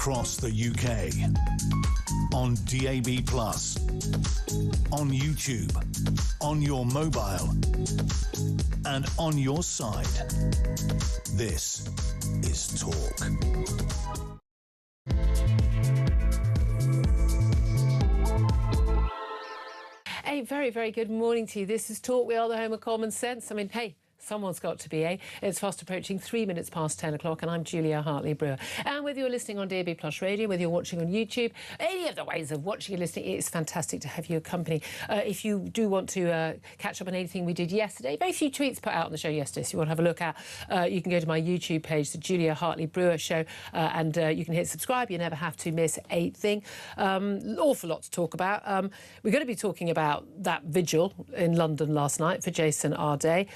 across the UK, on DAB+, on YouTube, on your mobile, and on your side. This is Talk. A very, very good morning to you. This is Talk. We are the home of common sense. I mean, hey, someone's got to be, eh? It's fast approaching 3 minutes past 10 o'clock, and I'm Julia Hartley-Brewer. And whether you're listening on DAB+ radio, whether you're watching on YouTube, any of the ways of watching and listening, it's fantastic to have your company. If you do want to catch up on anything we did yesterday, very few tweets put out on the show yesterday, so you want to have a look at, you can go to my YouTube page, the Julia Hartley-Brewer Show, and you can hit subscribe. You never have to miss a thing. Awful lot to talk about. We're going to be talking about that vigil in London last night for Jason Arday.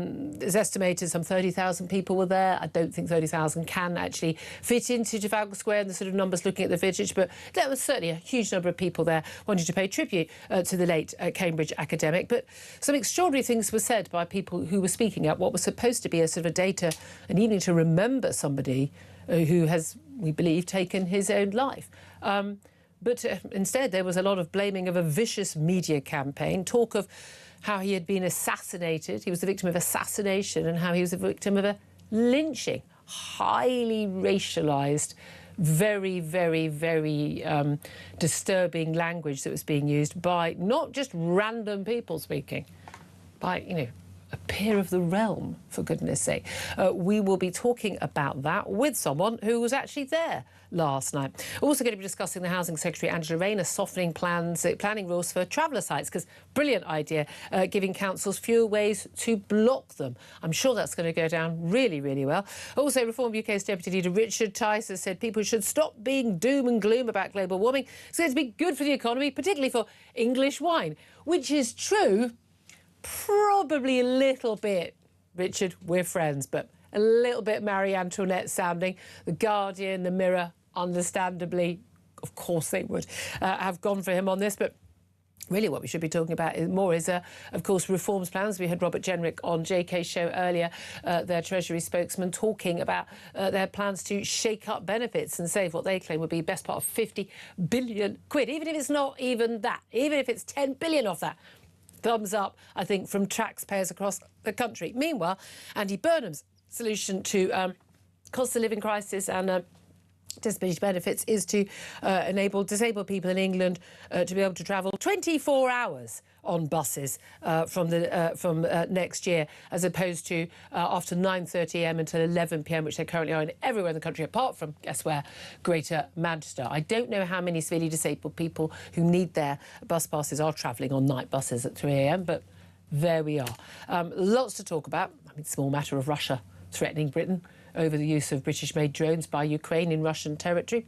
It's estimated some 30,000 people were there. I don't think 30,000 can actually fit into Trafalgar Square and the sort of numbers looking at the vintage, but there was certainly a huge number of people there wanting to pay tribute to the late Cambridge academic. But some extraordinary things were said by people who were speaking at what was supposed to be a sort of a day to an evening to remember somebody who has, we believe, taken his own life. But instead, there was a lot of blaming of a vicious media campaign, talk of how he had been assassinated. He was the victim of assassination, and how he was the victim of a lynching. Highly racialised, very, very, very disturbing language that was being used by not just random people speaking, by, you know, a peer of the realm, for goodness sake. We will be talking about that with someone who was actually there last night. We're also going to be discussing the Housing Secretary, Angela Rayner, softening planning rules for traveller sites, because brilliant idea, giving councils fewer ways to block them. I'm sure that's going to go down really, really well. Also, Reform UK's Deputy Leader Richard Tice has said people should stop being doom and gloom about global warming. It's going to be good for the economy, particularly for English wine, which is true. Probably a little bit, Richard, we're friends, but a little bit Marie Antoinette sounding. The Guardian, the Mirror, understandably, of course they would, have gone for him on this. But really what we should be talking about is, of course, reforms plans. We had Robert Jenrick on JK's show earlier, their Treasury spokesman, talking about their plans to shake up benefits and save what they claim would be best part of 50 billion quid, even if it's not even that, even if it's 10 billion off that. Thumbs up, I think, from taxpayers across the country. Meanwhile, Andy Burnham's solution to cost of living crisis and disability benefits is to enable disabled people in England to be able to travel 24 hours on buses from next year, as opposed to after 9:30 a.m. until 11 p.m, which they currently are in everywhere in the country, apart from, guess where, Greater Manchester. I don't know how many severely disabled people who need their bus passes are travelling on night buses at 3 a.m, but there we are. Lots to talk about. I mean, small matter of Russia threatening Britain over the use of British-made drones by Ukraine in Russian territory.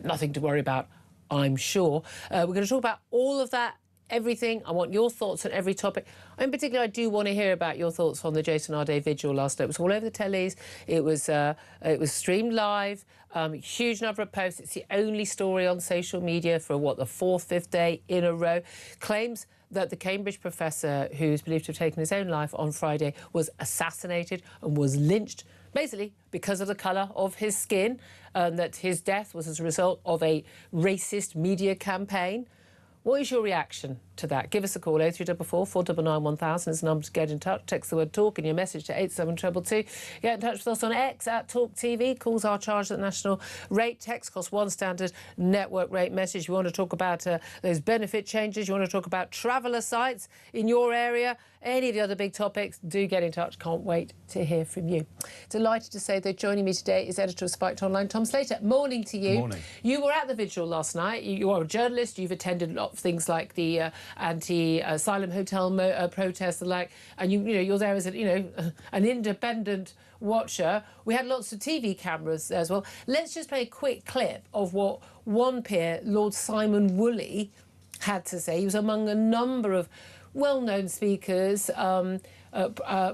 Nothing to worry about, I'm sure. We're going to talk about all of that, everything. I want your thoughts on every topic. In particular, I do want to hear about your thoughts on the Jason Arday vigil last night. It was all over the tellies. It was streamed live. Huge number of posts. It's the only story on social media for, what, the fourth, fifth day in a row. Claims that the Cambridge professor, who's believed to have taken his own life on Friday, was assassinated and was lynched, basically because of the colour of his skin, and that his death was as a result of a racist media campaign. What is your reaction to that? Give us a call, 0344 499 1000 is the number to get in touch. Text the word TALK in your message to 87222. Get in touch with us on X at talkTV. Calls are charged at the national rate. Text costs one standard network rate message. You want to talk about those benefit changes, you want to talk about traveller sites in your area, any of the other big topics, do get in touch. Can't wait to hear from you. Delighted to say that joining me today is editor of Spiked Online, Tom Slater. Morning to you. Morning. You were at the vigil last night. You are a journalist. You've attended a lot of things like the anti-asylum hotel protests and like, and you're there as an independent watcher. We had lots of TV cameras as well. Let's just play a quick clip of what one peer, Lord Simon Woolley, had to say. He was among a number of well-known speakers,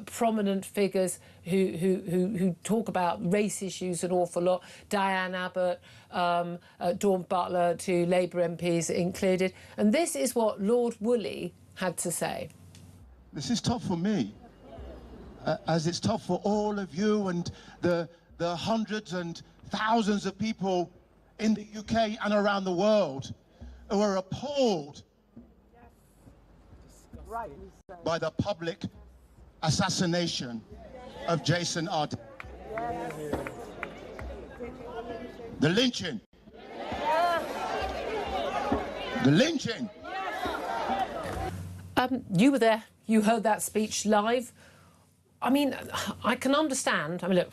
prominent figures who talk about race issues an awful lot. Diane Abbott, Dawn Butler, two Labour MPs included. And this is what Lord Woolley had to say. This is tough for me, as it's tough for all of you and the the hundreds and thousands of people in the UK and around the world who are appalled by the public assassination of Jason Arday. The lynching. The lynching. You were there. You heard that speech live. I mean, I can understand. I mean, look,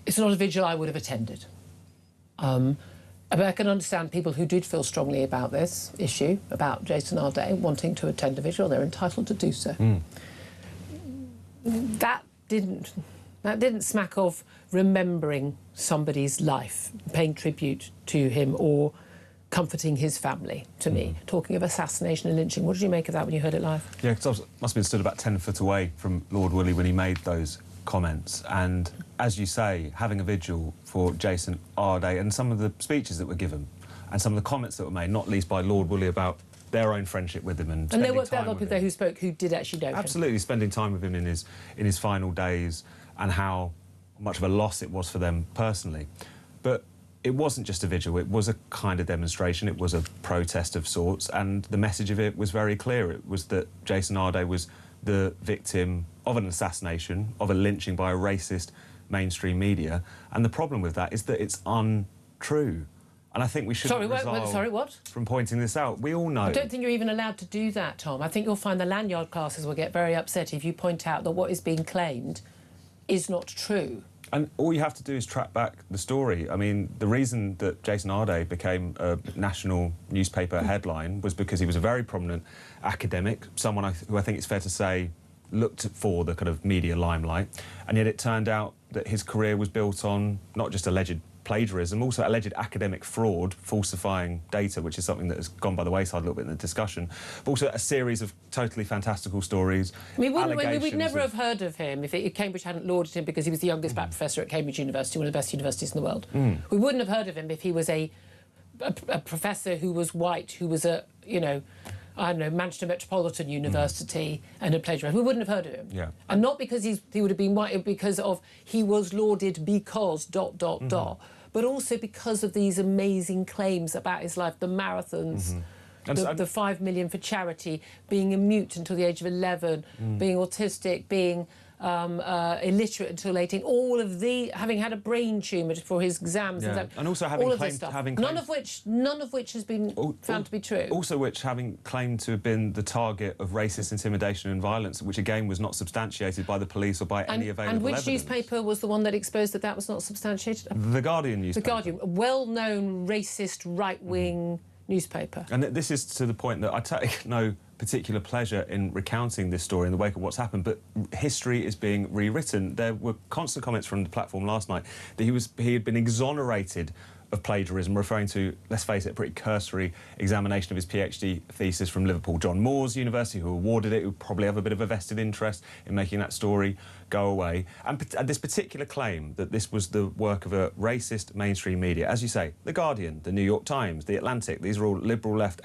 it's not a vigil I would have attended. But I can understand people who did feel strongly about this issue, about Jason Arday wanting to attend a vigil. They're entitled to do so. That didn't smack of remembering somebody's life, paying tribute to him, or comforting his family, to me. Talking of assassination and lynching, what did you make of that when you heard it live? Yeah, because I must have been stood about 10 foot away from Lord Wooley when he made those comments. And as you say, having a vigil for Jason Arday and some of the speeches that were given and some of the comments that were made, not least by Lord Wooley about their own friendship with him and there were other people there who spoke who did actually know him. Absolutely, spending time with him in his final days and how much of a loss it was for them personally. But it wasn't just a vigil, it was a kind of demonstration, it was a protest of sorts, and the message of it was very clear. It was that Jason Arday was the victim of an assassination, of a lynching by a racist mainstream media, and the problem with that is that it's untrue. And I think we should what? From pointing this out. We all know. I don't think you're even allowed to do that, Tom. I think you'll find the lanyard classes will get very upset if you point out that what is being claimed is not true. And all you have to do is track back the story. I mean, the reason that Jason Arday became a national newspaper headline was because he was a very prominent academic, someone who I think it's fair to say looked for the kind of media limelight, and yet it turned out that his career was built on not just alleged plagiarism, also alleged academic fraud, falsifying data, which is something that has gone by the wayside a little bit in the discussion, but also a series of totally fantastical stories. I mean, we'd never have heard of him if Cambridge hadn't lauded him because he was the youngest black professor at Cambridge University, one of the best universities in the world. We wouldn't have heard of him if he was a professor who was white, who was a, you know, I don't know, Manchester Metropolitan University and a plagiarist. We wouldn't have heard of him. Yeah. And not because he would have been white, because of he was lauded because ... but also because of these amazing claims about his life, the marathons, the 5 million for charity, being a mute until the age of 11, being autistic, being illiterate until 18, all of having had a brain tumour for his exams, and also having claimed, none of which has been found to be true. Also, which having claimed to have been the target of racist intimidation and violence, which again was not substantiated by the police or by any available evidence. And which newspaper was the one that exposed that was not substantiated? The Guardian newspaper. The Guardian, a well-known racist right-wing newspaper. And this is to the point that I take no particular pleasure in recounting this story in the wake of what's happened, but history is being rewritten. There were constant comments from the platform last night that he had been exonerated of plagiarism, referring to, let's face it, a pretty cursory examination of his PhD thesis from Liverpool John Moores University, who awarded it, who probably have a bit of a vested interest in making that story go away. And this particular claim that this was the work of a racist mainstream media, as you say, The Guardian, The New York Times, The Atlantic, these are all liberal left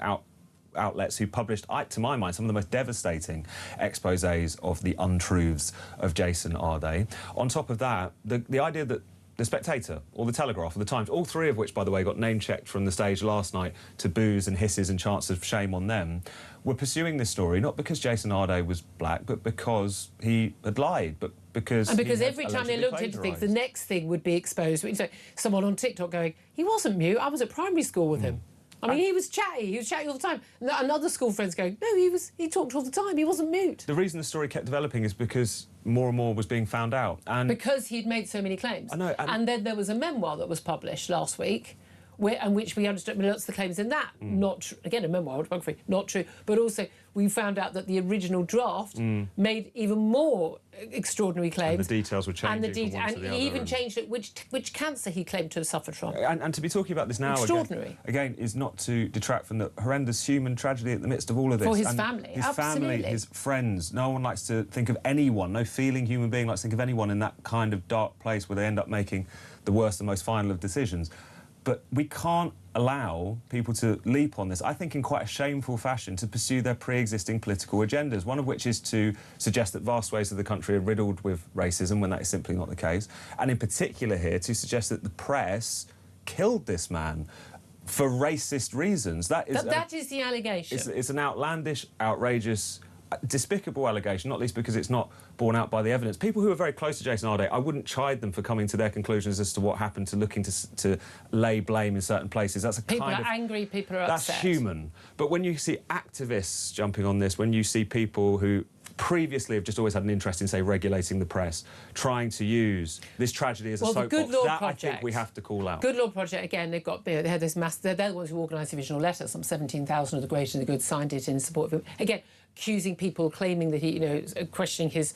outlets who published, to my mind, some of the most devastating exposés of the untruths of Jason Arday. On top of that, the idea that The Spectator or The Telegraph or The Times, all three of which, by the way, got name-checked from the stage last night to boos and hisses and chants of shame on them, were pursuing this story not because Jason Arday was black, but because he had lied, but because every time they looked into things, the next thing would be exposed. So someone on TikTok going, he wasn't mute, I was at primary school with him. I mean, he was chatty all the time. And other school friends going, no, he talked all the time, he wasn't mute. The reason the story kept developing is because more and more was being found out. And because he'd made so many claims. I know. And then there was a memoir that was published last week, and which we understood lots of the claims in that, again, a memoir, autobiography, not true, but also we found out that the original draft made even more extraordinary claims. And the details were changing from one to the other. He even changed it, which cancer he claimed to have suffered from. And to be talking about this now again is not to detract from the horrendous human tragedy at the midst of all of this. For his family, his family, his friends. No one likes to think of anyone, no feeling human being likes to think of anyone in that kind of dark place where they end up making the worst and most final of decisions. But we can't allow people to leap on this, I think in quite a shameful fashion, to pursue their pre-existing political agendas, one of which is to suggest that vast swathes of the country are riddled with racism when that is simply not the case, and in particular here to suggest that the press killed this man for racist reasons. That is the allegation. It's an outlandish, outrageous, despicable allegation, not least because it's not borne out by the evidence. People who are very close to Jason Arday, I wouldn't chide them for coming to their conclusions as to what happened, to looking to lay blame in certain places. That's a people kind are of... angry, people are upset. That's human. But when you see activists jumping on this, when you see people who previously have just always had an interest in, say, regulating the press, trying to use this tragedy as a soapbox, the Good Lord that Project, I think we have to call out. Good Lord Project, again, they had this mass... They're the ones who organised the original letter. Some 17,000 of the great and the good signed it in support of him. Again, accusing people, claiming that he, questioning his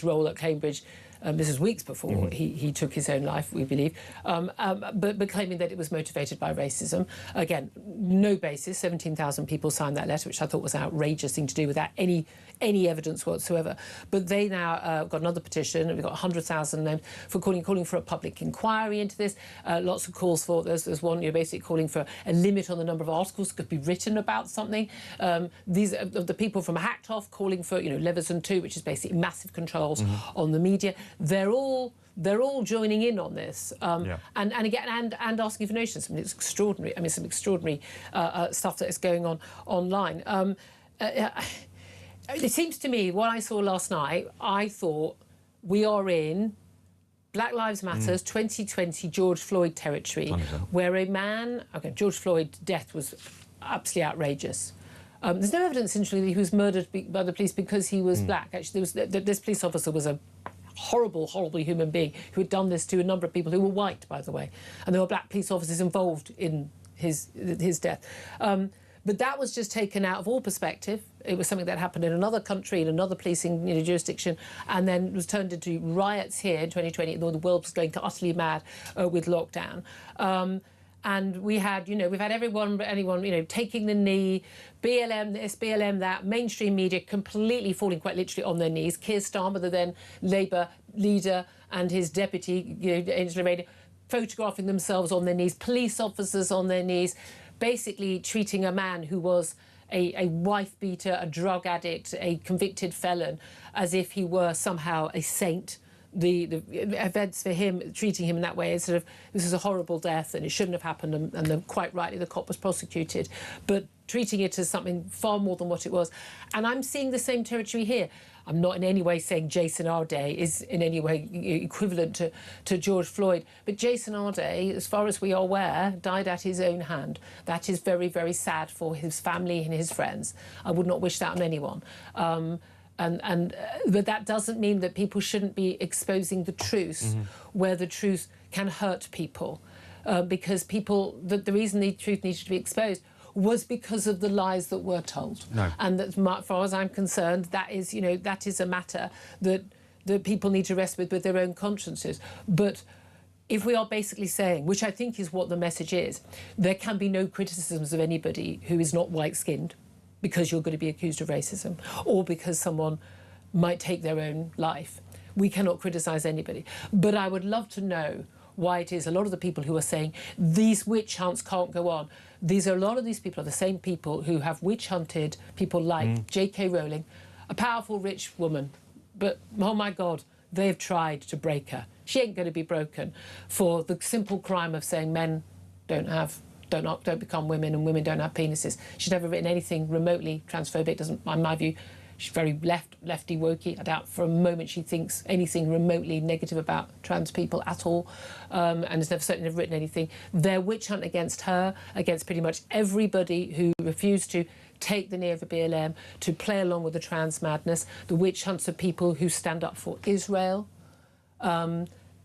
role at Cambridge. This is weeks before he took his own life, we believe, but claiming that it was motivated by racism. Again, no basis. 17,000 people signed that letter, which I thought was an outrageous thing to do without any evidence whatsoever. But they now got another petition, and we've got 100,000 names for calling for a public inquiry into this. Lots of calls for, there's one, basically calling for a limit on the number of articles that could be written about something. These are the people from Hacked Off calling for, Leveson 2, which is basically massive controls on the media. They're all joining in on this, and again, and asking for donations. I mean, it's extraordinary. I mean, some extraordinary stuff that is going on online. It seems to me, what I saw last night, I thought we are in Black Lives Matter's 2020 George Floyd territory, 100%. where a man... OK, George Floyd's death was absolutely outrageous. There's no evidence, interestingly, that he was murdered by the police because he was black. Actually, this police officer was a horrible, horrible human being who had done this to a number of people who were white, by the way. And there were black police officers involved in his death. But that was just taken out of all perspective. It was something that happened in another country, in another policing jurisdiction, and then was turned into riots here in 2020. The world was going utterly mad with lockdown. And we had, we've had anyone, taking the knee, BLM this, BLM that, mainstream media completely falling quite literally on their knees. Keir Starmer, the then Labour leader, and his deputy, Angela Rayner, photographing themselves on their knees, police officers on their knees, basically treating a man who was a wife beater, a drug addict, a convicted felon, as if he were somehow a saint. The events for him, treating him in that way, is sort of, this is a horrible death and it shouldn't have happened, and then quite rightly the cop was prosecuted, but treating it as something far more than what it was. And I'm seeing the same territory here. I'm not in any way saying Jason Arday is in any way equivalent to George Floyd, but Jason Arday, as far as we are aware, died at his own hand. That is very, very sad for his family and his friends. I would not wish that on anyone. But that doesn't mean that people shouldn't be exposing the truth where the truth can hurt people, because the reason the truth needed to be exposed was because of the lies that were told. No. And that, as far as I'm concerned, that is a matter that people need to rest with their own consciences. But if we are basically saying, which I think is what the message is, there can be no criticisms of anybody who is not white-skinned, because you're going to be accused of racism, or because someone might take their own life. We cannot criticise anybody. But I would love to know why it is a lot of the people who are saying these witch hunts can't go on. A lot of these people are the same people who have witch hunted people like J.K. Rowling, a powerful, rich woman. But, oh my God, they've tried to break her. She ain't going to be broken for the simple crime of saying men don't become women and women don't have penises. She's never written anything remotely transphobic. Doesn't, in my view, she's very lefty wokey. I doubt for a moment she thinks anything remotely negative about trans people at all, and has certainly never written anything. Their witch hunt against her, against pretty much everybody who refused to take the knee of the BLM, to play along with the trans madness. The witch hunts of people who stand up for Israel.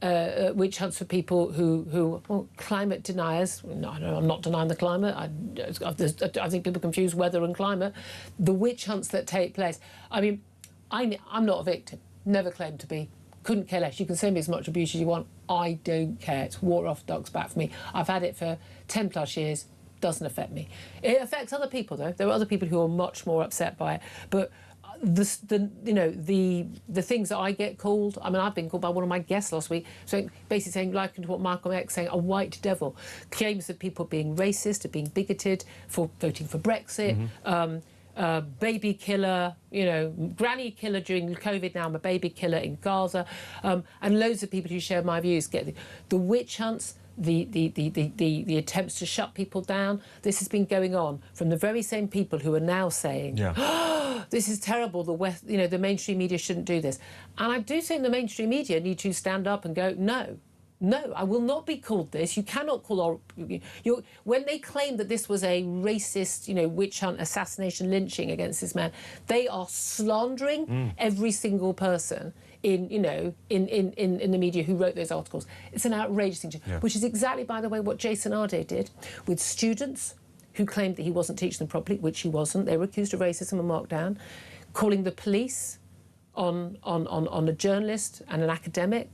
Witch hunts for people who climate deniers. No, I'm not denying the climate. I think people confuse weather and climate. The witch hunts that take place. I mean, I'm not a victim. Never claimed to be. Couldn't care less. You can send me as much abuse as you want. I don't care. It's water off duck's back for me. I've had it for 10 plus years. Doesn't affect me. It affects other people, though. There are other people who are much more upset by it. But the things that I get called. I mean, I've been called by one of my guests last week, so basically saying, likened to what Malcolm X saying, a white devil. Claims of people being racist, of being bigoted, for voting for Brexit. Baby killer, granny killer during COVID. Now I'm a baby killer in Gaza, and loads of people who share my views get the witch hunts. The attempts to shut people down. This has been going on from the very same people who are now saying, oh, this is terrible, the mainstream media shouldn't do this. And I do think the mainstream media need to stand up and go, no, I will not be called this. You cannot call... when they claim that this was a racist, witch hunt, assassination, lynching against this man, they are slandering every single person in the media who wrote those articles. It's an outrageous thing, which is exactly, by the way, what Jason Arday did with students who claimed that he wasn't teaching them properly, which he wasn't. They were accused of racism and marked down, calling the police on a journalist and an academic,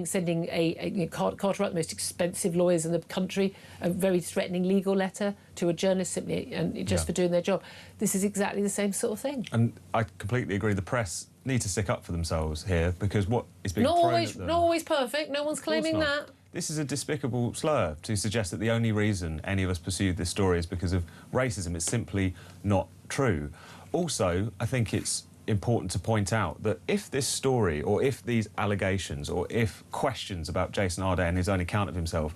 sending Carter Ruck, the most expensive lawyers in the country, a very threatening legal letter to a journalist simply for doing their job. This is exactly the same sort of thing. And I completely agree. The press need to stick up for themselves here, because what is being thrown at them... Not always perfect. No one's claiming that. This is a despicable slur to suggest that the only reason any of us pursued this story is because of racism. It's simply not true. Also, I think it's important to point out that if this story, or if these allegations, or if questions about Jason Arday and his own account of himself,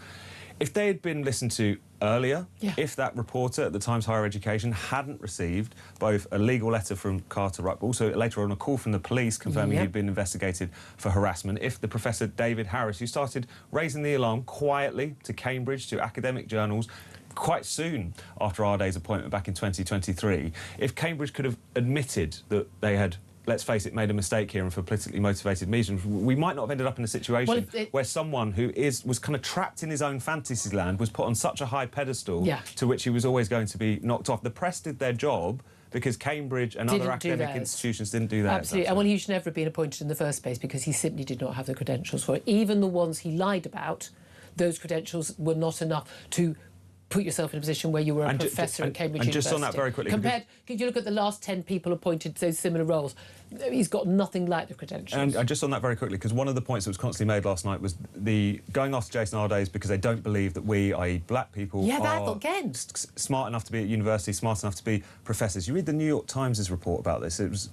if they had been listened to earlier, if that reporter at the Times Higher Education hadn't received both a legal letter from Carter Ruck, but also later on a call from the police confirming he'd been investigated for harassment, if the Professor David Harris, who started raising the alarm quietly to Cambridge, to academic journals, quite soon after Arday's appointment back in 2023, if Cambridge could have admitted that they had, let's face it, made a mistake here and for politically motivated reasons, we might not have ended up in a situation where someone who was kind of trapped in his own fantasy land was put on such a high pedestal to which he was always going to be knocked off. The press did their job because Cambridge and other academic institutions didn't do that. Absolutely. And he should never have been appointed in the first place because he simply did not have the credentials for it. Even the ones he lied about, those credentials were not enough to put yourself in a position where you were a professor at Cambridge University. And just on that very quickly... Could you look at the last 10 people appointed to those similar roles? He's got nothing like the credentials. And just on that very quickly, because one of the points that was constantly made last night was going after Jason Arday is because they don't believe that we, i.e. black people, are smart enough to be at university, smart enough to be professors. You read the New York Times' report about this. It was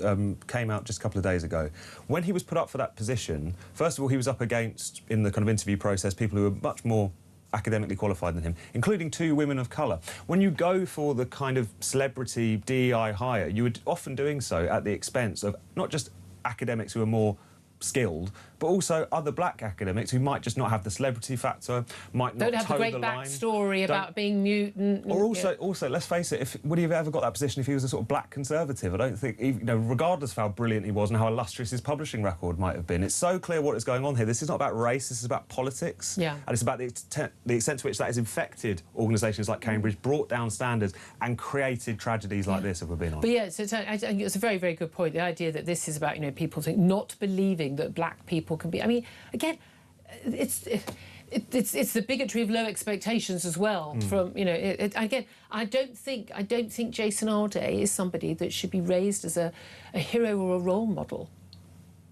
came out just a couple of days ago. When he was put up for that position, first of all, he was up against, in the kind of interview process, people who were much more academically qualified than him, including 2 women of colour. When you go for the kind of celebrity DEI hire, you were often doing so at the expense of not just academics who are more skilled, but also other black academics who might just not have the celebrity factor, might not toe the line. Don't have the great backstory about being mutant. Or also, let's face it, would he have ever got that position if he was a sort of black conservative? I don't think, regardless of how brilliant he was and how illustrious his publishing record might have been, it's so clear what is going on here. This is not about race, this is about politics. And it's about the extent to which that has infected organisations like Cambridge, brought down standards and created tragedies like this, if we're being honest. But I think it's a very, very good point, the idea that this is about, people not believing that black people can be... I mean, again, it's the bigotry of low expectations as well. From again, I don't think Jason Arday is somebody that should be raised as a hero or a role model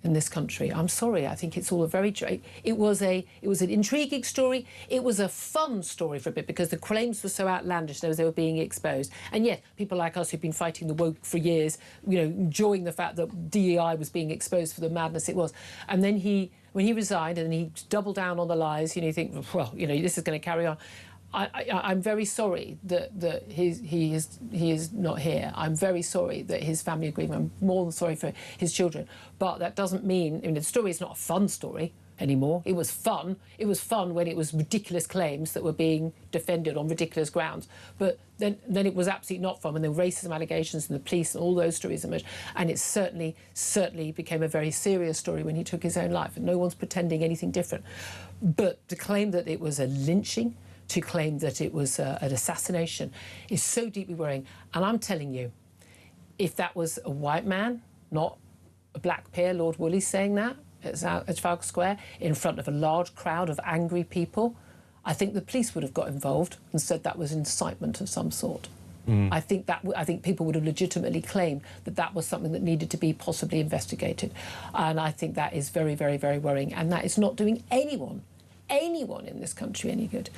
in this country. I'm sorry, I think it's all a very... It was an intriguing story. It was a fun story for a bit because the claims were so outlandish as they were being exposed. And yet, people like us who've been fighting the woke for years, enjoying the fact that DEI was being exposed for the madness it was. And then when he resigned and he doubled down on the lies, you think, well, this is going to carry on. I'm very sorry that he is not here. I'm very sorry that his family are grieving. I'm more than sorry for his children. But that doesn't mean... the story is not a fun story anymore. It was fun. It was fun when it was ridiculous claims that were being defended on ridiculous grounds. But then it was absolutely not fun when there were racism allegations and the police and all those stories emerged. And it certainly became a very serious story when he took his own life. And no one's pretending anything different. But to claim that it was a lynching, to claim that it was an assassination is so deeply worrying. And I'm telling you, if that was a white man, not a black peer, Lord Wooley saying that at Trafalgar Square in front of a large crowd of angry people, I think the police would have got involved and said that was incitement of some sort. I think people would have legitimately claimed that that was something that needed to be possibly investigated. And I think that is very, very, very worrying. And that is not doing anyone in this country any good.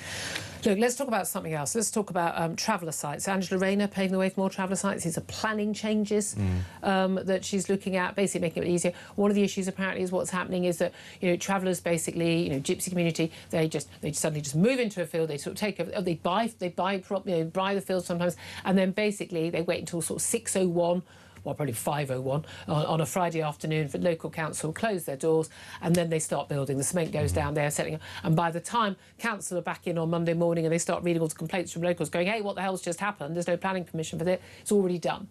Look, let's talk about something else. Let's talk about traveller sites. Angela Rayner paving the way for more traveller sites. These are planning changes that she's looking at, basically making it easier. One of the issues apparently is what's happening is that, travellers basically, gypsy community, they suddenly just move into a field, they sort of take over, they buy the field sometimes, and then basically they wait until sort of 6:01, well, probably 5:01 on a Friday afternoon for local council, close their doors, and then they start building. The cement goes down, they're setting up. And by the time council are back in on Monday morning and they start reading all the complaints from locals going, hey, what the hell's just happened? There's no planning permission for this. It's already done.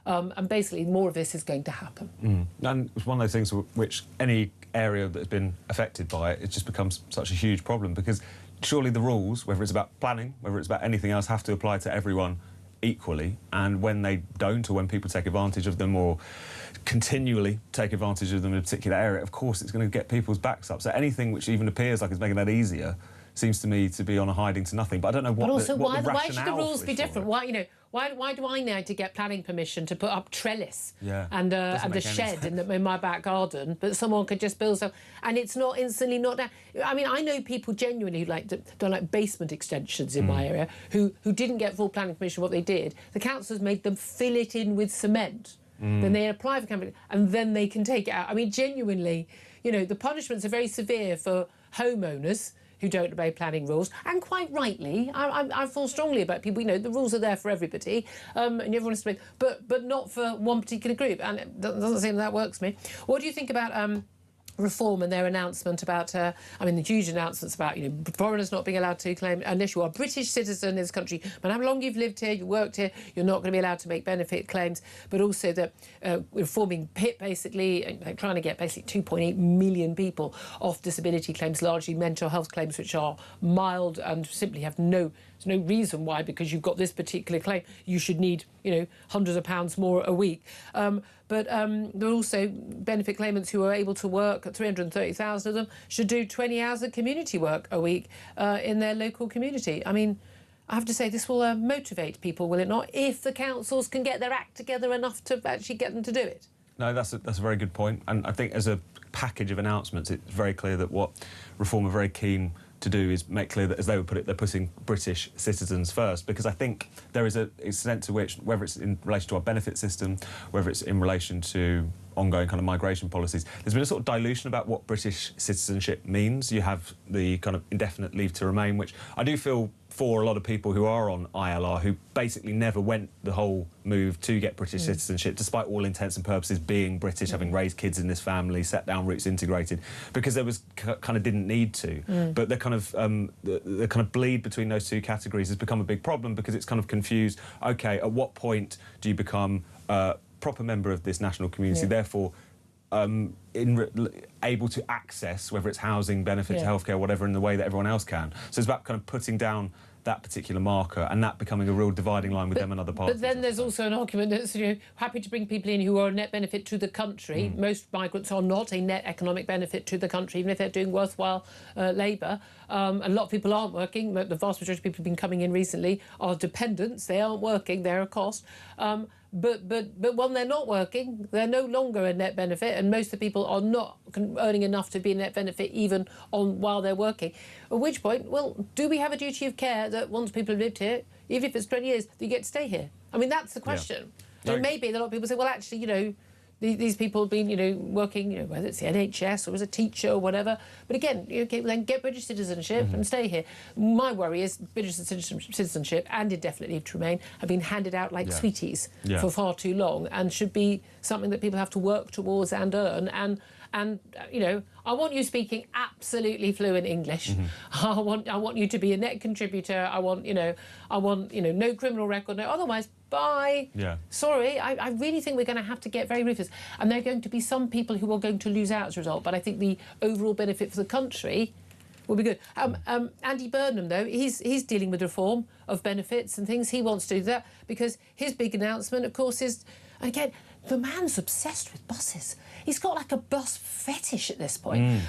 And basically more of this is going to happen. And it's one of those things which any area that's been affected by it just becomes such a huge problem, because surely the rules, whether it's about planning, whether it's about anything else, have to apply to everyone equally, and when they don't, or when people take advantage of them or continually take advantage of them in a particular area, of course it's going to get people's backs up. So anything which even appears like it's making that easier seems to me to be on a hiding to nothing. But I don't know what. But also, why should the rules be different? Why do I now to get planning permission to put up trellis and a shed in my back garden, but someone could just build some, and it's not instantly not down? I mean, I know people genuinely who don't like basement extensions in my area who didn't get full planning permission. What they did, the councils made them fill it in with cement. Then they apply for company, and then they can take it out. I mean, genuinely, the punishments are very severe for homeowners who don't obey planning rules, and quite rightly. I feel strongly about people. The rules are there for everybody, and everyone has to make, but not for one particular group, and it doesn't seem that works for me. What do you think about Reform and their announcement about, the huge announcements about, foreigners not being allowed to claim, unless you are a British citizen in this country, no matter how long you've lived here, you worked here, you're not going to be allowed to make benefit claims, but also that reforming PIP, basically, trying to get basically 2.8 million people off disability claims, largely mental health claims, which are mild and simply have no reason why, because you've got this particular claim, you should need, hundreds of pounds more a week. But there are also benefit claimants who are able to work, 330,000 of them, should do 20 hours of community work a week in their local community. I mean, I have to say, this will motivate people, will it not, if the councils can get their act together enough to actually get them to do it? No, that's a very good point. And I think as a package of announcements, it's very clear that what Reform are very keen to do is make clear that, as they would put it, they're putting British citizens first, because I think there is an extent to which, whether it's in relation to our benefit system, whether it's in relation to ongoing kind of migration policies, there's been a sort of dilution about what British citizenship means. You have the kind of indefinite leave to remain, which I do feel for a lot of people who are on ILR, who basically never went the whole move to get British citizenship, despite all intents and purposes being British, having raised kids in this family, set down roots, integrated, because there was kind of didn't need to. But the kind of bleed between those two categories has become a big problem, because it's kind of confused. OK, at what point do you become a proper member of this national community, therefore able to access, whether it's housing, benefits, healthcare, whatever, in the way that everyone else can. So it's about kind of putting down that particular marker and that becoming a real dividing line with them and other parties. But then there's also an argument that's happy to bring people in who are a net benefit to the country. Most migrants are not a net economic benefit to the country, even if they're doing worthwhile labour. A lot of people aren't working. The vast majority of people who've been coming in recently are dependents. They aren't working. They're a cost. But when they're not working, they're no longer a net benefit, and most of the people are not earning enough to be a net benefit even while they're working. At which point, well, do we have a duty of care that once people have lived here, even if it's 20 years, that you get to stay here? I mean, that's the question. Yeah. And maybe a lot of people say, well, actually, these people have been, working, whether it's the NHS or as a teacher or whatever. But again, then get British citizenship and stay here. My worry is British citizenship and indefinite leave to remain have been handed out like sweeties for far too long, and should be something that people have to work towards and earn. And I want you speaking absolutely fluent English. I want you to be a net contributor. I want no criminal record, no otherwise. Bye. Yeah. Sorry, I really think we're going to have to get very ruthless. And there are going to be some people who are going to lose out as a result. But I think the overall benefit for the country will be good. Andy Burnham, though, he's dealing with reform of benefits and things. He wants to do that because his big announcement, of course, is, again, The man's obsessed with buses. He's got like a bus fetish at this point.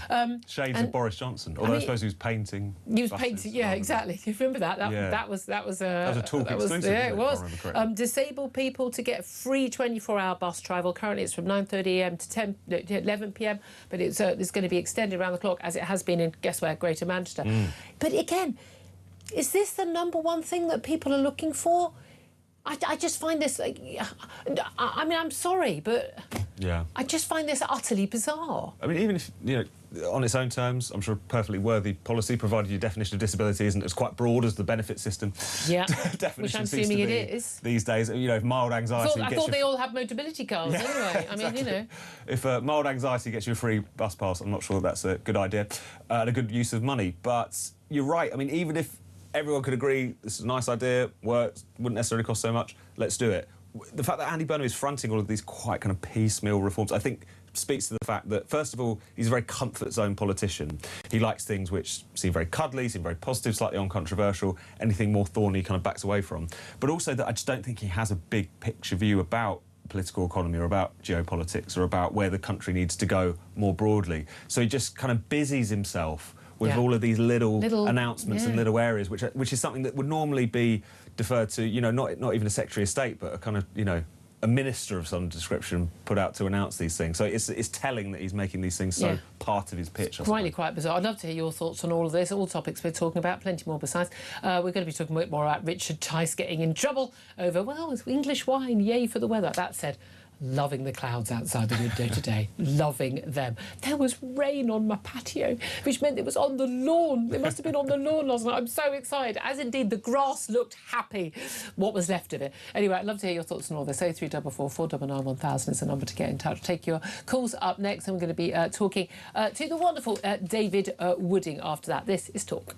Shades of Boris Johnson. Although I suppose he was painting. He was painting, yeah, exactly. You remember that? That was a talk exclusive. Yeah, it was. Disabled people to get free 24-hour bus travel. Currently, it's from 9:30 a.m. to 11 p.m. But it's going to be extended around the clock, as it has been in, guess where, Greater Manchester. But again, is this the #1 thing that people are looking for? I just find this, I mean, I'm sorry, but I just find this utterly bizarre. I mean, even if, you know, on its own terms, I'm sure a perfectly worthy policy, provided your definition of disability isn't as quite broad as the benefit system. Yeah, definition which I'm seems assuming to be it is. These days, you know, if mild anxiety I thought they all have mobility cars anyway. I mean, you know. If mild anxiety gets you a free bus pass, I'm not sure that's a good idea and a good use of money. But you're right. I mean, even if everyone could agree this is a nice idea, works, wouldn't necessarily cost so much, let's do it. The fact that Andy Burnham is fronting all of these quite kind of piecemeal reforms, I think, speaks to the fact that, first of all, he's a very comfort zone politician. He likes things which seem very cuddly, seem very positive, slightly uncontroversial. Anything more thorny he kind of backs away from. But also that I just don't think he has a big picture view about political economy or about geopolitics or about where the country needs to go more broadly. So he just kind of busies himself with all of these little announcements and little areas, which is something that would normally be deferred to, you know, not even a Secretary of State, but a kind of, you know, a minister of some description put out to announce these things. So it's telling that he's making these things so part of his pitch. It's quite bizarre. I'd love to hear your thoughts on all of this, all topics we're talking about, plenty more besides. We're going to be talking a bit more about Richard Tice getting in trouble over, well, it's English wine, yay for the weather. That said, loving the clouds outside the window today, loving them. There was rain on my patio, which meant it was on the lawn. It must have been on the lawn last night. I'm so excited, as indeed the grass looked happy, what was left of it. Anyway, I'd love to hear your thoughts on all this. 0344 499 1000 is the number to get in touch. Take your calls up next, and we're going to be talking to the wonderful David Wooding after that. This is Talk.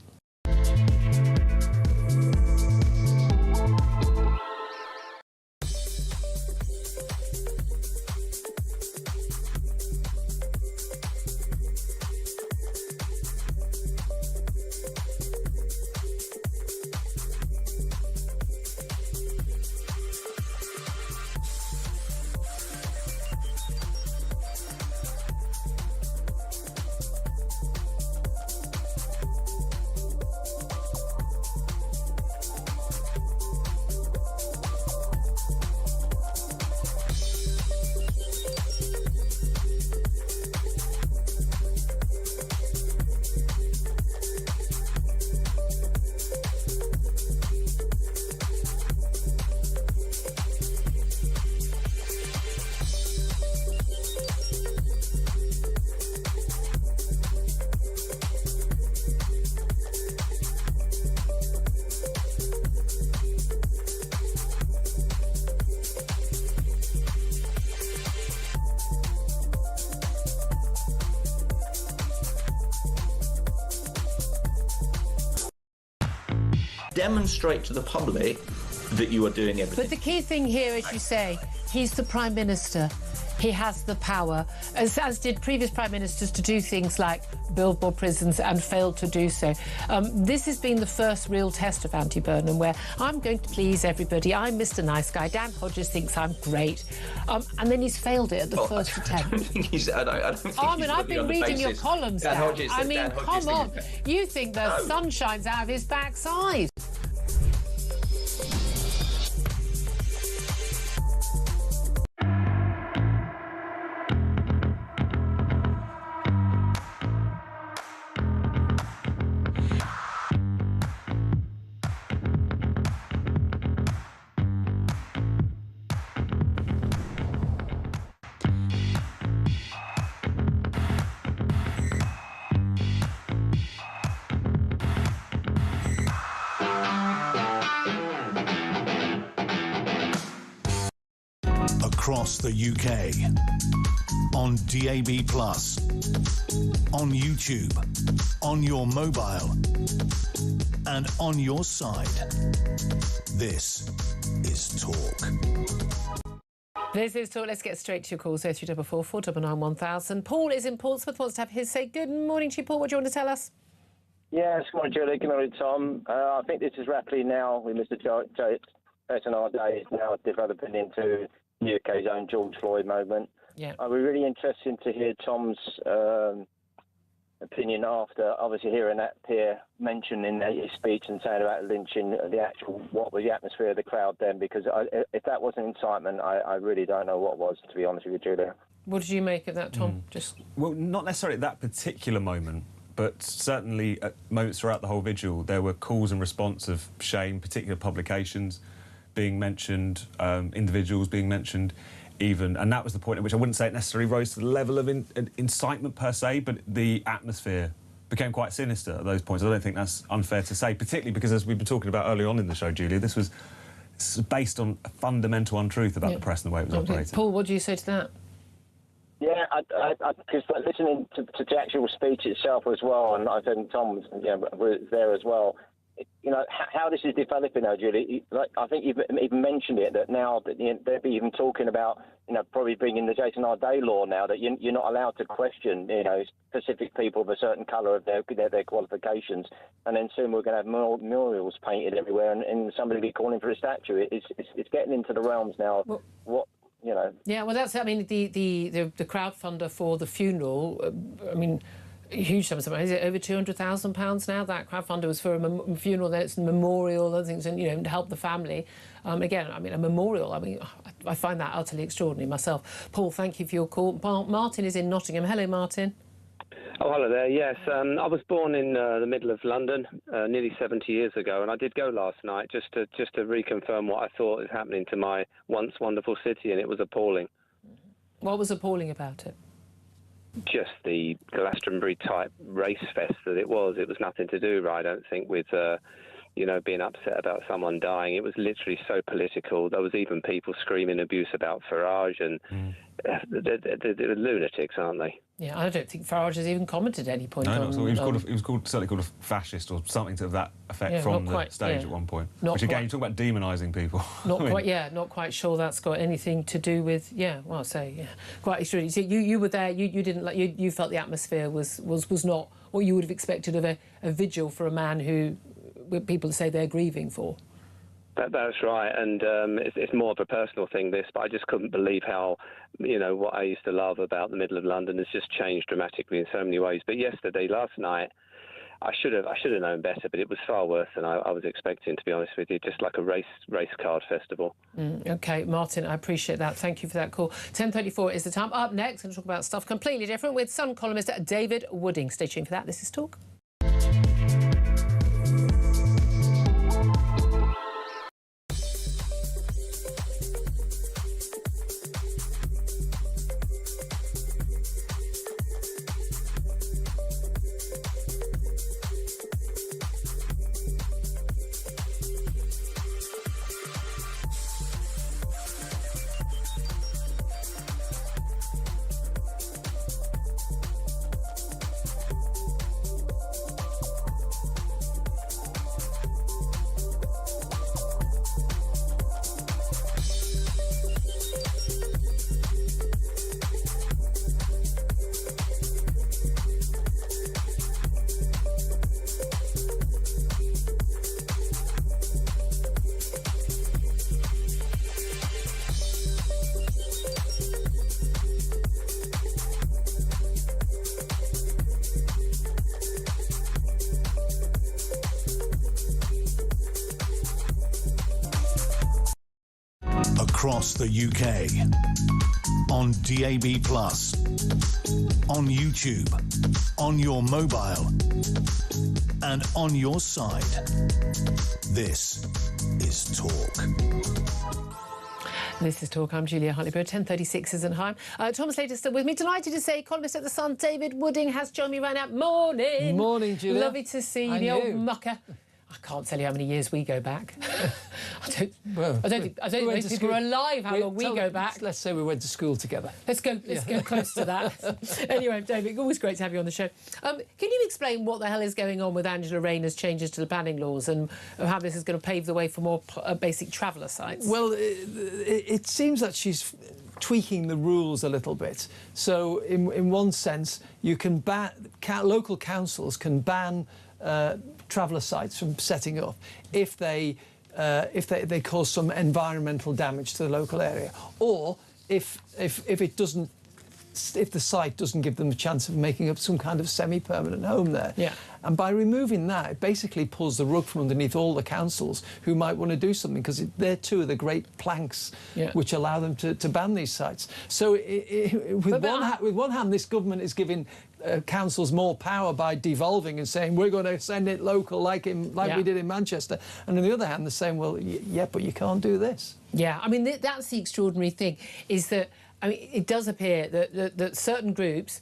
Demonstrate to the public that you are doing everything. But the key thing here, as you say, he's the Prime Minister. He has the power, as did previous Prime Ministers, to do things like build more prisons and failed to do so. This has been the first real test of Andy Burnham, where I'm going to please everybody. I'm Mr. Nice Guy. Dan Hodges thinks I'm great. And then he's failed it at the first attempt. I don't think he's I've been reading your columns, Dan. Hodges, I mean, come on. You think the No. sun shines out of his backside. Across the UK, on DAB+, on YouTube, on your mobile, and on your side. This is Talk. This is Talk. Let's get straight to your calls. 0344 499 1000. Paul is in Portsmouth, wants to have his say. Good morning to you, Paul. What do you want to tell us? Yes, good morning, Julie. Good morning, Tom. I think this is rapidly now with Mr. Jason Arday is now developing into UK's own George Floyd moment. Yeah. I'd be really interested to hear Tom's opinion after obviously hearing that peer mention in his speech and saying about lynching what was the atmosphere of the crowd then, because if that wasn't incitement, I really don't know what was, to be honest with you, Julia. What did you make of that, Tom? Well, not necessarily at that particular moment, but certainly at moments throughout the whole vigil, there were calls and response of shame, particular publications being mentioned, individuals being mentioned even, and that was the point at which I wouldn't say it necessarily rose to the level of incitement per se, but the atmosphere became quite sinister at those points. I don't think that's unfair to say, particularly because, as we've been talking about early on in the show, Julia, this was based on a fundamental untruth about the press and the way it was operating. Paul, what do you say to that? Yeah, because listening to the actual speech itself as well, and I think Tom was there as well. You know how this is developing now, Julie. Like, I think you've even mentioned it, that now that they'll be even talking about probably bringing the Jason Arday law now, that you're not allowed to question specific people of a certain colour of their qualifications, and then soon we're going to have murals painted everywhere, and somebody will be calling for a statue. It's getting into the realms now. Well, Yeah, well, that's. I mean, the crowdfunder for the funeral. I mean, huge sums of money. Is it over £200,000 now? That crowdfunder was for a funeral, then it's a memorial, other things, and to help the family. Again, I mean, a memorial. I mean, I find that utterly extraordinary myself. Paul, thank you for your call. Martin is in Nottingham. Hello, Martin. Oh, hello there. Yes, I was born in the middle of London nearly 70 years ago, and I did go last night just to reconfirm what I thought is happening to my once wonderful city, and it was appalling. What was appalling about it? Just the Glastonbury-type race fest that it was. It was nothing to do, I don't think, with being upset about someone dying. It was literally so political. There was even people screaming abuse about Farage, and they're lunatics, aren't they? Yeah, I don't think Farage has even commented at any point. No, not at all. He was certainly called a fascist or something to that effect from the stage at one point. Which again, you talk about demonising people. Not quite sure that's got anything to do with. Quite extraordinary. So you were there. You didn't like. You felt the atmosphere was not what you would have expected of a vigil for a man who people say they're grieving for. That's right, and it's more of a personal thing, this, but I just couldn't believe how, what I used to love about the middle of London has just changed dramatically in so many ways. But last night, I should have known better, but it was far worse than I was expecting, to be honest with you, just like a race card festival. OK, Martin, I appreciate that. Thank you for that call. 10:34 is the time. Up next, I'm going to talk about stuff completely different with Sun columnist David Wooding. Stay tuned for that. This is Talk. Across the UK, on DAB+, on YouTube, on your mobile, and on your side. This is Talk. This is Talk. I'm Julia Hartley-Brewer. 10:36 isn't home. Thomas Slater still with me. Delighted to say columnist at The Sun, David Wooding, has joined me right now. Morning. Morning, Julia. Lovely to see you, the old mucker. I can't tell you how many years we go back. I don't think most people are alive how long we go back. Let's say we went to school together. Let's go close to that. Anyway, David, always great to have you on the show. Can you explain what the hell is going on with Angela Rayner's changes to the planning laws and how this is going to pave the way for more basic traveller sites? Well, it seems that she's tweaking the rules a little bit. So in one sense, you can ban, local councils can ban traveller sites from setting up if they if they cause some environmental damage to the local area, or if it doesn't. If the site doesn't give them a chance of making up some kind of semi-permanent home there. Yeah. And by removing that, it basically pulls the rug from underneath all the councils who might want to do something, because they're two of the great planks which allow them to ban these sites. So with one hand, this government is giving councils more power by devolving and saying we're going to send it local like we did in Manchester. And on the other hand, they're saying, well, yeah, but you can't do this. Yeah, I mean, that's the extraordinary thing, is that, I mean, it does appear that certain groups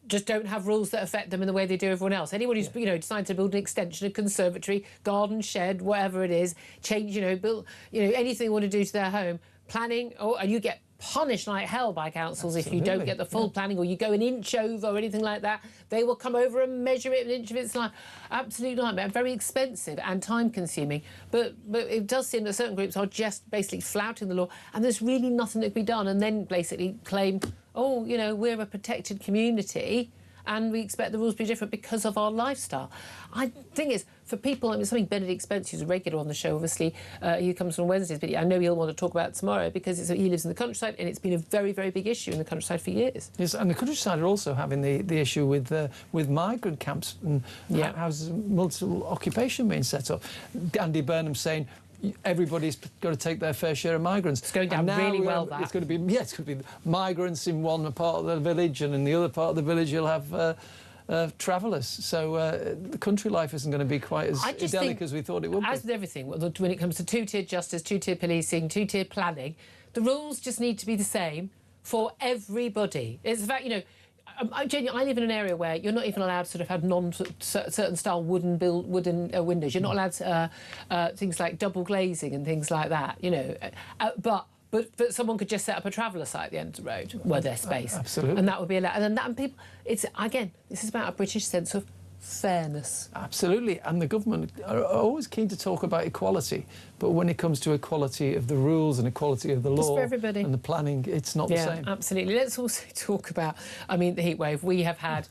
just don't have rules that affect them in the way they do everyone else. Anyone who's, decided to build an extension, a conservatory, garden shed, whatever it is, change, build, anything they want to do to their home, planning, and you get punished like hell by councils if you don't get the full planning, or you go an inch over or anything like that. They will come over and measure it an inch of its life. Absolute nightmare. Very expensive and time-consuming. But it does seem that certain groups are just basically flouting the law, and there's really nothing that can be done, and then basically claim, oh, we're a protected community and we expect the rules to be different because of our lifestyle. I think is for people, I mean, something Benedict Spence, who's a regular on the show, obviously, he comes on Wednesdays, but I know he'll want to talk about it tomorrow, because he lives in the countryside, and it's been a very, very big issue in the countryside for years. Yes, and the countryside are also having the issue with migrant camps and houses, multiple occupation being set up. Andy Burnham saying everybody's got to take their fair share of migrants. It's going down really well, that. It's going to be migrants in one part of the village, and in the other part of the village you'll have travellers. So the country life isn't going to be quite as idyllic as we thought it would be. As with everything, when it comes to two-tiered justice, two-tiered policing, two-tiered planning, the rules just need to be the same for everybody. It's the fact, I live in an area where you're not even allowed to sort of have certain style wooden windows. You're not allowed things like double glazing and things like that, but someone could just set up a traveller site at the end of the road where there's space. Absolutely. And that would be allowed. And people, this is about a British sense of fairness. Absolutely. And the government are always keen to talk about equality, but when it comes to equality of the rules and equality of the law and the planning, it's not the same. Absolutely. Let's also talk about, the heat wave. We have had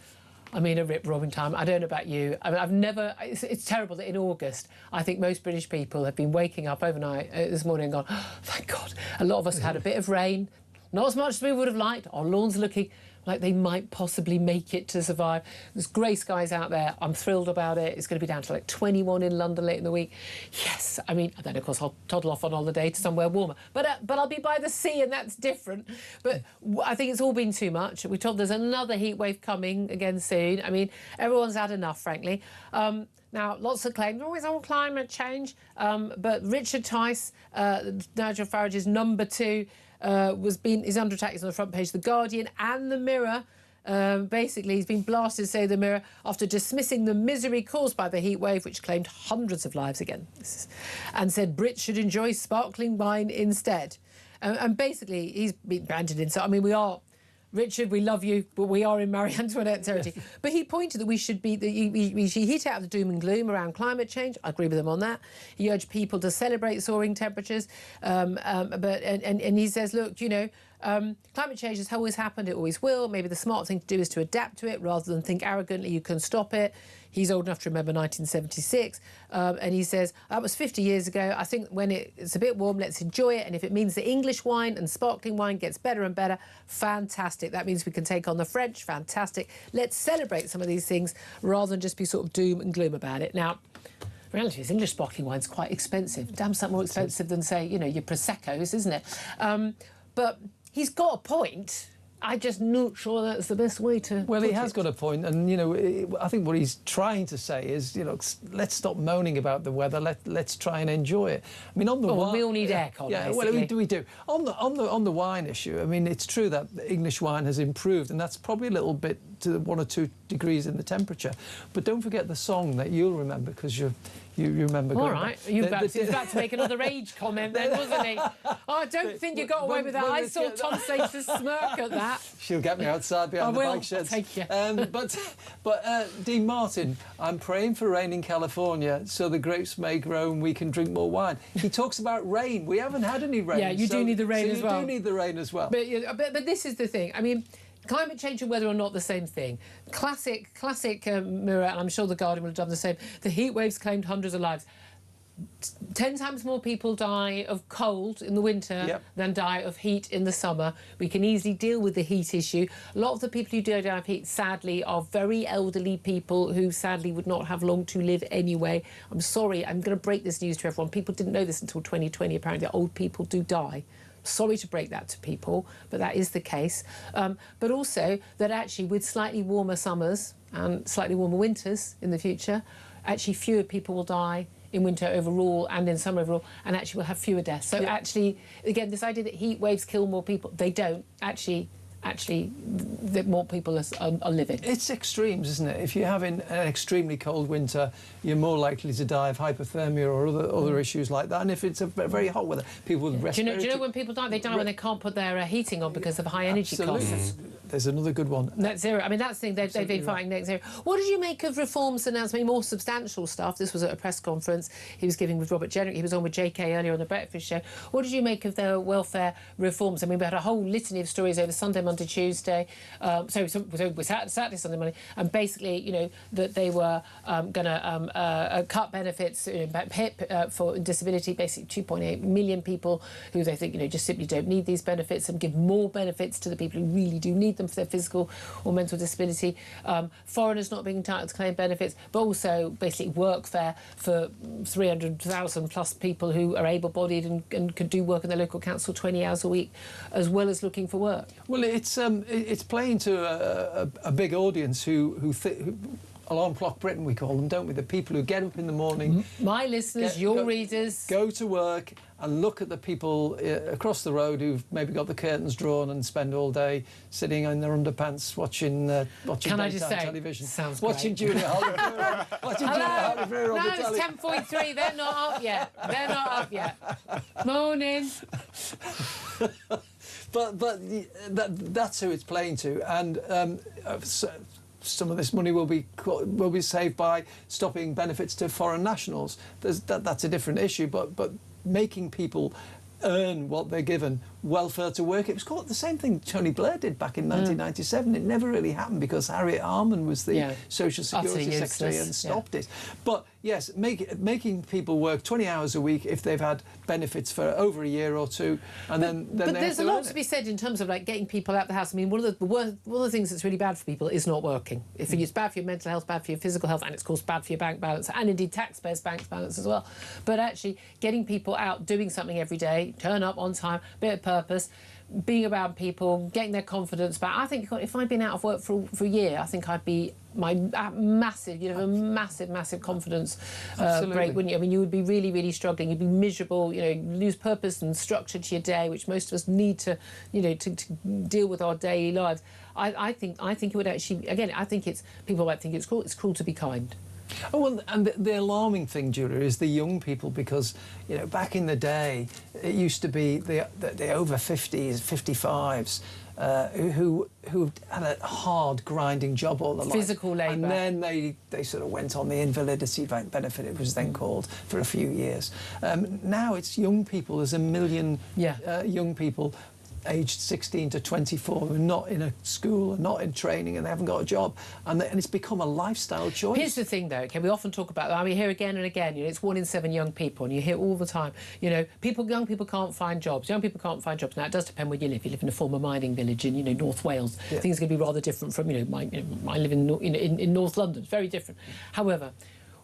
a rip-roaring time. I don't know about you. I've never... It's terrible that in August, I think most British people have been waking up overnight this morning and gone, oh, thank God. A lot of us had a bit of rain, not as much as we would have liked. Our lawns are looking like they might possibly make it to survive. There's grey skies out there. I'm thrilled about it. It's going to be down to like 21 in London late in the week. Yes, and then of course I'll toddle off on holiday to somewhere warmer. But I'll be by the sea, and that's different. But I think it's all been too much. We're told there's another heat wave coming again soon. Everyone's had enough, frankly. Now, lots of claims, always on climate change. But Richard Tice, Nigel Farage's number 2, is under attack. He's on the front page of The Guardian and The Mirror. Basically, he's been blasted, say The Mirror, after dismissing the misery caused by the heat wave, which claimed hundreds of lives again, and said Brits should enjoy sparkling wine instead. And basically, he's been branded in. So, we are... Richard, we love you, but we are in Marie Antoinette territory. But he pointed that we should hit out the doom and gloom around climate change. I agree with him on that. He urged people to celebrate soaring temperatures. But he says, look, climate change has always happened, it always will. Maybe the smart thing to do is to adapt to it rather than think arrogantly you can stop it. He's old enough to remember 1976. And he says, that was 50 years ago. I think when it's a bit warm, let's enjoy it. And if it means the English wine and sparkling wine gets better and better, fantastic. That means we can take on the French, fantastic. Let's celebrate some of these things rather than just be sort of doom and gloom about it. Now, the reality is English sparkling wine's quite expensive. Damn sight more expensive than, say, your Prosecco's, isn't it? But he's got a point. I'm just not sure that's the best way to Well, he has got a point, and, I think what he's trying to say is, let's stop moaning about the weather, let's try and enjoy it. On the wine... we all need aircon, basically. Well, we do. On the wine issue, it's true that English wine has improved, and that's probably a little bit to 1 or 2 degrees in the temperature. But don't forget the song that you'll remember, because you remember... All right, he was about to make another age comment then, wasn't he? Oh, I don't think you got away with that. I saw Tom Sager's smirk at that. She'll get me outside behind the bike sheds. I'll take you. But Dean Martin, I'm praying for rain in California so the grapes may grow and we can drink more wine. He talks about rain. We haven't had any rain. Yeah, you do need the rain as well. You do need the rain as well. But this is the thing. Climate change and weather are not the same thing. Classic Mirror, and I'm sure The Guardian will have done the same. The heat waves claimed hundreds of lives. 10 times more people die of cold in the winter than die of heat in the summer. We can easily deal with the heat issue. A lot of the people who die of heat, sadly, are very elderly people who sadly would not have long to live anyway. I'm sorry, I'm going to break this news to everyone. People didn't know this until 2020. Apparently, old people do die. Sorry to break that to people, but that is the case. But also that actually with slightly warmer summers and slightly warmer winters in the future, actually fewer people will die in winter overall and in summer overall, and actually we'll have fewer deaths. So actually, again, this idea that heat waves kill more people, they don't. Actually, that more people are living. It's extremes, isn't it? If you're having an extremely cold winter, you're more likely to die of hypothermia or other issues like that. And if it's a very hot weather, people with respiratory... Do you know when people die? They die when they can't put their heating on because of high energy costs. There's another good one. Net zero. I mean, that's the thing. They've been fighting net zero. What did you make of reforms announced? I mean, more substantial stuff. This was at a press conference he was giving with Robert Jenrick. He was on with JK earlier on the Breakfast Show. What did you make of their welfare reforms? I mean, we had a whole litany of stories over Sunday, Monday, Tuesday. So Saturday, Sunday, Monday, and basically, you know, that they were going to cut benefits, HIP for disability. Basically, 2.8 million people who they think, you know, just simply don't need these benefits, and give more benefits to the people who really do need them for their physical or mental disability. Foreigners not being entitled to claim benefits, but also basically workfare for 300,000 plus people who are able-bodied and could do work in their local council 20 hours a week, as well as looking for work. Well, it's playing to a big audience who alarm clock Britain, we call them, don't we? The people who get up in the morning. My listeners, your readers. Go to work and look at the people across the road who've maybe got the curtains drawn and spend all day sitting in their underpants watching daytime television. Sounds watching great. Julia Hartley-Brewer. Watching Julia Hartley-Brewer on the telly. No, it's 10:43. They're not up yet. They're not up yet. Morning. But that's who it's playing to, and some of this money will be saved by stopping benefits to foreign nationals. That's a different issue, but making people earn what they're given, welfare to work. It was called the same thing Tony Blair did back in 1997. It never really happened because Harriet Harman was the Social Security Secretary and stopped it. But yes, making people work 20 hours a week if they've had benefits for over a year or two, and then there's a lot to be said in terms of like getting people out the house. I mean, one of the things that's really bad for people is not working. If it's bad for your mental health, bad for your physical health, and it's of course bad for your bank balance, and indeed taxpayers' bank balance as well. But actually, getting people out doing something every day, turn up on time, bit of purpose, being around people, getting their confidence back. I think if I'd been out of work for a year, I think I'd be massive, you know, a massive confidence break, wouldn't you? I mean, you would be really, really struggling. You'd be miserable. You know, lose purpose and structure to your day, which most of us need to, you know, to deal with our daily lives. I think it would actually. Again, I think people might think it's cruel. It's cruel to be kind. Oh, well, and the alarming thing, Julia, is the young people, because, you know, back in the day, it used to be the over 50s, 55s, who had a hard, grinding job all their life. Physical labour. And then they sort of went on the invalidity benefit, it was then called, for a few years. Now it's young people. There's a million young people aged 16 to 24 who are not in a school and not in training and they haven't got a job, and it's become a lifestyle choice. Here's the thing, though. Okay, we often talk about that. I mean, hear again and again. You know, it's 1 in 7 young people, and you hear all the time. You know, young people can't find jobs. Young people can't find jobs. Now, it does depend where you live. You live in a former mining village in, you know, North Wales. Things are going to be rather different from, I live in North London. It's very different. However,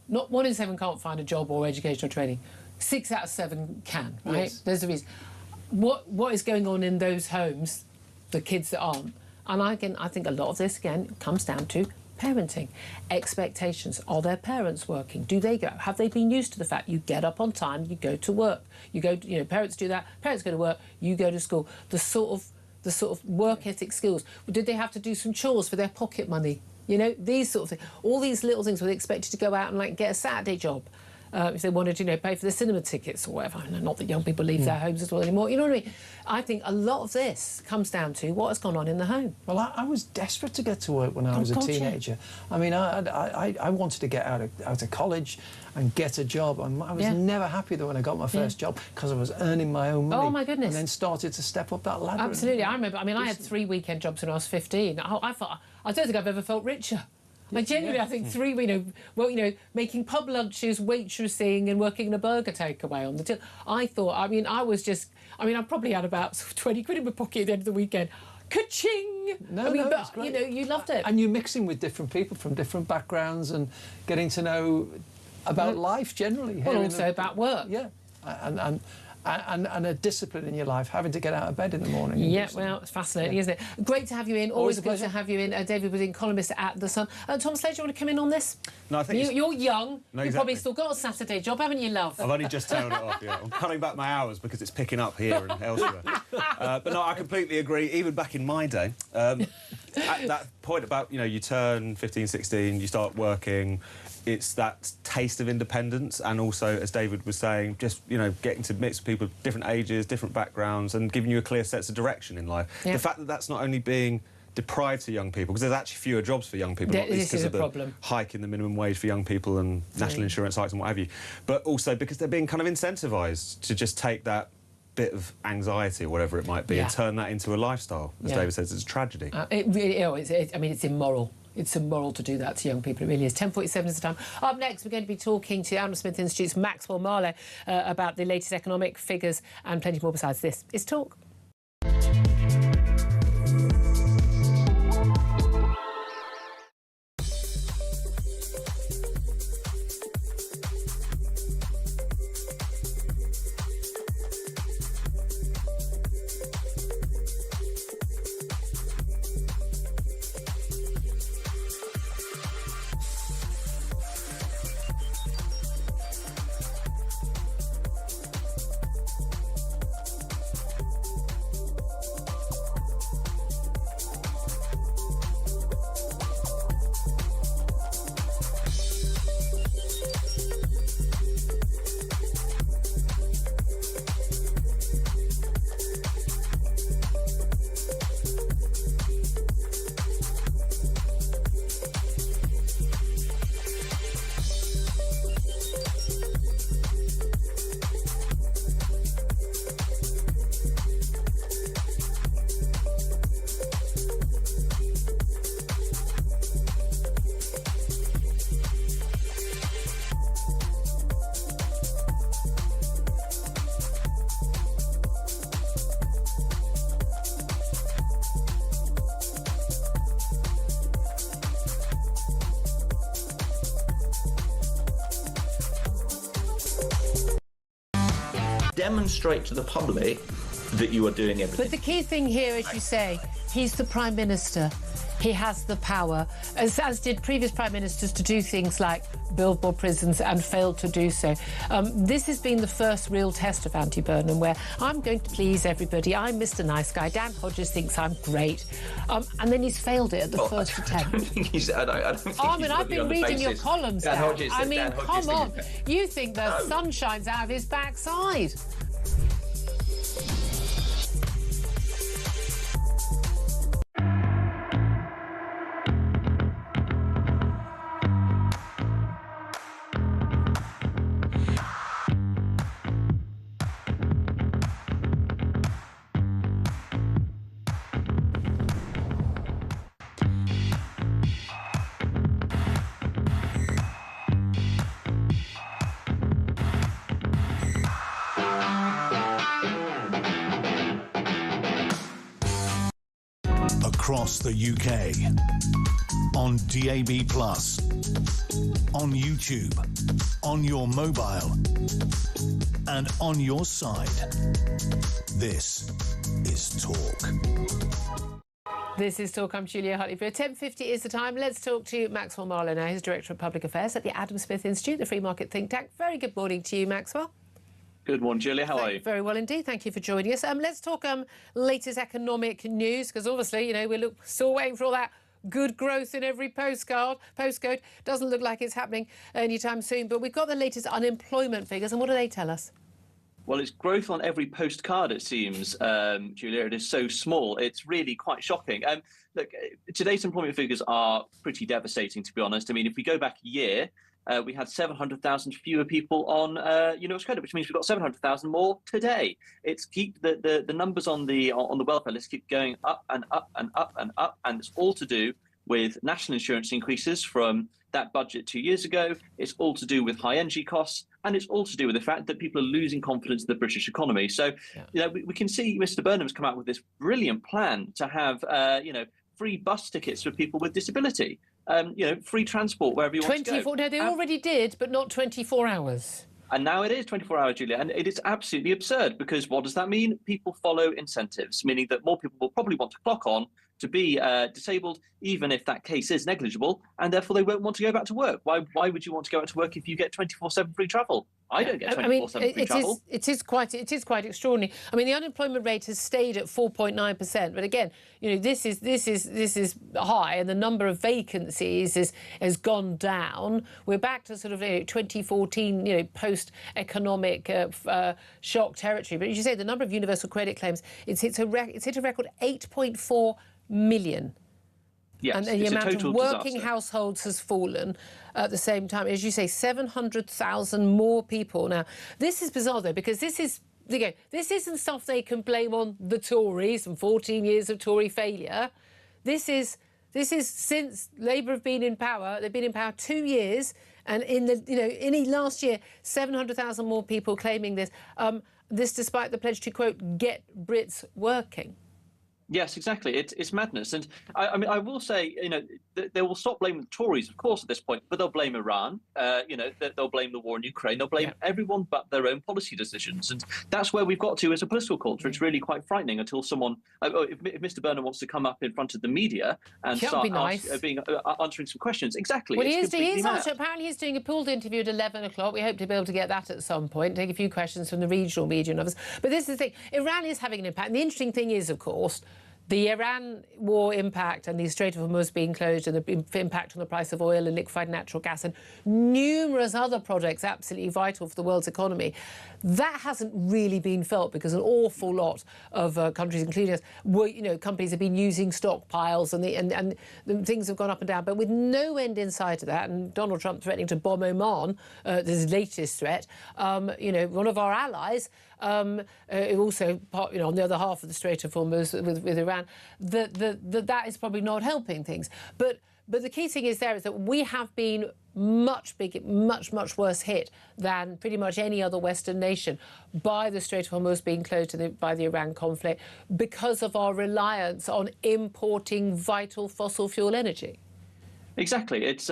not 1 in 7 can't find a job or educational training. 6 out of 7 can. Right? Yes. There's a reason. What is going on in those homes, the kids that aren't? And I think a lot of this, again, comes down to parenting. Expectations. Are their parents working? Do they go? Have they been used to the fact you get up on time, you go to work? Parents do that, parents go to work, you go to school. The sort of work ethic skills. Did they have to do some chores for their pocket money? You know, these sort of things. All these little things were they expected to go out and, like, get a Saturday job. If they wanted to, pay for the cinema tickets or whatever. Not that young people leave their homes at all anymore. You know what I mean? I think a lot of this comes down to what has gone on in the home. Well, I was desperate to get to work when I was a teenager. I mean, I wanted to get out of college and get a job. I was never happy that when I got my first job, because I was earning my own money. Oh, my goodness. And then started to step up that ladder. Absolutely. I remember, I had 3 weekend jobs when I was 15. I don't think I've ever felt richer. Genuinely, I think 3, making pub lunches, waitressing and working in a burger takeaway on the till. I thought, I probably had about 20 quid in my pocket at the end of the weekend. Ka-ching! It's great. You loved it. And you're mixing with different people from different backgrounds and getting to know about life generally. Well, also about work. Yeah, and a discipline in your life, having to get out of bed in the morning. Yeah, well, it's fascinating, isn't it? Great to have you in. Always a pleasure to have you in. David was in columnist at The Sun. Tom Slade, do you want to come in on this? No, I think you're young. No, You've exactly. probably still got a Saturday job, haven't you, love? I've only just turned it off, yeah. I'm cutting back my hours because it's picking up here and elsewhere. But no, I completely agree. Even back in my day, at that point about, you turn 15, 16, you start working, it's that taste of independence, and also, as David was saying, just, getting to mix with people of different ages, different backgrounds, and giving you a clear sense of direction in life. Yeah. The fact that that's not only being deprived to young people, because there's actually fewer jobs for young people, not least because of the problem. Hike in the minimum wage for young people and national insurance hikes and what have you, but also because they're being kind of incentivised to just take that bit of anxiety or whatever it might be and turn that into a lifestyle. As David says, it's a tragedy. It really is. It's immoral. It's immoral to do that to young people. It really is. 10:47 is the time. Up next, we're going to be talking to Adam Smith Institute's Maxwell Marlowe about the latest economic figures and plenty more besides this. It's Talk. Demonstrate to the public that you are doing everything. But the key thing here, as you say, he's the Prime Minister. He has the power, as did previous Prime Ministers, to do things like build more prisons and failed to do so. This has been the first real test of anti-Burnham, where I'm going to please everybody, I'm Mr Nice Guy, Dan Hodges thinks I'm great, and then he's failed it at the first attempt. I don't think he's... I don't think I've been reading your columns, Dan. Hodges, I mean, Dan Hodges come on. You think the sun shines out of his backside. Across the UK, on DAB+, on YouTube, on your mobile, and on your side. This is Talk. This is Talk. I'm Julia Hartley-Brewer. 10:50 is the time. Let's talk to Maxwell Marlowe now. He's Director of Public Affairs at the Adam Smith Institute, the free market think tank. Very good morning to you, Maxwell. Good morning, Julia. How are you? Very well indeed. Thank you for joining us. Let's talk latest economic news, because obviously, we're still waiting for all that good growth in every postcode. Doesn't look like it's happening anytime soon. But we've got the latest unemployment figures, and what do they tell us? Well, it's growth on every postcard, it seems, Julia. It is so small. It's really quite shocking. Look, today's employment figures are pretty devastating, to be honest. I mean, if we go back a year, we had 700,000 fewer people on universal credit, which means we've got 700,000 more today. It's the numbers on the welfare list keep going up and up and up and up, and it's all to do with national insurance increases from that budget 2 years ago. It's all to do with high energy costs, and it's all to do with the fact that people are losing confidence in the British economy. So, we can see Mr. Burnham's come out with this brilliant plan to have, free bus tickets for people with disability, free transport wherever you want to go. No, they already did, but not 24 hours. And now it is 24 hours, Julia, and it is absolutely absurd, because what does that mean? People follow incentives, meaning that more people will probably want to clock on to be disabled, even if that case is negligible, and therefore they won't want to go back to work. Why would you want to go back to work if you get 24/7 free travel? I don't get 24/7 free travel. It is quite extraordinary. I mean, the unemployment rate has stayed at 4.9%, but again, this is high, and the number of vacancies has gone down. We're back to sort of 2014, post-economic shock territory. But as you say, the number of universal credit claims, it's hit a record 8.4 million. Yes, and the amount of working disaster. households has fallen at the same time. As you say, 700,000 more people. Now, this is bizarre, though, because this isn't stuff they can blame on the Tories and 14 years of Tory failure. This is since Labour have been in power. They've been in power 2 years, and in last year, 700,000 more people claiming this. This despite the pledge to, quote, get Brits working. Yes, exactly. It's madness. And I will say, they will stop blaming the Tories, of course, at this point, but they'll blame Iran. They'll blame the war in Ukraine. They'll blame everyone but their own policy decisions. And that's where we've got to as a political culture. It's really quite frightening until someone, if Mr. Burnham wants to come up in front of the media and start answering some questions. Exactly. Well, apparently he's doing a pooled interview at 11 o'clock. We hope to be able to get that at some point, take a few questions from the regional media and others. But this is the thing. Iran is having an impact. And the interesting thing is, of course, the Iran war impact and the Strait of Hormuz being closed and the impact on the price of oil and liquefied natural gas and numerous other projects absolutely vital for the world's economy, that hasn't really been felt because an awful lot of countries, including us, companies have been using stockpiles and the things have gone up and down. But with no end in sight of that, and Donald Trump threatening to bomb Oman, his latest threat, one of our allies, also on the other half of the Strait of Hormuz with Iran, that is probably not helping things. But the key thing is that we have been much worse hit than pretty much any other Western nation by the Strait of Hormuz being closed by the Iran conflict because of our reliance on importing vital fossil fuel energy. Exactly. It's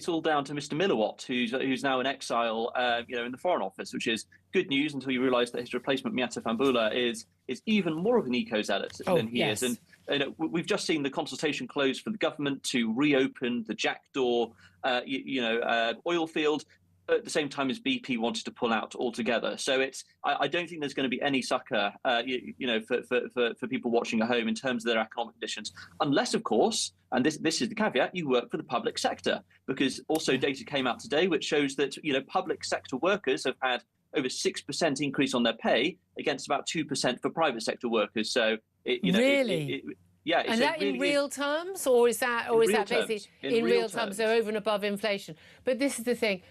all down to Mr. Milliwatt, who's now in exile, in the Foreign Office, which is good news until you realise that his replacement, Miata Fambula, is even more of an eco-zealot than he is. And we've just seen the consultation close for the government to reopen the Jackdaw, oil field at the same time as BP wanted to pull out altogether. So I don't think there's going to be any succour, for people watching at home in terms of their economic conditions, unless, of course, and this is the caveat, you work for the public sector, because also data came out today which shows that public sector workers have had over 6% increase on their pay against about 2% for private sector workers. So really. Yeah, and that in real terms, or is that basically in real terms, so over and above inflation? But this is the thing.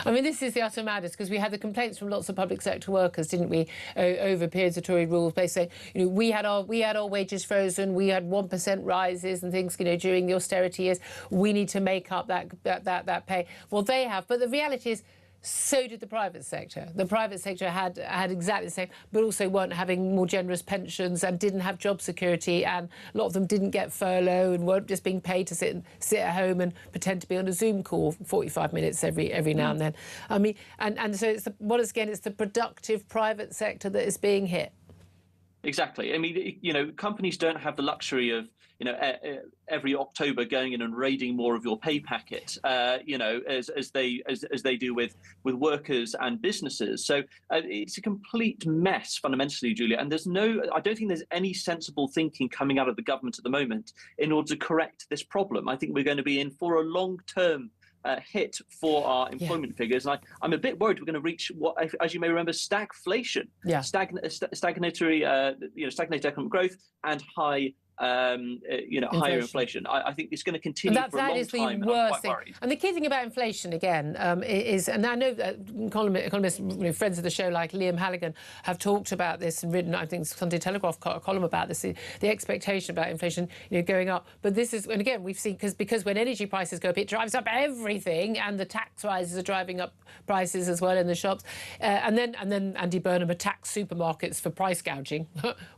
I mean, this is the utter madness, because we had the complaints from lots of public sector workers, didn't we, over periods of Tory rule, basically saying, we had our wages frozen, we had 1% rises and things, during the austerity years. We need to make up that pay. Well, they have, but the reality is, so did the private sector. The private sector had exactly the same, but also weren't having more generous pensions and didn't have job security, and a lot of them didn't get furlough and weren't just being paid to sit at home and pretend to be on a Zoom call for 45 minutes every now and then. I mean, and so it's the productive private sector that is being hit. Exactly. I mean, companies don't have the luxury of, every October going in and raiding more of your pay packet, as they do with workers and businesses. So it's a complete mess fundamentally, Julia. And I don't think there's any sensible thinking coming out of the government at the moment in order to correct this problem. I think we're going to be in for a long-term hit for our employment figures. And I'm a bit worried we're going to reach what, as you may remember, stagflation, stagnated economic growth and high higher inflation. I think it's going to continue for a long time. That is the worst thing. And the key thing about inflation, again, is, and I know that economists, friends of the show like Liam Halligan, have talked about this and written, I think, Sunday Telegraph column about this, the expectation about inflation, going up. But this is, and again, we've seen, because when energy prices go up, it drives up everything, and the tax rises are driving up prices as well in the shops. And then Andy Burnham attacks supermarkets for price gouging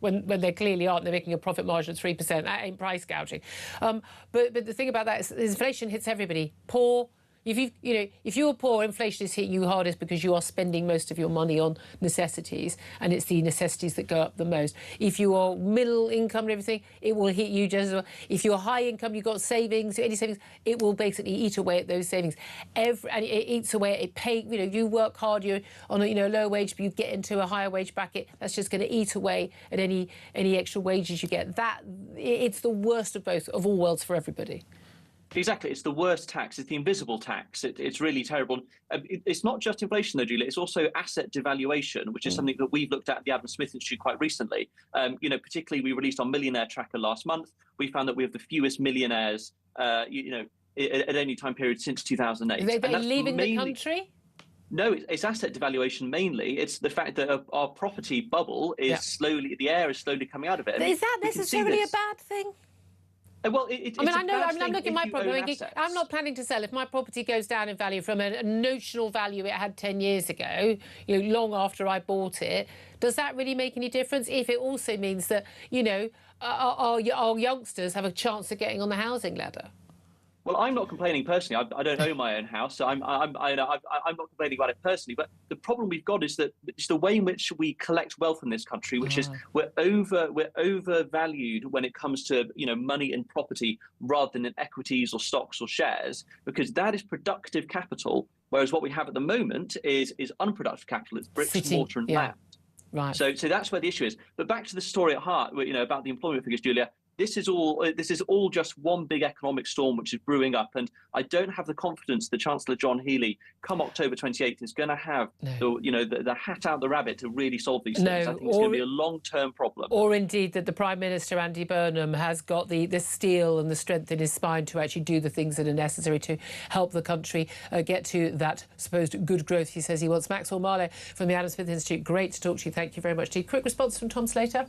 when they clearly aren't. They're making a profit margin of 3%. That ain't price gouging. But the thing about that is inflation hits everybody. Poor. If you're poor, inflation is hitting you hardest because you are spending most of your money on necessities, and it's the necessities that go up the most. If you are middle income and everything, it will hit you just as well. If you're high income, you've got savings, any savings, it will basically eat away at those savings. And it eats away at pay. You work hard, you're on a lower wage, but you get into a higher wage bracket. That's just going to eat away at any extra wages you get. It's the worst of both, of all worlds for everybody. Exactly. It's the worst tax. It's the invisible tax. It's really terrible. It's not just inflation, though, Julia. It's also asset devaluation, which is something that we've looked at the Adam Smith Institute quite recently. Particularly, we released our Millionaire Tracker last month. We found that we have the fewest millionaires, at any time period since 2008. Are they leaving the country? No, it's asset devaluation mainly. It's the fact that our property bubble is the air is slowly coming out of it. Is that necessarily a bad thing? Well, I'm looking at my property. I'm not planning to sell. If my property goes down in value from a notional value it had 10 years ago, long after I bought it, does that really make any difference? If it also means that, our youngsters have a chance of getting on the housing ladder. Well, I'm not complaining personally. I don't own my own house, so I'm not complaining about it personally. But the problem we've got is that it's the way in which we collect wealth in this country, which is we're overvalued when it comes to money and property rather than in equities or stocks or shares, because that is productive capital, whereas what we have at the moment is unproductive capital. It's bricks, mortar, and land. Right. So that's where the issue is. But back to the story at heart, about the employment figures, Julia. This is all just one big economic storm which is brewing up, and I don't have the confidence that Chancellor John Healey, come October 28th, is going to have the hat out the rabbit to really solve these things. I think it's going to be a long-term problem. Or indeed that the Prime Minister, Andy Burnham, has got the steel and the strength in his spine to actually do the things that are necessary to help the country get to that supposed good growth he says he wants. Maxwell Marlowe from the Adam Smith Institute, great to talk to you. Thank you very much. Quick response from Tom Slater?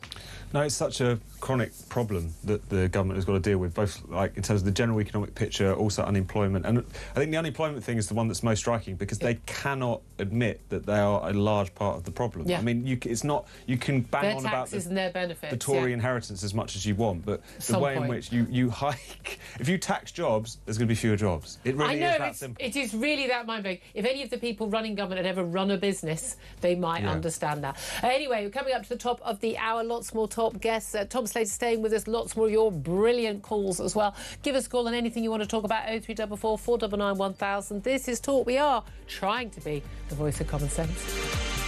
No, it's such a chronic problem that the government has got to deal with, both in terms of the general economic picture, also unemployment. And I think the unemployment thing is the one that's most striking, because they cannot admit that they are a large part of the problem. I mean, you can bang on about the Tory inheritance as much as you want, but the way in which you hike, if you tax jobs, there's going to be fewer jobs. It really is that simple. It is really that mind-blowing. If any of the people running government had ever run a business, they might understand that. Anyway, we're coming up to the top of the hour. Lots more top guests. Tom Slater staying with us. Lots more of your brilliant calls as well. Give us a call on anything you want to talk about. 0344 499 1000. This is Talk. We are trying to be the voice of common sense.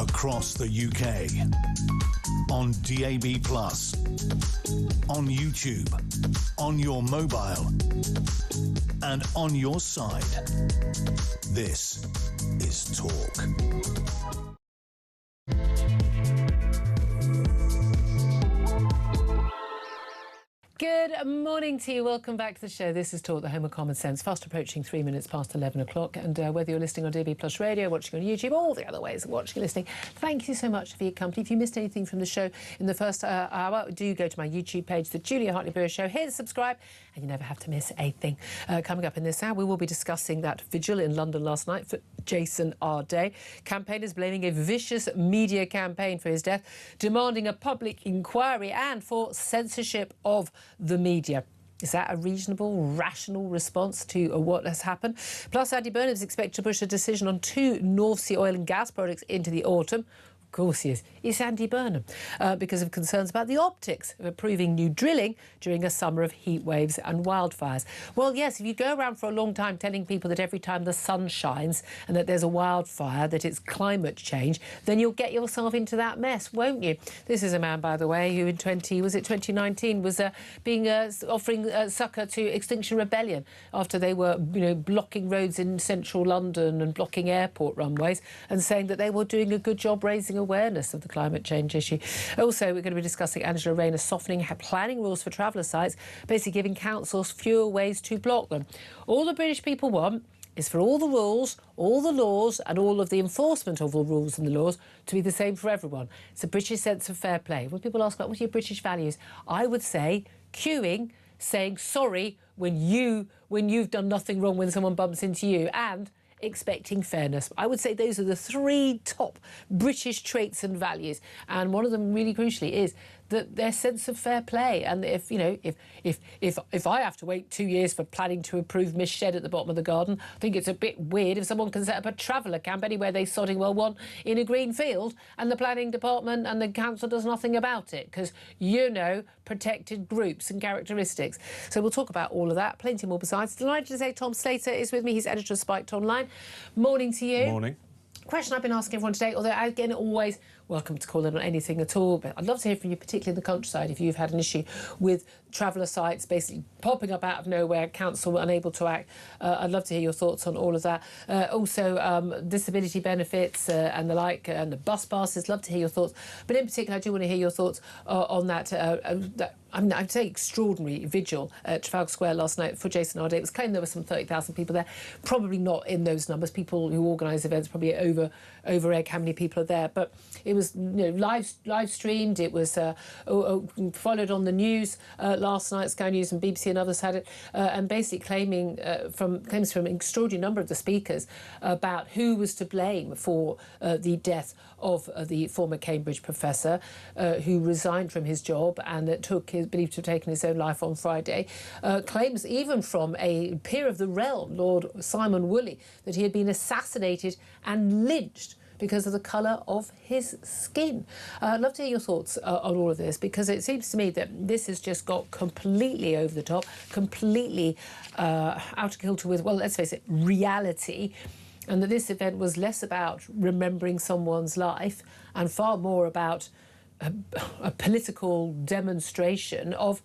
across the UK. On DAB+, on YouTube, on your mobile, and on your side. This is Talk. Good morning to you. Welcome back to the show. This is Talk, the home of common sense. Fast approaching 3 minutes past 11 o'clock. And whether you're listening on DAB+ radio, watching on YouTube, all the other ways of watching and listening, thank you so much for your company. If you missed anything from the show in the first hour, do go to my YouTube page, The Julia Hartley-Brewer Show. Hit subscribe, and you never have to miss a thing. Coming up in this hour, we will be discussing that vigil in London last night for Jason Arday. Campaigners blaming a vicious media campaign for his death, demanding a public inquiry and for censorship of the media. Is that a reasonable, rational response to what has happened? Plus, Andy Burnham's expected to push a decision on 2 North Sea oil and gas projects into the autumn. Of course he is. It's Andy Burnham, because of concerns about the optics of approving new drilling during a summer of heat waves and wildfires. Well, yes, if you go around for a long time telling people that every time the sun shines and that there's a wildfire, that it's climate change, then you'll get yourself into that mess, won't you? This is a man, by the way, who in 2019 was offering succour to Extinction Rebellion after they were, blocking roads in central London and blocking airport runways and saying that they were doing a good job raising awareness of the climate change issue. Also, we're going to be discussing Angela Rayner softening planning rules for traveller sites, basically giving councils fewer ways to block them. All the British people want is for all the rules, all the laws and all of the enforcement of all rules and the laws to be the same for everyone. It's a British sense of fair play. When people ask, what are your British values? I would say queuing, saying sorry when you've done nothing wrong when someone bumps into you, and expecting fairness. I would say those are the 3 top British traits and values, and one of them, really crucially, is that their sense of fair play. And if I have to wait 2 years for planning to approve Miss Shed at the bottom of the garden, I think it's a bit weird if someone can set up a traveller camp anywhere they sodding well want in a green field and the planning department and the council does nothing about it because, protected groups and characteristics. So we'll talk about all of that, plenty more besides. Delighted to say Tom Slater is with me. He's editor of Spiked Online. Morning to you. Morning. Question I've been asking everyone today, although again, always welcome to call in on anything at all, but I'd love to hear from you, particularly in the countryside, if you've had an issue with traveller sites basically popping up out of nowhere, council unable to act. I'd love to hear your thoughts on all of that. Also, disability benefits and the like, and the bus passes, love to hear your thoughts. But in particular, I do want to hear your thoughts on that, I'd say extraordinary vigil at Trafalgar Square last night for Jason Arday. It was claimed there were some 30,000 people there. Probably not in those numbers. People who organise events probably over-egg how many people are there. But it was live streamed. It was followed on the news last night. Sky News and BBC and others had it, and basically claims from an extraordinary number of the speakers about who was to blame for the death of the former Cambridge professor who resigned from his job and that believed to have taken his own life on Friday. Claims even from a peer of the realm, Lord Simon Woolley, that he had been assassinated and lynched because of the colour of his skin. I'd love to hear your thoughts on all of this, because it seems to me that this has just got completely over the top, completely out of kilter with, well, let's face it, reality, and that this event was less about remembering someone's life and far more about a political demonstration of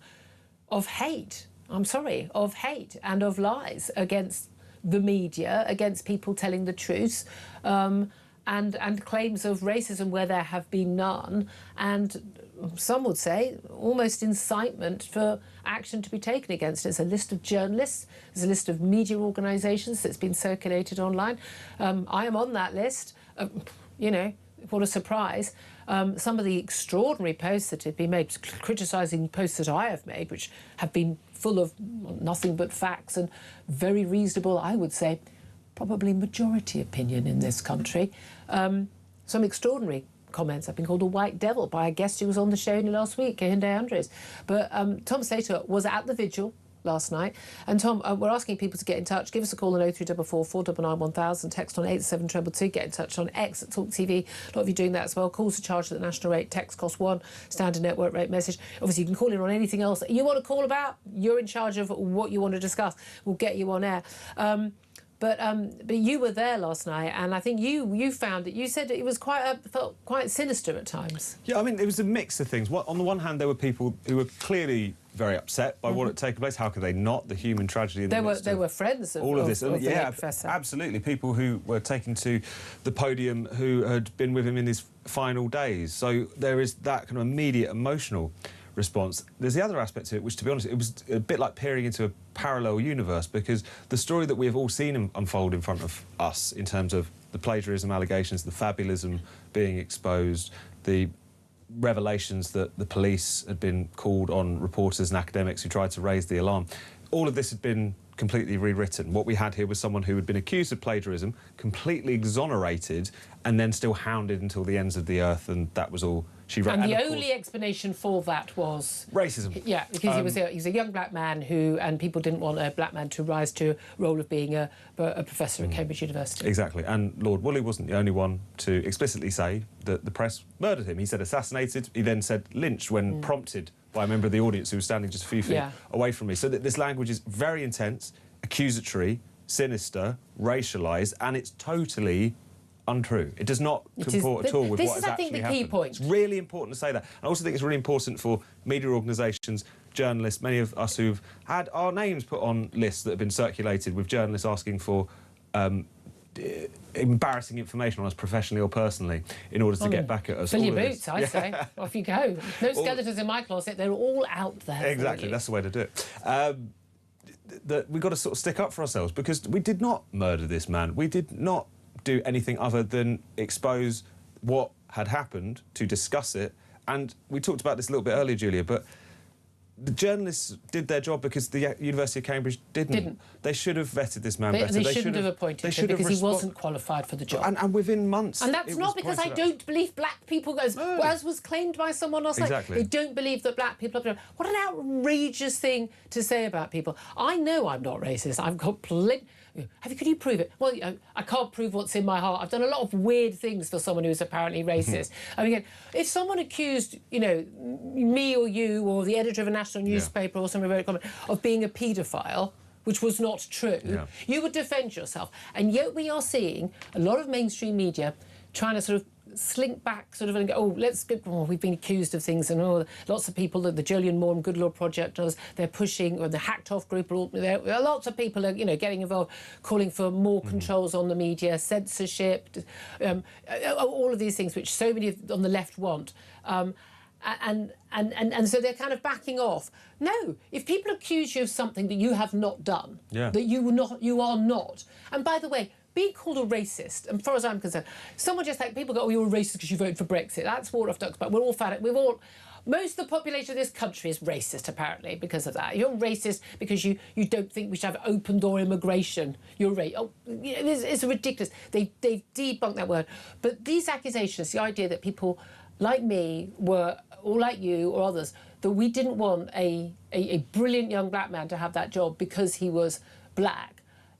hate. I'm sorry, of hate and of lies against the media, against people telling the truth, and claims of racism where there have been none, and some would say almost incitement for action to be taken against it. There's a list of journalists, there's a list of media organisations that's been circulated online. I am on that list. What a surprise. Some of the extraordinary posts that have been made, criticising posts that I have made, which have been full of nothing but facts and very reasonable, I would say, probably majority opinion in this country. Some extraordinary comments. I've been called a white devil by a guest who was on the show only last week, Hyundai Andres. But Tom Slater was at the vigil last night. And Tom, we're asking people to get in touch. Give us a call on 0344 499 1000, text on 87222, get in touch on X at talkTV. A lot of you doing that as well. Calls are charged at the national rate, text cost 1, standard network rate message. Obviously, you can call in on anything else that you want to call about. You're in charge of what you want to discuss. We'll get you on air. But you were there last night, and I think you found it. You said it was felt quite sinister at times. Yeah, I mean, it was a mix of things. On the one hand, there were people who were clearly very upset by what had taken place. How could they not? The human tragedy. In they were friends of all of this. Of yeah, the professor. Absolutely. People who were taken to the podium who had been with him in his final days. So there is that kind of immediate emotional response. There's the other aspect to it, which, to be honest, it was a bit like peering into a parallel universe, because the story that we have all seen unfold in front of us in terms of the plagiarism allegations, the fabulism being exposed, the revelations that the police had been called on reporters and academics who tried to raise the alarm, all of this had been completely rewritten. What we had here was someone who had been accused of plagiarism, completely exonerated, and then still hounded until the ends of the earth, and that was all she wrote. And the only explanation for that was racism. Yeah, because he was a young black man and people didn't want a black man to rise to a role of being a professor at Cambridge University. Exactly, and Lord Woolley wasn't the only one to explicitly say that the press murdered him. He said assassinated, he then said lynched when prompted by a member of the audience who was standing just a few feet away from me. So that this language is very intense, accusatory, sinister, racialised, and it's totally untrue. It does not comport at all with what has actually happened. This is, I think, the key point. It's really important to say that. I also think it's really important for media organisations, journalists, many of us who've had our names put on lists that have been circulated with journalists asking for embarrassing information on us professionally or personally in order to get back at us. Fill your boots, I say. Off you go. No skeletons in my closet. They're all out there. Exactly, that's the way to do it. That we've got to sort of stick up for ourselves, because we did not murder this man. We did not do anything other than expose what had happened, to discuss it. And we talked about this a little bit earlier, Julia, but the journalists did their job because the University of Cambridge didn't. They should have vetted this man better. They shouldn't have appointed him because he wasn't qualified for the job. And within months. And that's not because I don't believe black people, as was claimed by someone else. Exactly. They don't believe that black people are... What an outrageous thing to say about people. I know I'm not racist. I've got plenty... Could you prove it? Well, I can't prove what's in my heart. I've done a lot of weird things for someone who's apparently racist. I mean, if someone accused, me or you or the editor of a national newspaper or somebody wrote a comment of being a paedophile, which was not true, you would defend yourself. And yet we are seeing a lot of mainstream media trying to sort of slink back and go, oh, let's go, we've been accused of things, and lots of people, the Julian Moore and Good Law Project, they're pushing, or the Hacked Off group, lots of people are, getting involved, calling for more controls on the media, censorship, all of these things which so many on the left want. And so they're kind of backing off. No, if people accuse you of something that you have not done, that you are not, and by the way, being called a racist, and as far as I'm concerned, someone just like, people go, oh, you're a racist because you voted for Brexit. That's what I've talked about. We're all fat. Most of the population of this country is racist, apparently, because of that. You're racist because you don't think we should have open door immigration. You're racist. Oh, it's ridiculous. They've debunked that word. But these accusations, the idea that people like me or like you or others, that we didn't want a brilliant young black man to have that job because he was black,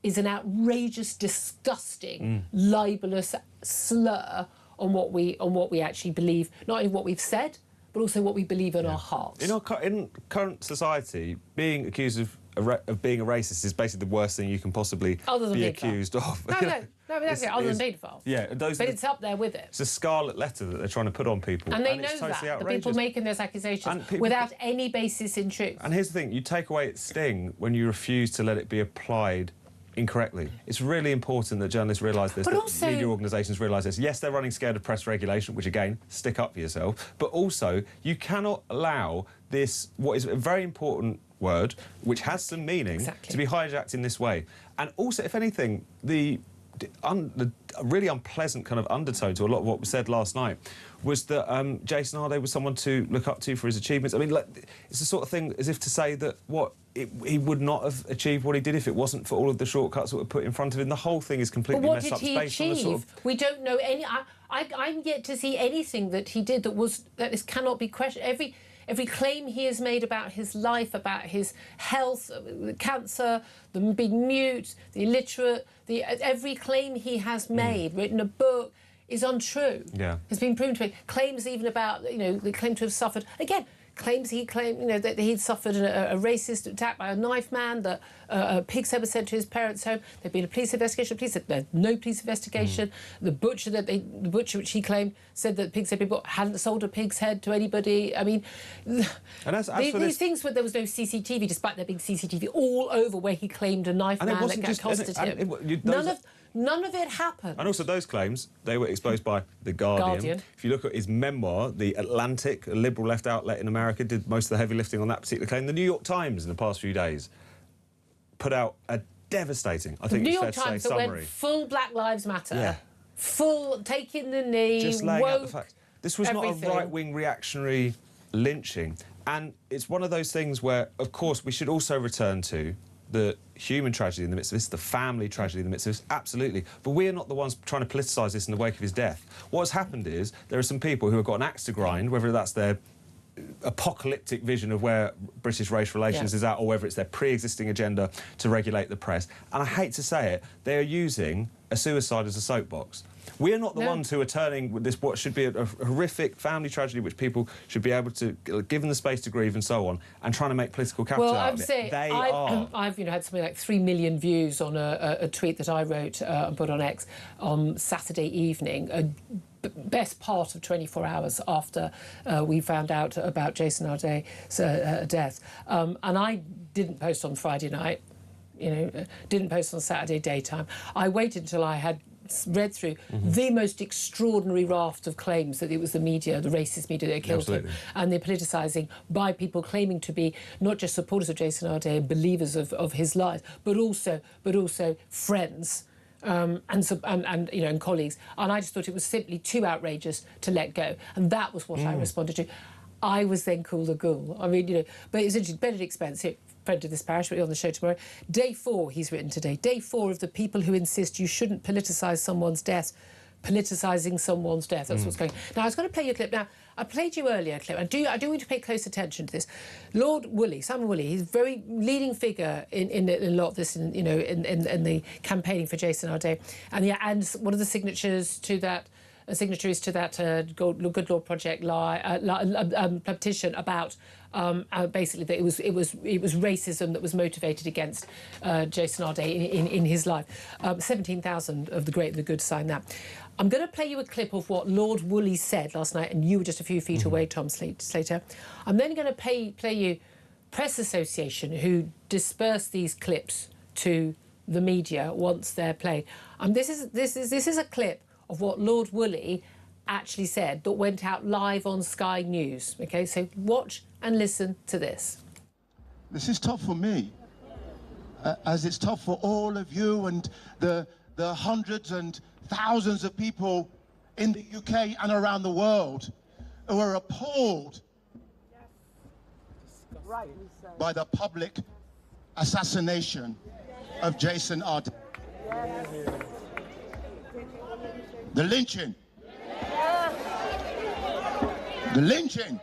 is an outrageous, disgusting, libelous slur on what we actually believe, not only what we've said, but also what we believe in our hearts. In current society, being accused of being a racist is basically the worst thing you can possibly be accused of. No, that's it, other than paedophile. Yeah, but it's up there with it. It's a scarlet letter that they're trying to put on people. And they know that. The people making those accusations without any basis in truth. And here's the thing, you take away its sting when you refuse to let it be applied incorrectly. It's really important that journalists realise this, that media organisations realise this. Yes, they're running scared of press regulation, which, again, stick up for yourself, but also you cannot allow this, what is a very important word, which has some meaning, to be hijacked in this way. And also, if anything, the really unpleasant kind of undertone to a lot of what was said last night was that Jason Arday was someone to look up to for his achievements. I mean, it's the sort of thing as if to say that he would not have achieved what he did if it wasn't for all of the shortcuts that were put in front of him. The whole thing is completely messed up. But what did he achieve? We don't know any... I'm yet to see anything that he did that this cannot be questioned. Every claim he has made about his life, about his health, cancer, the being mute, the illiterate, every claim he has made, written a book, is untrue. Has been proven to be. Claims even about, they claim to have suffered. Again, he claimed, you know, that he'd suffered a racist attack by a knife man, that pigs head was sent to his parents' home. There'd been a police investigation. The police said there's no police investigation. The butcher which he claimed said that pigs head people hadn't sold a pig's head to anybody. I mean, these things where there was no CCTV, despite there being CCTV all over where he claimed a knife man that accosted him. None of it happened. And also those claims, they were exposed by The Guardian. If you look at his memoir, The Atlantic, a liberal left outlet in America, did most of the heavy lifting on that particular claim. The New York Times in the past few days put out a devastating, I think New it's York fair to Times say, that summary. went full Black Lives Matter. Yeah. Full taking the knee, just laying out the woke, facts. This was everything. not a right-wing reactionary lynching. And it's one of those things where, of course, we should also return to the human tragedy in the midst of this, the family tragedy in the midst of this, absolutely. But we are not the ones trying to politicise this in the wake of his death. What's happened is there are some people who have got an axe to grind, whether that's their apocalyptic vision of where British race relations is at, or whether it's their pre-existing agenda to regulate the press. And I hate to say it, they are using a suicide as a soapbox. We are not the ones who are turning this what should be a horrific family tragedy, which people should be able to, given the space to grieve and so on, and trying to make political capital out of it. I've had something like 3 million views on a tweet that I wrote and put on X on Saturday evening. Best part of 24 hours after we found out about Jason Arday's death. And I didn't post on Friday night, didn't post on Saturday daytime. I waited until I had read through the most extraordinary raft of claims that it was the media, the racist media that killed him, and the politicising by people claiming to be not just supporters of Jason Arday and believers of his life, but also friends. And colleagues, and I just thought it was simply too outrageous to let go, and that was what I responded to. I was then called a ghoul. I mean, but it's interesting. Benedict Spence, friend of this parish, will be on the show tomorrow. Day 4, he's written today. Day 4 of the people who insist you shouldn't politicise someone's death. Politicising someone's death. That's what's going on. Now, I was going to play you a clip. Now, I played you earlier a clip. I do want you to pay close attention to this. Lord Woolley, Simon Woolley, he's a very leading figure in a lot of this, in the campaigning for Jason Arday. And one of the signatories to that Good Lord Project petition about basically that it was racism that was motivated against Jason Arday in his life. 17,000 of the great and the good signed that. I'm going to play you a clip of what Lord Woolley said last night, and you were just a few feet away, Tom Slater. I'm then going to play you Press Association, who disperse these clips to the media once they're played. This is a clip of what Lord Woolley actually said that went out live on Sky News. OK, so watch and listen to this. This is tough for me, as it's tough for all of you and the hundreds and thousands of people in the UK and around the world who are appalled by the public assassination of Jason Arday. The lynching. The lynching.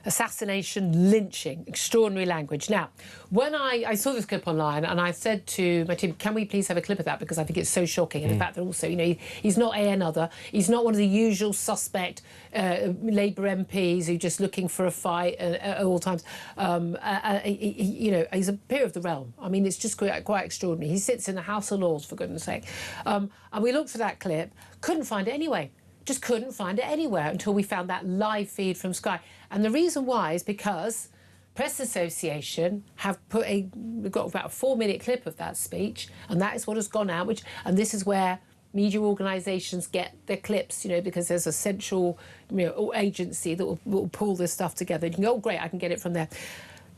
Assassination, lynching, extraordinary language. Now, when I saw this clip online and I said to my team, can we please have a clip of that, because I think it's so shocking, and the fact that also, he's not another, he's not one of the usual suspect Labour MPs who just looking for a fight at all times. He's a peer of the realm. I mean, it's just quite extraordinary. He sits in the House of Lords, for goodness sake. And we looked for that clip, couldn't find it anyway. Just couldn't find it anywhere until we found that live feed from Sky. And the reason why is because Press Association have we've got about a 4-minute clip of that speech, and that is what has gone out, and this is where media organisations get their clips, because there's a central agency that will pull this stuff together. You can go, oh, great, I can get it from there.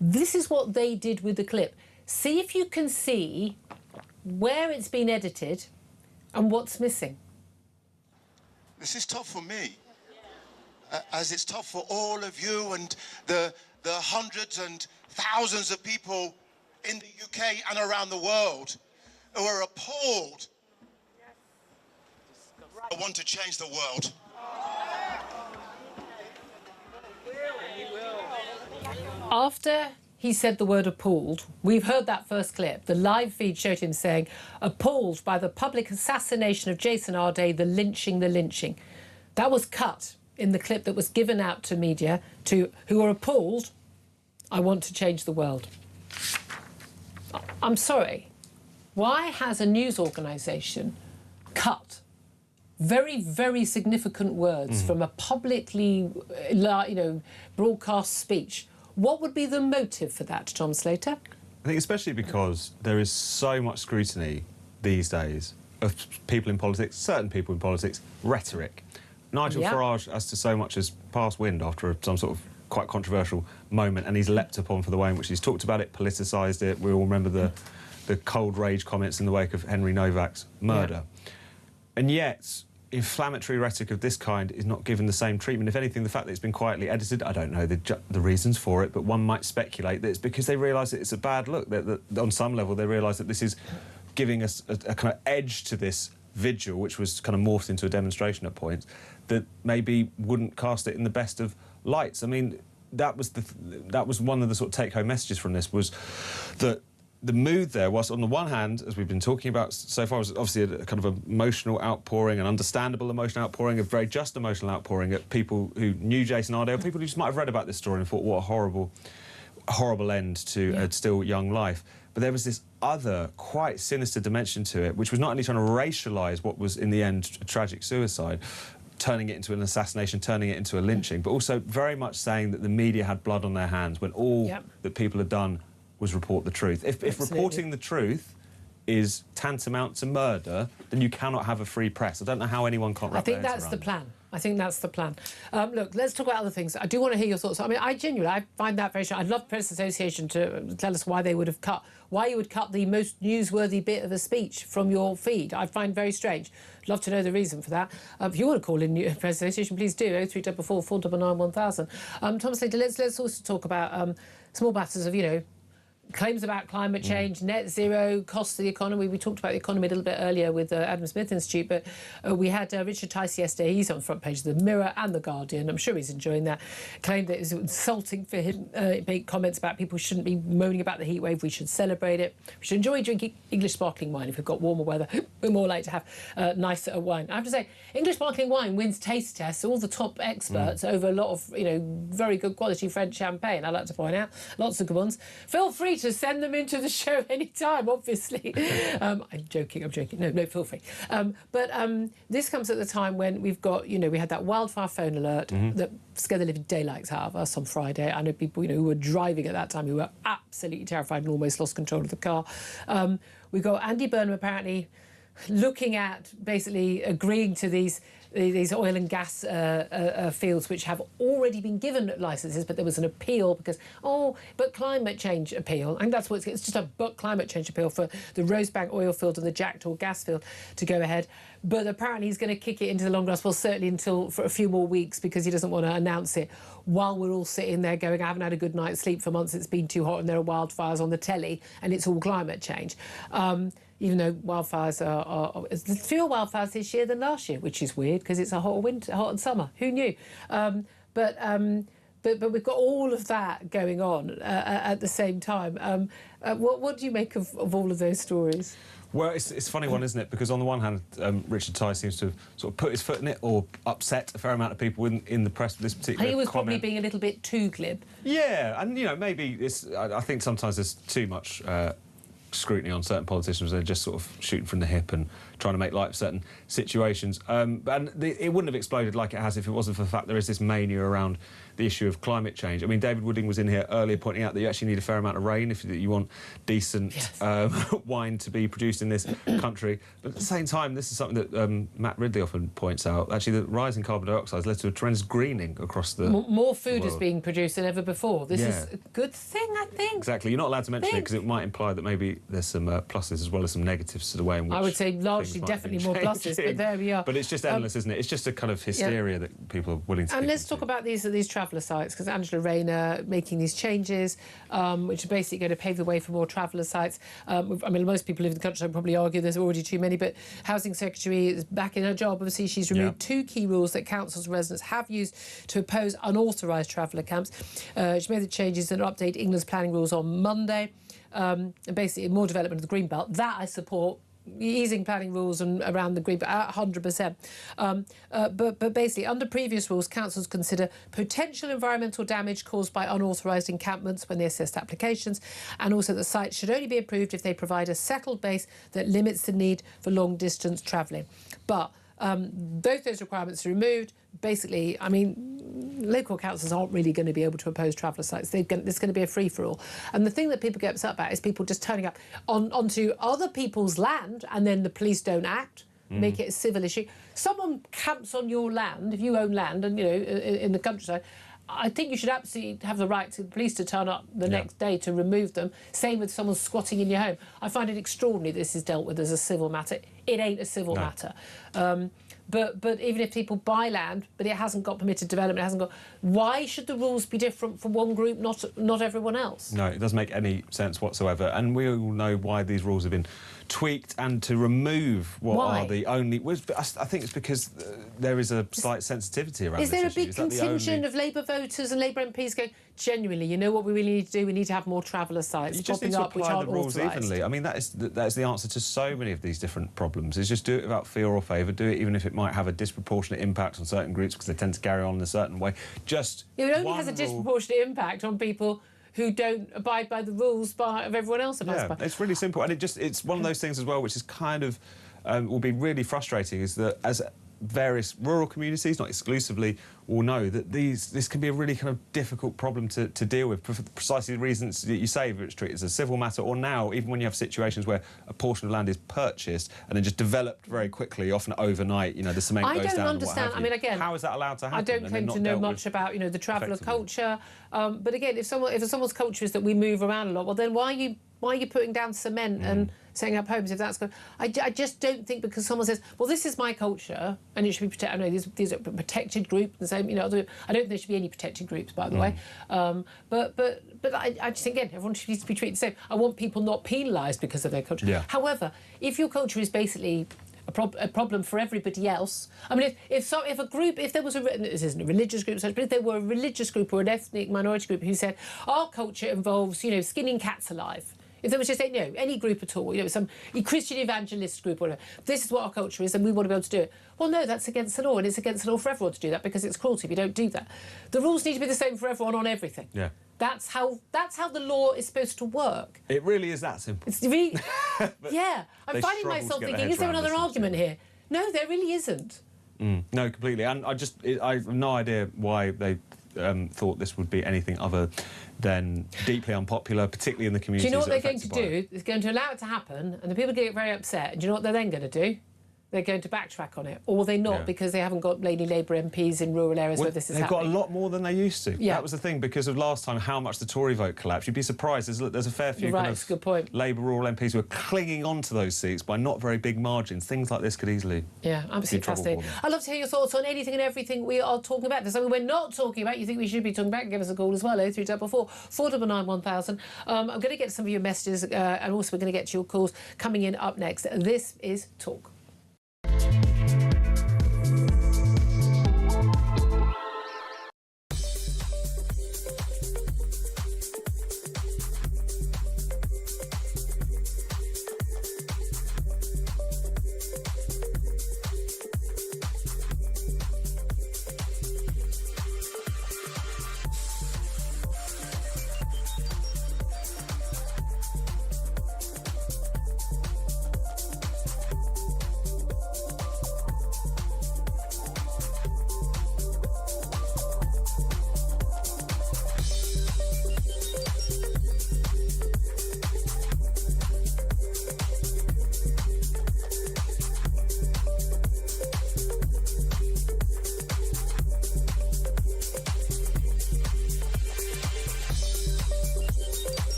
This is what they did with the clip. See if you can see where it's been edited and what's missing. This is tough for me, as it's tough for all of you and the hundreds and thousands of people in the UK and around the world who are appalled. I want to change the world. After he said the word appalled, we've heard that first clip. The live feed showed him saying, appalled by the public assassination of Jason Arday, the lynching. That was cut in the clip that was given out to media who are appalled, I want to change the world. I'm sorry. Why has a news organisation cut very, very significant words from a publicly, broadcast speech? What would be the motive for that, Tom Slater? I think especially because there is so much scrutiny these days of people in politics, certain people in politics, rhetoric. Nigel Farage as to so much as past wind after some sort of quite controversial moment, and he's leapt upon for the way in which he's talked about it, politicised it. We all remember the cold rage comments in the wake of Henry Novak's murder. And yet, inflammatory rhetoric of this kind is not given the same treatment. If anything, the fact that it's been quietly edited, I don't know the reasons for it, but one might speculate that it's because they realise that it's a bad look, that on some level they realise that this is giving us a kind of edge to this vigil, which was kind of morphed into a demonstration at points, that maybe wouldn't cast it in the best of lights. I mean, that was one of the sort of take-home messages from this, was that the mood there was, on the one hand, as we've been talking about so far, was obviously a kind of emotional outpouring, an understandable emotional outpouring, a very just emotional outpouring at people who knew Jason Arday, or people who just might have read about this story and thought, what a horrible end to a still young life. But there was this other, quite sinister dimension to it, which was not only trying to racialise what was, in the end, a tragic suicide, turning it into an assassination, turning it into a lynching, but also very much saying that the media had blood on their hands when all that people had done was report the truth. If reporting the truth is tantamount to murder, then you cannot have a free press. I don't know how anyone can't wrap their heads around I think that's the plan. Look, let's talk about other things. I do want to hear your thoughts. I mean, I find that very strange. I'd love Press Association to tell us why you would cut the most newsworthy bit of a speech from your feed. I find very strange. I'd love to know the reason for that. If you want to call in Press Association, please do. 0344 499 1000. Tom Slater, let's also talk about small matters of, claims about climate change, net zero, costs to the economy. We talked about the economy a little bit earlier with Adam Smith Institute, but we had Richard Tice yesterday. He's on the front page of the Mirror and the Guardian. I'm sure he's enjoying that. Claimed that it was insulting for him, make comments about people shouldn't be moaning about the heat wave. We should celebrate it. We should enjoy drinking English sparkling wine. If we've got warmer weather, we're more likely to have nicer wine. I have to say, English sparkling wine wins taste tests. All the top experts over a lot of, very good quality French champagne, I like to point out. Lots of good ones. Feel free to send them into the show anytime, obviously. I'm joking. No, feel free. But this comes at the time when we've got, we had that wildfire phone alert that scared the living daylights out of us on Friday. I know people, who were driving at that time who were absolutely terrified and almost lost control of the car. We got Andy Burnham apparently looking at, basically agreeing to these oil and gas fields which have already been given licences, but there was an appeal because, but climate change appeal. I think that's what it's just a climate change appeal for the Rosebank oil field and the Jackdaw gas field to go ahead. But apparently he's going to kick it into the long grass, well, certainly for a few more weeks, because he doesn't want to announce it while we're all sitting there going, I haven't had a good night's sleep for months, it's been too hot and there are wildfires on the telly and it's all climate change. Even though wildfires there's fewer wildfires this year than last year, which is weird because it's a hot and summer. Who knew? But we've got all of that going on at the same time. What do you make of all of those stories? Well, it's a funny one, isn't it? Because on the one hand, Richard Tice seems to have sort of put his foot in it or upset a fair amount of people in the press with this particular I think he was comment. Probably being a little bit too glib. Yeah, and, maybe I think sometimes there's too much scrutiny on certain politicians. They're just sort of shooting from the hip and trying to make light of certain situations. And it wouldn't have exploded like it has if it wasn't for the fact there is this mania around the issue of climate change. I mean, David Wooding was in here earlier pointing out that you actually need a fair amount of rain if you want decent wine to be produced in this country. But at the same time, this is something that Matt Ridley often points out. Actually, the rise in carbon dioxide has led to a tremendous greening across the More food world. is being produced than ever before. This is a good thing, I think. Exactly. You're not allowed to mention it because it might imply that maybe there's some pluses as well as some negatives to the way in which I would say largely, definitely more pluses, but there we are. But it's just endless, isn't it? It's just a kind of hysteria that people are willing to. And let's talk about these traveller sites, because Angela Rayner making these changes, which are basically going to pave the way for more traveller sites. I mean, most people live in the country, so probably argue there's already too many, but Housing Secretary is back in her job. Obviously, she's removed two key rules that councils and residents have used to oppose unauthorised traveller camps. She made the changes and update England's planning rules on Monday. And basically more development of the Green Belt. That I support. easing planning rules and around the green, 100%. But basically, under previous rules, councils consider potential environmental damage caused by unauthorised encampments when they assess applications, and also that sites should only be approved if they provide a settled base that limits the need for long-distance travelling. But those requirements are removed. Basically, I mean, local councils aren't really going to be able to oppose traveller sites. There's going to be a free-for-all. And the thing that people get upset about is people just turning up onto other people's land, and then the police don't act, make it a civil issue. Someone camps on your land, if you own land, and, you know, in the countryside, I think you should absolutely have the right to the police to turn up the next day to remove them. Same with someone squatting in your home. I find it extraordinary this is dealt with as a civil matter. It ain't a civil matter. But even if people buy land, but it hasn't got permitted development, it hasn't got... Why should the rules be different for one group, not everyone else? No, it doesn't make any sense whatsoever. And we all know why these rules have been tweaked and to remove what are the only... Well, I think it's because there is a slight sensitivity around this issue. Is there a big contingent of Labour voters and Labour MPs going, genuinely, you know what we really need to do? We need to have more traveller sites popping up which aren't authorised. You just need to apply the rules evenly. I mean, that is the answer to so many of these different problems, is just do it without fear or favour, do it even if it might have a disproportionate impact on certain groups because they tend to carry on in a certain way. Just it only has a disproportionate impact on people who don't abide by the rules of everyone else abides by. It's really simple, and it's one of those things as well which is kind of will be really frustrating, is that as various rural communities, not exclusively, will know that this can be a really kind of difficult problem to deal with for precisely the reasons that you say, whether it's treated as a civil matter or now, even when you have situations where a portion of land is purchased and then just developed very quickly, often overnight, you know, the cement goes down. I don't understand. I mean, again, how is that allowed to happen? I don't claim to know much about, you know, the traveller culture. But again, if someone's culture is that we move around a lot, well, then why are you putting down cement and setting up homes if that's good? I just don't think because someone says, well, this is my culture and it should be protected. I know these are a protected group. The same, you know, I don't think there should be any protected groups, by the way. But I just think, again, everyone needs to be treated the same. I want people not penalised because of their culture. Yeah. However, if your culture is basically a problem for everybody else. I mean, if there was this isn't a religious group, but if there were a religious group or an ethnic minority group who said our culture involves, you know, skinning cats alive. If there was just, you know, any group at all, you know, some Christian evangelist group or whatever, this is what our culture is and we want to be able to do it. Well, no, that's against the law, and it's against the law for everyone to do that because it's cruelty if you don't do that. The rules need to be the same for everyone on everything. Yeah. That's how the law is supposed to work. It really is that simple. It's really... yeah. I'm finding myself thinking, is there another argument here? No, there really isn't. No, completely. And I have no idea why they thought this would be anything other than deeply unpopular, particularly in the community. Do you know what they're going to do? It's going to allow it to happen, and the people get very upset. And do you know what they're then going to do? They're going to backtrack on it, or will they not, because they haven't got Lady Labour MPs in rural areas where this is happening. They've got a lot more than they used to. Yeah. That was the thing, because of last time, how much the Tory vote collapsed. You'd be surprised. There's a fair few good point. Labour rural MPs who are clinging on to those seats by not very big margins. Things like this could easily absolutely fascinating. I'd love to hear your thoughts on anything and everything we are talking about. If there's something we're not talking about, you think we should be talking about, give us a call as well, 0344 499 1000. I'm going to get some of your messages, and also we're going to get your calls coming in up next. This is Talk.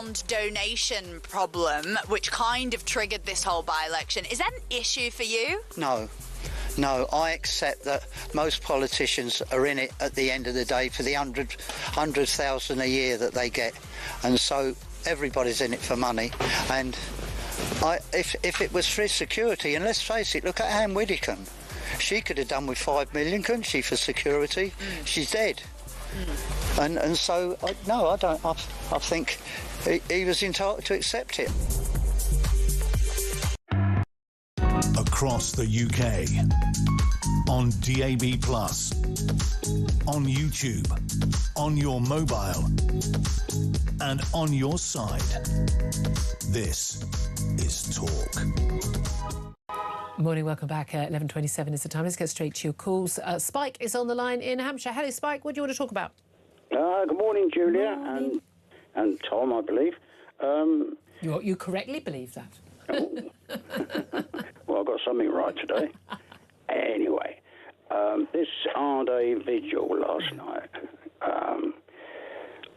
£1 donation problem, which kind of triggered this whole by-election. Is that an issue for you? No. No, I accept that most politicians are in it at the end of the day for the 100,000 a year that they get, and so everybody's in it for money. And if it was for security, and let's face it, look at Anne Widdecombe. She could have done with 5 million, couldn't she, for security? She's dead. And so, no, I don't. I think he was entitled to accept it. Across the UK, on DAB+, on YouTube, on your mobile, and on your side. This is Talk. Morning, welcome back. 11:27 is the time. Let's get straight to your calls. Spike is on the line in Hampshire. Hello, Spike. What do you want to talk about? Good morning, Julia, and Tom, I believe. You correctly believe that. Well, I got something right today. Anyway, this Arday vigil last night.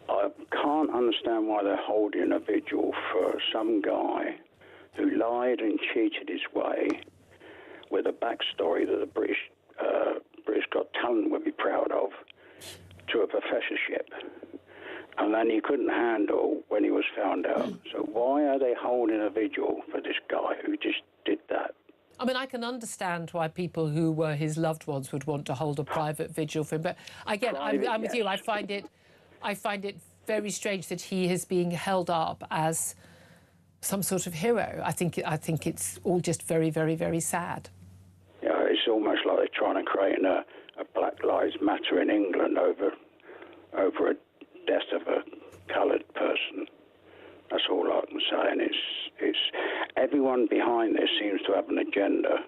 I can't understand why they're holding a vigil for some guy who lied and cheated his way with a backstory that the British Got Talent would be proud of, to a professorship. And then he couldn't handle when he was found out. So why are they holding a vigil for this guy who just did that? I mean, I can understand why people who were his loved ones would want to hold a private vigil for him. But again, I'm with you. I find it very strange that he is being held up as some sort of hero. I think it's all just very, very, very sad. Yeah, it's almost like they're trying to create a Black Lives Matter in England over a death of a coloured person. That's all I'm saying. It's everyone behind this seems to have an agenda.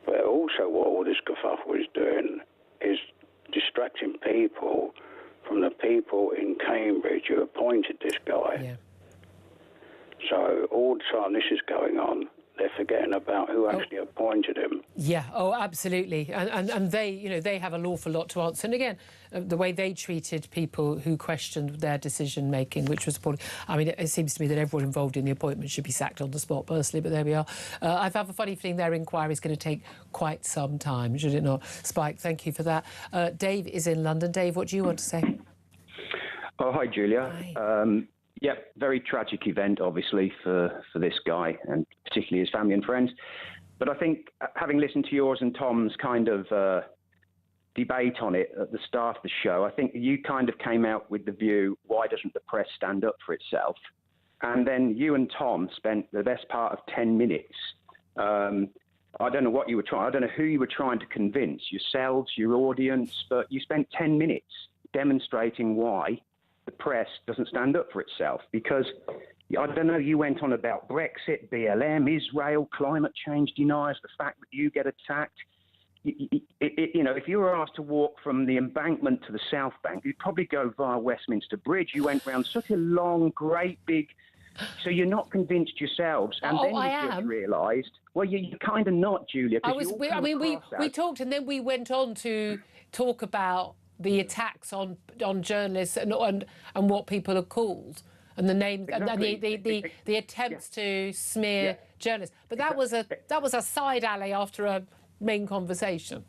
But also what all this kerfuffle is doing is distracting people from the people in Cambridge who appointed this guy. Yeah. So all the time this is going on, they're forgetting about who actually appointed him. Yeah, oh, absolutely. And they, they have an awful lot to answer. And again, the way they treated people who questioned their decision-making, which was appalling. I mean, it seems to me that everyone involved in the appointment should be sacked on the spot, personally, but there we are. I have a funny feeling their inquiry is going to take quite some time, should it not? Spike, thank you for that. Dave is in London. Dave, what do you want to say? Oh, hi, Julia. Hi. Yep, very tragic event, obviously, for this guy and particularly his family and friends. But I think, having listened to yours and Tom's kind of debate on it at the start of the show, I think you kind of came out with the view, why doesn't the press stand up for itself? And then you and Tom spent the best part of 10 minutes. I don't know what you were trying, I don't know who you were trying to convince, yourselves, your audience, but you spent 10 minutes demonstrating why the press doesn't stand up for itself, because I don't know, you went on about Brexit, BLM, Israel, climate change deniers, the fact that you get attacked. If you were asked to walk from the embankment to the South Bank, you'd probably go via Westminster Bridge. You went round such a long, great big... So you're not convinced yourselves. And then you just realised, well, you're kind of not, Julia. We talked and then we went on to talk about the attacks on journalists and what people are called, and the names and the attempts to smear journalists. But that was a side alley after a main conversation.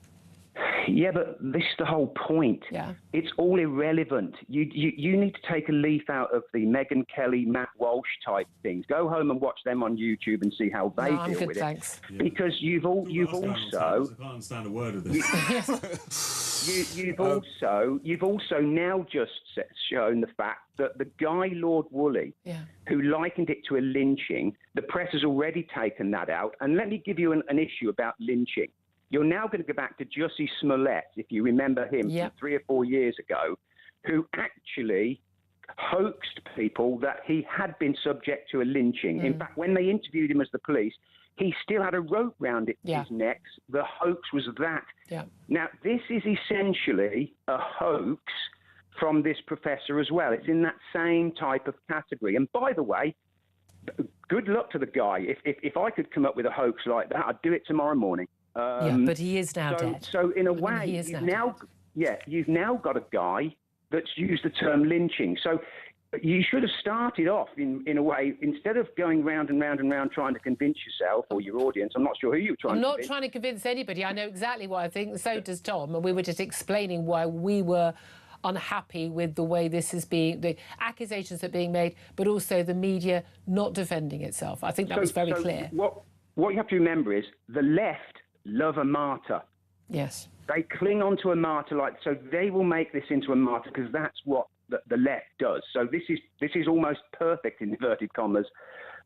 Yeah, but this is the whole point. Yeah. It's all irrelevant. You need to take a leaf out of the Megyn Kelly, Matt Walsh type things. Go home and watch them on YouTube and see how they deal with it. Yeah. Because you've also... I can't understand a word of this. You've also now just shown the fact that the guy, Lord Woolley, who likened it to a lynching, the press has already taken that out. And let me give you an issue about lynching. You're now going to go back to Jussie Smollett, if you remember him from 3 or 4 years ago, who actually hoaxed people that he had been subject to a lynching. In fact, when they interviewed him as the police, he still had a rope round his neck. The hoax was that. Yeah. Now, this is essentially a hoax from this professor as well. It's in that same type of category. And by the way, good luck to the guy. If I could come up with a hoax like that, I'd do it tomorrow morning. But he is now dead. So in a way, you've now got a guy that's used the term lynching. So But you should have started off in a way, instead of going round and round and round trying to convince yourself or your audience. I'm not sure who you're trying to convince. I'm not trying to convince anybody. I know exactly what I think. So does Tom. And we were just explaining why we were unhappy with the way this is being, the accusations that are being made, but also the media not defending itself. I think that was very clear. What you have to remember is the left love a martyr. Yes. They cling on to a martyr, so they will make this into a martyr because that's what the left does. So this is almost perfect, in inverted commas,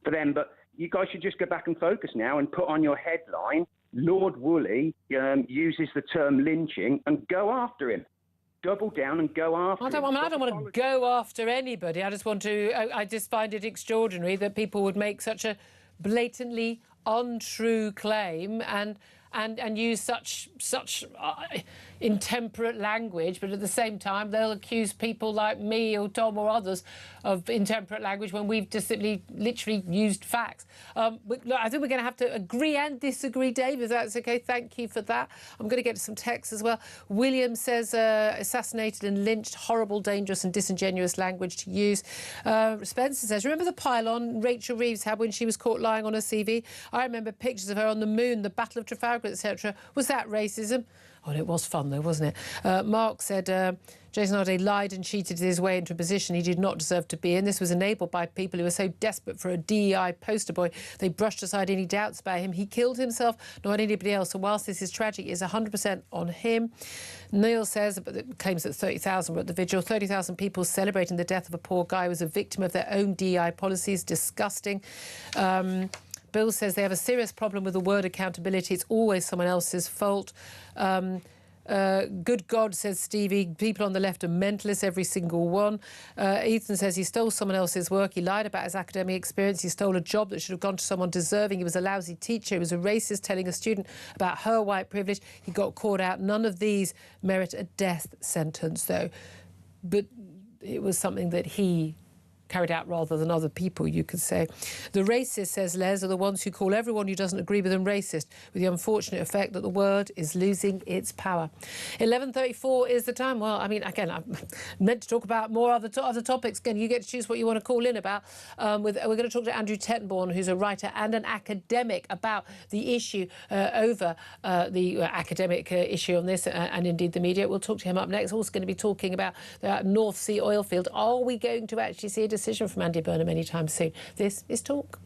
for them. But you guys should just go back and focus now and put on your headline, Lord Woolley uses the term lynching, and go after him. Double down and go after him. I don't want to go after anybody. I just want to. I just find it extraordinary that people would make such a blatantly untrue claim and use such intemperate language, but at the same time they'll accuse people like me or Tom or others of intemperate language when we've just simply literally used facts. Look, I think we're going to have to agree and disagree, Dave, if that's okay. Thank you for that. I'm going to get to some texts as well. William says assassinated and lynched, horrible, dangerous and disingenuous language to use. Spencer says, remember the pylon Rachel Reeves had when she was caught lying on her CV? I remember pictures of her on the moon, the Battle of Trafalgar, etc. Was that racism? Oh, it was fun, though, wasn't it? Mark said Jason Arday lied and cheated his way into a position he did not deserve to be in. This was enabled by people who were so desperate for a DEI poster boy, they brushed aside any doubts about him. He killed himself, not anybody else. And whilst this is tragic, it's 100% on him. Neil says, claims that 30,000 were at the vigil. 30,000 people celebrating the death of a poor guy who was a victim of their own DEI policies. Disgusting. Bill says they have a serious problem with the word accountability. It's always someone else's fault. Good God, says Stevie, people on the left are mentalists, every single one. Ethan says he stole someone else's work. He lied about his academic experience. He stole a job that should have gone to someone deserving. He was a lousy teacher. He was a racist, telling a student about her white privilege. He got caught out. None of these merit a death sentence, though. But it was something that he carried out rather than other people, you could say. The racists, says Les, are the ones who call everyone who doesn't agree with them racist, with the unfortunate effect that the word is losing its power. 11:34 is the time. Well, I mean, again, I'm meant to talk about more other topics. Again, you get to choose what you want to call in about. We're going to talk to Andrew Tettenborn, who's a writer and an academic, about the issue over the academic issue on this and indeed the media. We'll talk to him up next. Also going to be talking about the North Sea oil field. Are we going to actually see a decision from Andy Burnham anytime soon? This is Talk.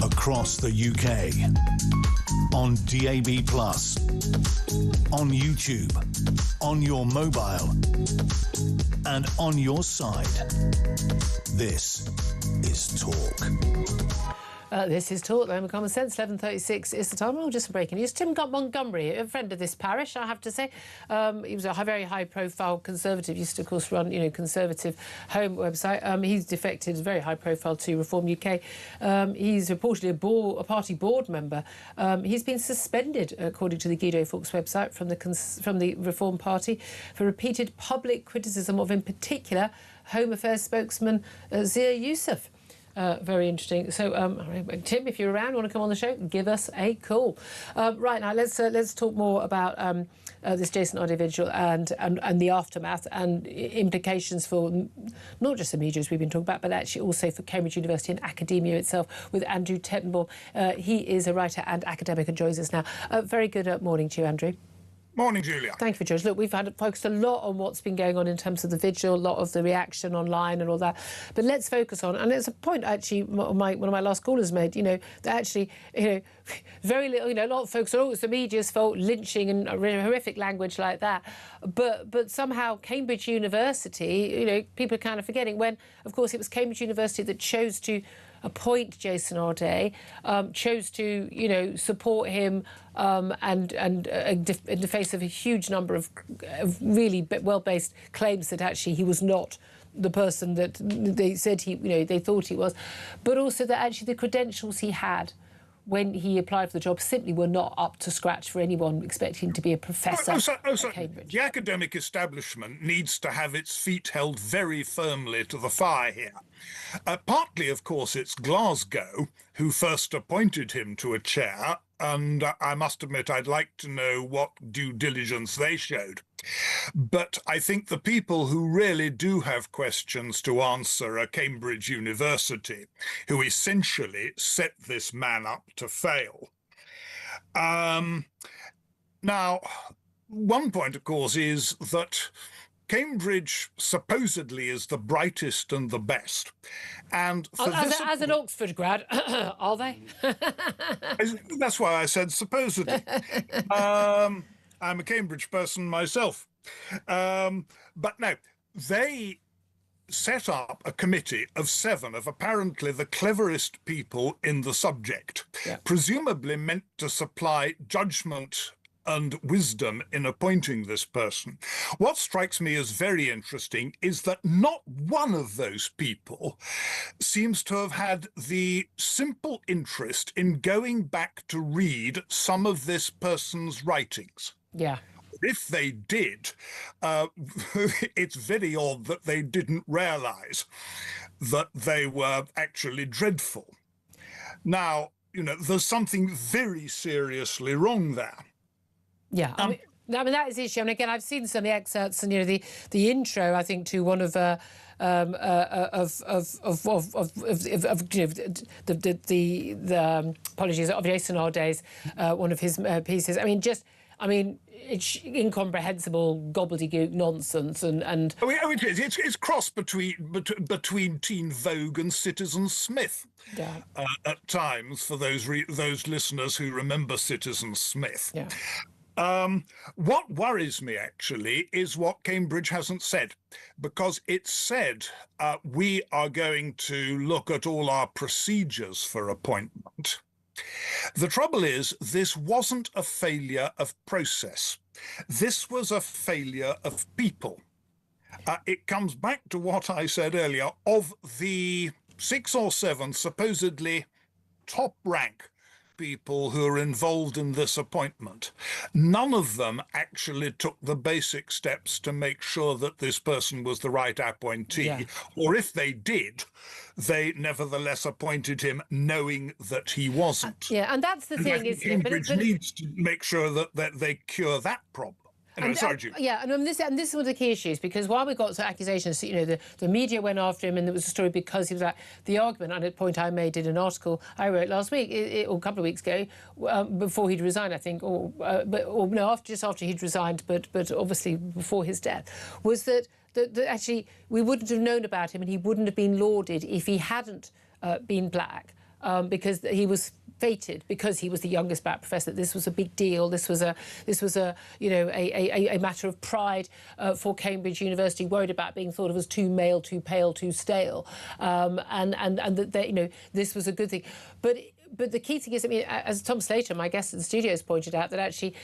Across the UK, on DAB+, on YouTube, on your mobile, and on your side. This is Talk. This is Talk, the Home of Common Sense. 11:36 is the time. Oh, just some breaking news. Tim Montgomery, a friend of this parish, I have to say. He was a very high-profile Conservative. Used to, of course, run, Conservative Home website. He's defected, very high-profile, to Reform UK. He's reportedly a party board member. He's been suspended, according to the Guido Fawkes website, from the Reform Party for repeated public criticism of, in particular, Home Affairs spokesman Zia Youssef. Very interesting. So, Tim, if you're around, want to come on the show, give us a call. Right now, let's talk more about this Jason Arday vigil and the aftermath and implications for not just the media, as we've been talking about, but actually also for Cambridge University and academia itself, with Andrew Tettenborn. He is a writer and academic and joins us now. Very good morning to you, Andrew. Morning, Julia. Thank you, George. Look, we've focused a lot on what's been going on in terms of the vigil, a lot of the reaction online and all that. But let's focus on, and it's a point actually one of my last callers made, that actually, very little, a lot of folks are, it's the media's fault, lynching and horrific language like that. But somehow Cambridge University, people are kind of forgetting when, of course, it was Cambridge University that chose to appoint Jason Arday, chose to, support him and in the face of a huge number of really well-based claims that actually he was not the person that they said they thought he was, but also that actually the credentials he had when he applied for the job simply were not up to scratch for anyone expecting him to be a professor at Cambridge. The academic establishment needs to have its feet held very firmly to the fire here. Partly, of course, it's Glasgow who first appointed him to a chair, and I must admit I'd like to know what due diligence they showed. But I think the people who really do have questions to answer are Cambridge University, who essentially set this man up to fail. Now, one point, of course, is that Cambridge supposedly is the brightest and the best. And for as an Oxford grad, are they? That's why I said supposedly. I'm a Cambridge person myself. But no, they set up a committee of 7 of apparently the cleverest people in the subject, presumably meant to supply judgment and wisdom in appointing this person. What strikes me as very interesting is that not one of those people seems to have had the simple interest in going back to read some of this person's writings. Yeah. If they did, it's very odd that they didn't realize that they were actually dreadful. Now, there's something very seriously wrong there. Yeah, I mean that is the issue. And again, I've seen some of the excerpts and the intro, I think, to one of the apologies of Jason Arday's one of his pieces. It's incomprehensible gobbledygook nonsense and it's cross between Teen Vogue and Citizen Smith at times for those listeners who remember Citizen Smith. Yeah. What worries me actually is what Cambridge hasn't said, because it said we are going to look at all our procedures for appointment. The trouble is, this wasn't a failure of process. This was a failure of people. It comes back to what I said earlier. Of the 6 or 7 supposedly top rank people who are involved in this appointment, none of them actually took the basic steps to make sure that this person was the right appointee, or if they did, they nevertheless appointed him knowing that he wasn't. And that's the thing, isn't it? Cambridge needs to make sure that they cure that problem. Anyway, sorry, Julie. This is one of the key issues, because while we got accusations, the media went after him, and there was a story because he was at the argument. And a point I made in an article I wrote last week, or a couple of weeks ago, before he'd resigned, I think, just after he'd resigned, but obviously before his death, was that actually we wouldn't have known about him, and he wouldn't have been lauded if he hadn't been black, because he was fated, because he was the youngest black professor. This was a big deal. This was a matter of pride for Cambridge University, worried about being thought of as too male, too pale, too stale, and that this was a good thing. But the key thing is, as Tom Slater, my guest at the studio, has pointed out, that actually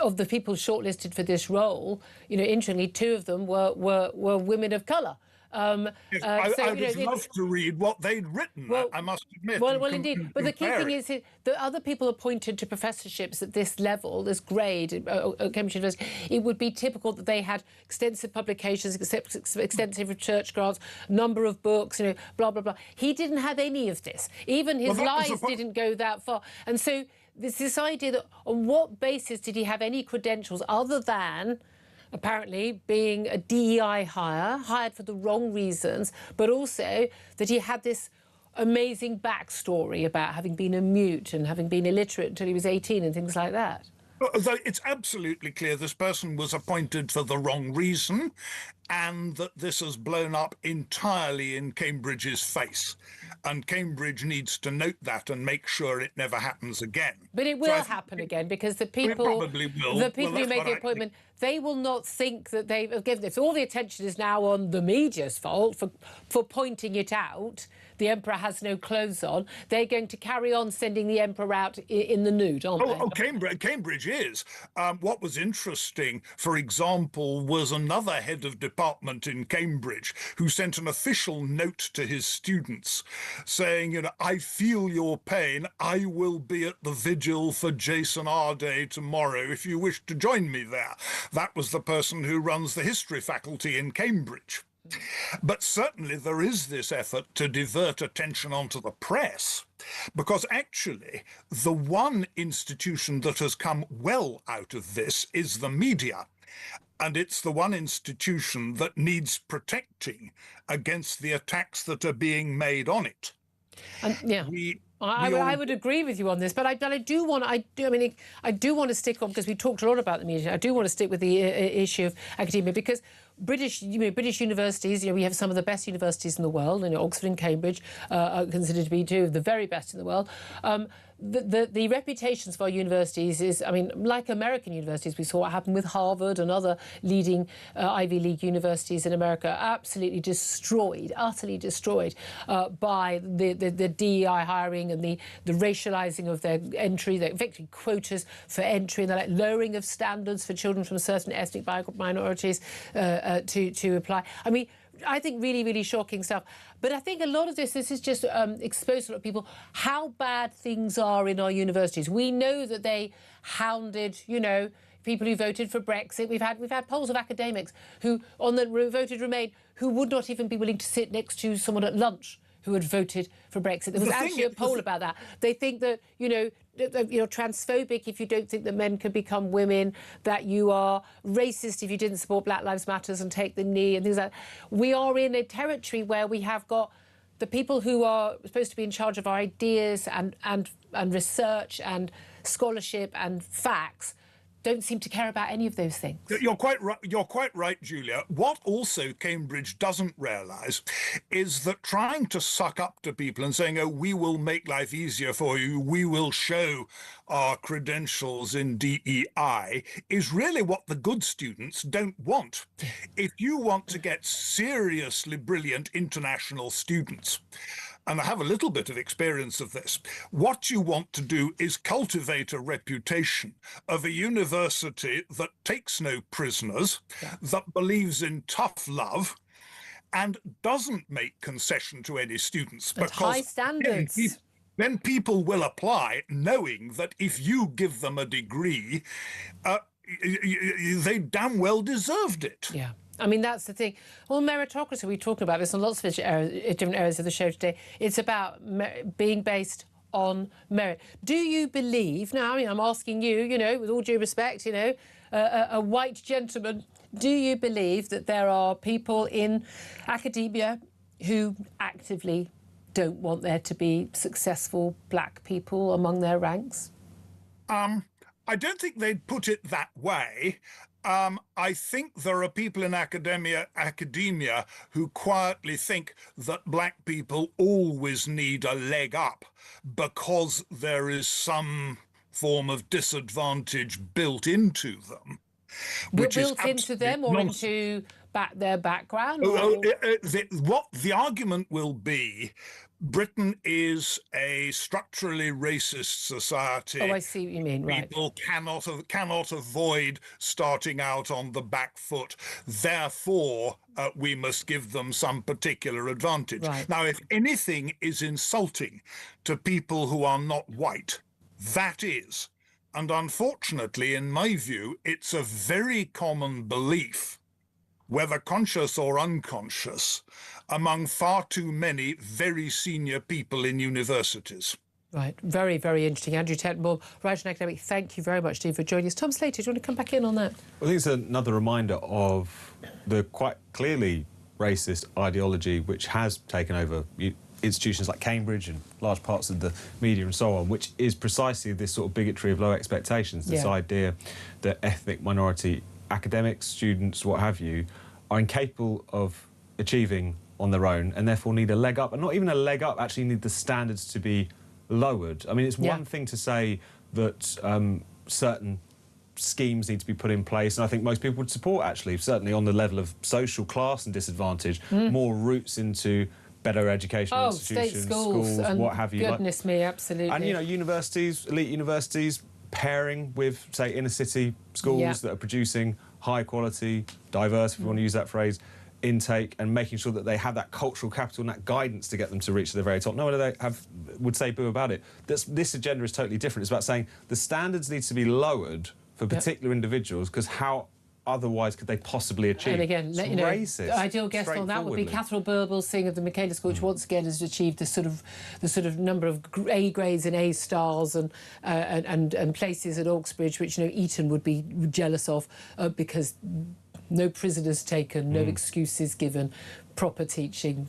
of the people shortlisted for this role, interestingly, 2 of them were women of colour. I would love to read what they'd written, I must admit. Well, indeed. But the key thing is that other people appointed to professorships at this level, this grade at Cambridge University, it would be typical that they had extensive publications, extensive research grants, number of books, blah, blah, blah. He didn't have any of this. Even his lies didn't go that far. And so there's this idea that on what basis did he have any credentials other than apparently being a DEI hired for the wrong reasons, but also that he had this amazing backstory about having been a mute and having been illiterate until he was 18 and things like that. Although it's absolutely clear this person was appointed for the wrong reason, and that this has blown up entirely in Cambridge's face. And Cambridge needs to note that and make sure it never happens again. But it will happen again, because the people, probably will. the people who make the appointment, they will not think that they've given this. All the attention is now on the media's fault for pointing it out. The Emperor has no clothes on. They're going to carry on sending the Emperor out in the nude, aren't they? Oh, Cambridge is. What was interesting, for example, was another head of department in Cambridge who sent an official note to his students saying, you know, I feel your pain. I will be at the vigil for Jason Arday tomorrow if you wish to join me there. That was the person who runs the history faculty in Cambridge. But certainly there is this effort to divert attention onto the press, because actually the one institution that has come well out of this is the media. And it's the one institution that needs protecting against the attacks that are being made on it. And, yeah. I would agree with you on this, but I do want to stick on, because we talked a lot about the media. I do want to stick with the issue of academia, because British universities, we have some of the best universities in the world, and Oxford and Cambridge are considered to be two of the very best in the world. The reputations for our universities is, like American universities, we saw what happened with Harvard and other leading Ivy League universities in America, absolutely destroyed, utterly destroyed by the DEI hiring and the racialising of their entry, their victory quotas for entry, and the lowering of standards for children from certain ethnic minorities to apply. I think really, really shocking stuff. But I think a lot of this is just exposed to a lot of people how bad things are in our universities. We know that they hounded, people who voted for Brexit. We've had polls of academics who voted Remain, who would not even be willing to sit next to someone at lunch who had voted for Brexit. There was actually a poll about that. They think that, you're transphobic if you don't think that men can become women, that you are racist if you didn't support Black Lives Matter and take the knee and things like that. We are in a territory where we have got the people who are supposed to be in charge of our ideas and research and scholarship and facts don't seem to care about any of those things. You're quite right, Julia. What also Cambridge doesn't realise is that trying to suck up to people and saying, oh, we will make life easier for you, we will show our credentials in DEI, is really what the good students don't want. If you want to get seriously brilliant international students, and I have a little bit of experience of this, what you want to do is cultivate a reputation of a university that takes no prisoners, that believes in tough love, and doesn't make concession to any students. Because high standards. Then people will apply knowing that if you give them a degree, they damn well deserved it. Yeah. That's the thing. Well, meritocracy, we're talking about this in lots of different areas of the show today. It's about being based on merit. Do you believe, now, I'm asking you, with all due respect, a white gentleman, do you believe that there are people in academia who actively don't want there to be successful black people among their ranks? I don't think they'd put it that way. I think there are people in academia who quietly think that black people always need a leg up because there is some form of disadvantage built into them. Built into them or into their background? What the argument will be, Britain is a structurally racist society. Oh, I see what you mean, right. People cannot avoid starting out on the back foot. Therefore, we must give them some particular advantage. Right. Now, if anything is insulting to people who are not white, that is. And unfortunately, in my view, it's a very common belief, whether conscious or unconscious, among far too many very senior people in universities. Right, very, very interesting. Andrew Tenenbaum, writer and academic, thank you very much, Steve, for joining us. Tom Slater, do you want to come back in on that? I think it's another reminder of the quite clearly racist ideology which has taken over institutions like Cambridge and large parts of the media and so on, which is precisely this sort of bigotry of low expectations, this idea that ethnic minority academics, students, what have you, are incapable of achieving on their own and therefore need a leg up, and not even a leg up, actually need the standards to be lowered. I mean, it's one thing to say that certain schemes need to be put in place, and I think most people would support, actually, certainly on the level of social class and disadvantage, more routes into better educational institutions, state schools and what have you. Goodness me, absolutely. And, you know, universities, elite universities, pairing with, say, inner-city schools that are producing high-quality, diverse, if you want to use that phrase, intake, and making sure that they have that cultural capital and that guidance to get them to reach the very top. No one would say boo about it. This agenda is totally different. It's about saying the standards need to be lowered for particular individuals, because how otherwise could they possibly achieve? And again, you know, racist, the ideal guest on that would be Catherine Birbal Singh of the Michaela School, which once again has achieved the sort of number of A grades and A stars and places at Oxbridge, which, you know, Eton would be jealous of because no prisoners taken, no excuses given, proper teaching,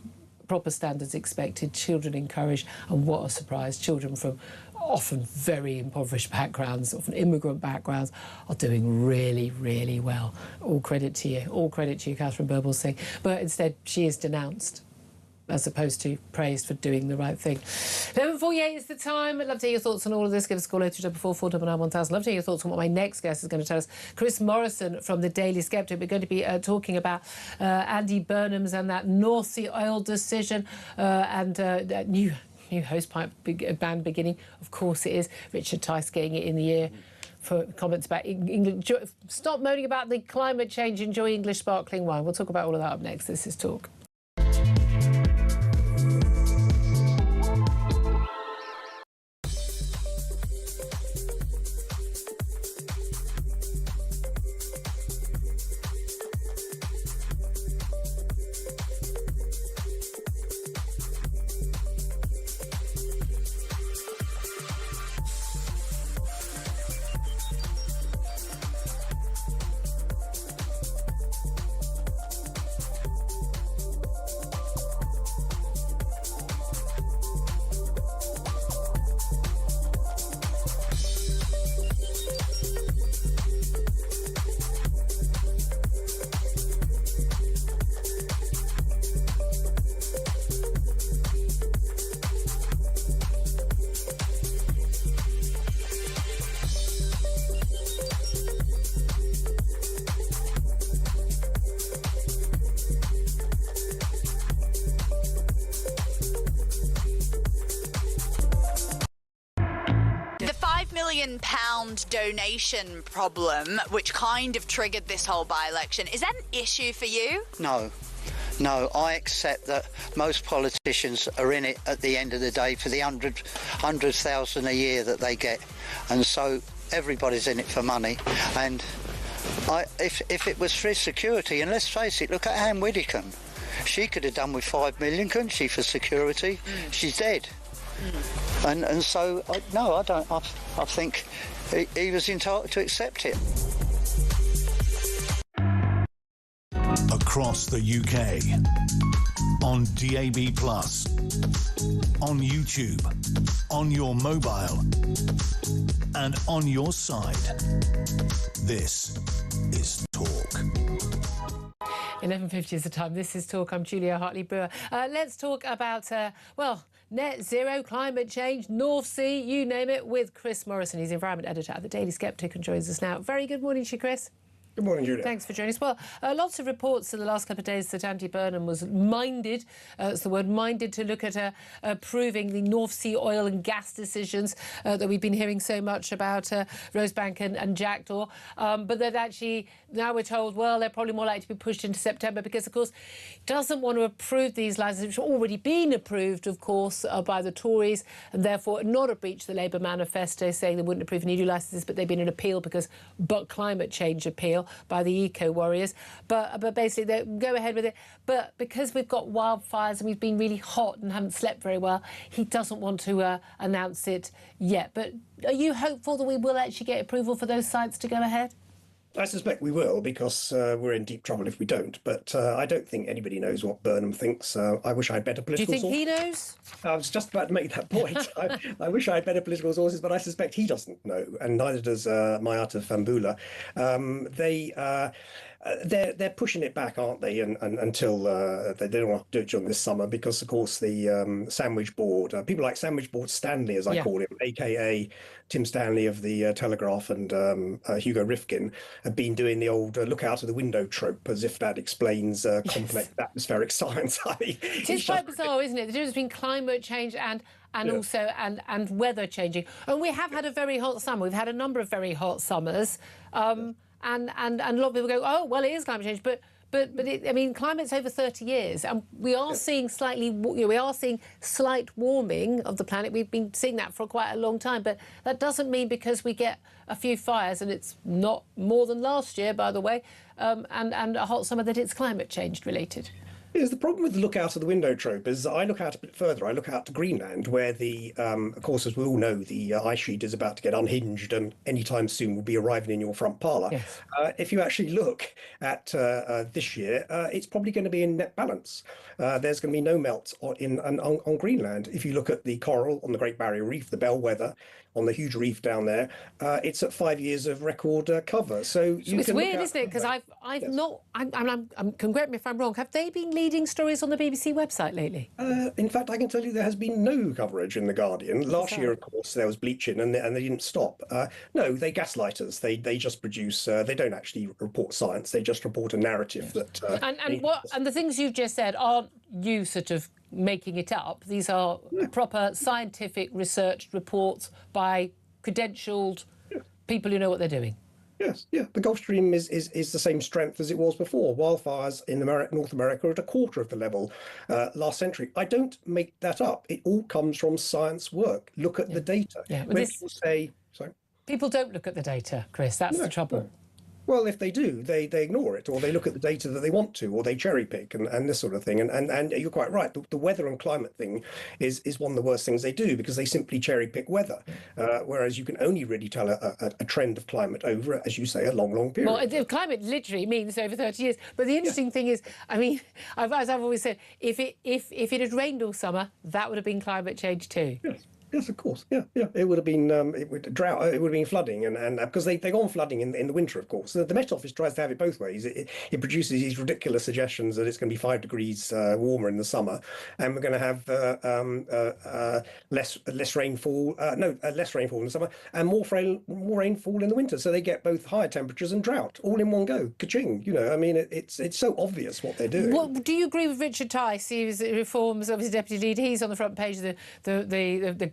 proper standards expected, children encouraged, and what a surprise, children from often very impoverished backgrounds, often immigrant backgrounds, are doing really, really well. All credit to you, Catherine Birbal Singh. But instead, she is denounced as opposed to praised for doing the right thing. 11:48 is the time. I'd love to hear your thoughts on all of this. Give us a call 0244 love to hear your thoughts on what my next guest is going to tell us. Chris Morrison from the Daily Sceptic. We're going to be talking about Andy Burnham's and that North Sea oil decision and that new host pipe ban beginning. Of course it is. Richard Tice getting it in the ear for comments about England. Stop moaning about the climate change. Enjoy English sparkling wine. We'll talk about all of that up next. This is Talk. £5 million donation problem, which kind of triggered this whole by-election. Is that an issue for you? No, I accept that most politicians are in it at the end of the day for the 100,000 a year that they get, and so everybody's in it for money. And if it was for security, and let's face it, look at Anne Widdecombe. She could have done with 5 million, couldn't she, for security? She's dead. And so, no, I don't. I think he was entitled to accept it. Across the UK, on DAB+, on YouTube, on your mobile, and on your side. This is Talk. 11:50 is the time. This is Talk. I'm Julia Hartley-Brewer. Let's talk about, net zero, climate change, North Sea, you name it, with Chris Morrison. He's environment editor at the Daily Sceptic and joins us now. Very good morning to you, Chris. Good morning, Julia. Thanks for joining us. Well, lots of reports in the last couple of days that Andy Burnham was minded, that's the word, minded to look at approving the North Sea oil and gas decisions that we've been hearing so much about, Rosebank and Jackdaw. But that actually, now we're told, well, they're probably more likely to be pushed into September because, of course, he doesn't want to approve these licences, which have already been approved, of course, by the Tories, and therefore not a breach of the Labour manifesto, saying they wouldn't approve any new licences, but they've been an appeal but climate change appeal by the eco-warriors. But basically, they go ahead with it. But because we've got wildfires and we've been really hot and haven't slept very well, he doesn't want to announce it yet. But are you hopeful that we will actually get approval for those sites to go ahead? I suspect we will, because we're in deep trouble if we don't. But I don't think anybody knows what Burnham thinks. I wish I had better political sources. Do you think he knows? I was just about to make that point. I wish I had better political sources, but I suspect he doesn't know, and neither does Mayata Fambula. They're pushing it back, aren't they? And until they don't want to do it during this summer, because of course the Sandwich Board, people like Sandwich Board Stanley, as I call him, aka Tim Stanley of the Telegraph, and Hugo Rifkin, have been doing the old look out of the window trope, as if that explains complex atmospheric science. It is quite bizarre, isn't it? The difference between climate change and also weather changing. And we have had a very hot summer. We've had a number of very hot summers. And a lot of people go, oh, well, it is climate change, but I mean, climate's over 30 years, and we are seeing slight warming of the planet. We've been seeing that for quite a long time, but that doesn't mean because we get a few fires, and it's not more than last year, by the way, and a hot summer, that it's climate change related. Yes, the problem with the look out of the window trope is I look out a bit further. I look out to Greenland, where of course, as we all know, the ice sheet is about to get unhinged and anytime soon will be arriving in your front parlour. Yes. If you actually look at this year, it's probably going to be in net balance. There's going to be no melt on Greenland. If you look at the coral on the Great Barrier Reef, the bellwether on the huge reef down there, it's at 5 years of record cover. So it's weird, isn't it? Because correct me if I'm wrong, have they been leading stories on the BBC website lately? In fact, I can tell you there has been no coverage in The Guardian. Last year, of course, there was bleaching and they didn't stop. No, they gaslight us. They just produce, they don't actually report science, they just report a narrative that... And the things you've just said, aren't you sort of making it up? These are proper scientific researched reports by credentialed people who know what they're doing. Yes, yeah. The Gulf Stream is the same strength as it was before. Wildfires in North America are at a quarter of the level last century. I don't make that up. It all comes from science work. Look at the data. Yeah. When people say... Sorry? People don't look at the data, Chris. That's the trouble. No. Well, if they do, they ignore it, or they look at the data that they want to, or they cherry pick and this sort of thing. And you're quite right. The weather and climate thing is one of the worst things they do, because they simply cherry pick weather, whereas you can only really tell a trend of climate over, as you say, a long, long period. Well, climate literally means over 30 years. But the interesting thing is, I mean, as I've always said, if it had rained all summer, that would have been climate change too. Yes. Yes, of course. Yeah. It would have been drought. It would have been flooding, and because they go on flooding in the winter, of course. The Met Office tries to have it both ways. It produces these ridiculous suggestions that it's going to be 5 degrees warmer in the summer, and we're going to have less rainfall. Less rainfall in the summer, and more rainfall in the winter. So they get both higher temperatures and drought all in one go. Ka-ching! You know, I mean, it's so obvious what they're doing. Well, do you agree with Richard Tice? He was reforms of his deputy leader. He's on the front page of the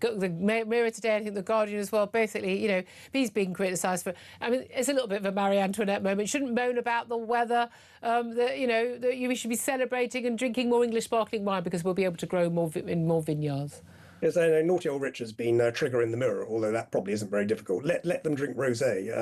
Mirror today, I think the Guardian as well. Basically, you know, he's being criticised for. I mean, it's a little bit of a Marie Antoinette moment. Shouldn't moan about the weather. We should be celebrating and drinking more English sparkling wine because we'll be able to grow more in more vineyards. Yes, I know naughty old Richard's been triggering the Mirror, although that probably isn't very difficult. Let them drink rosé,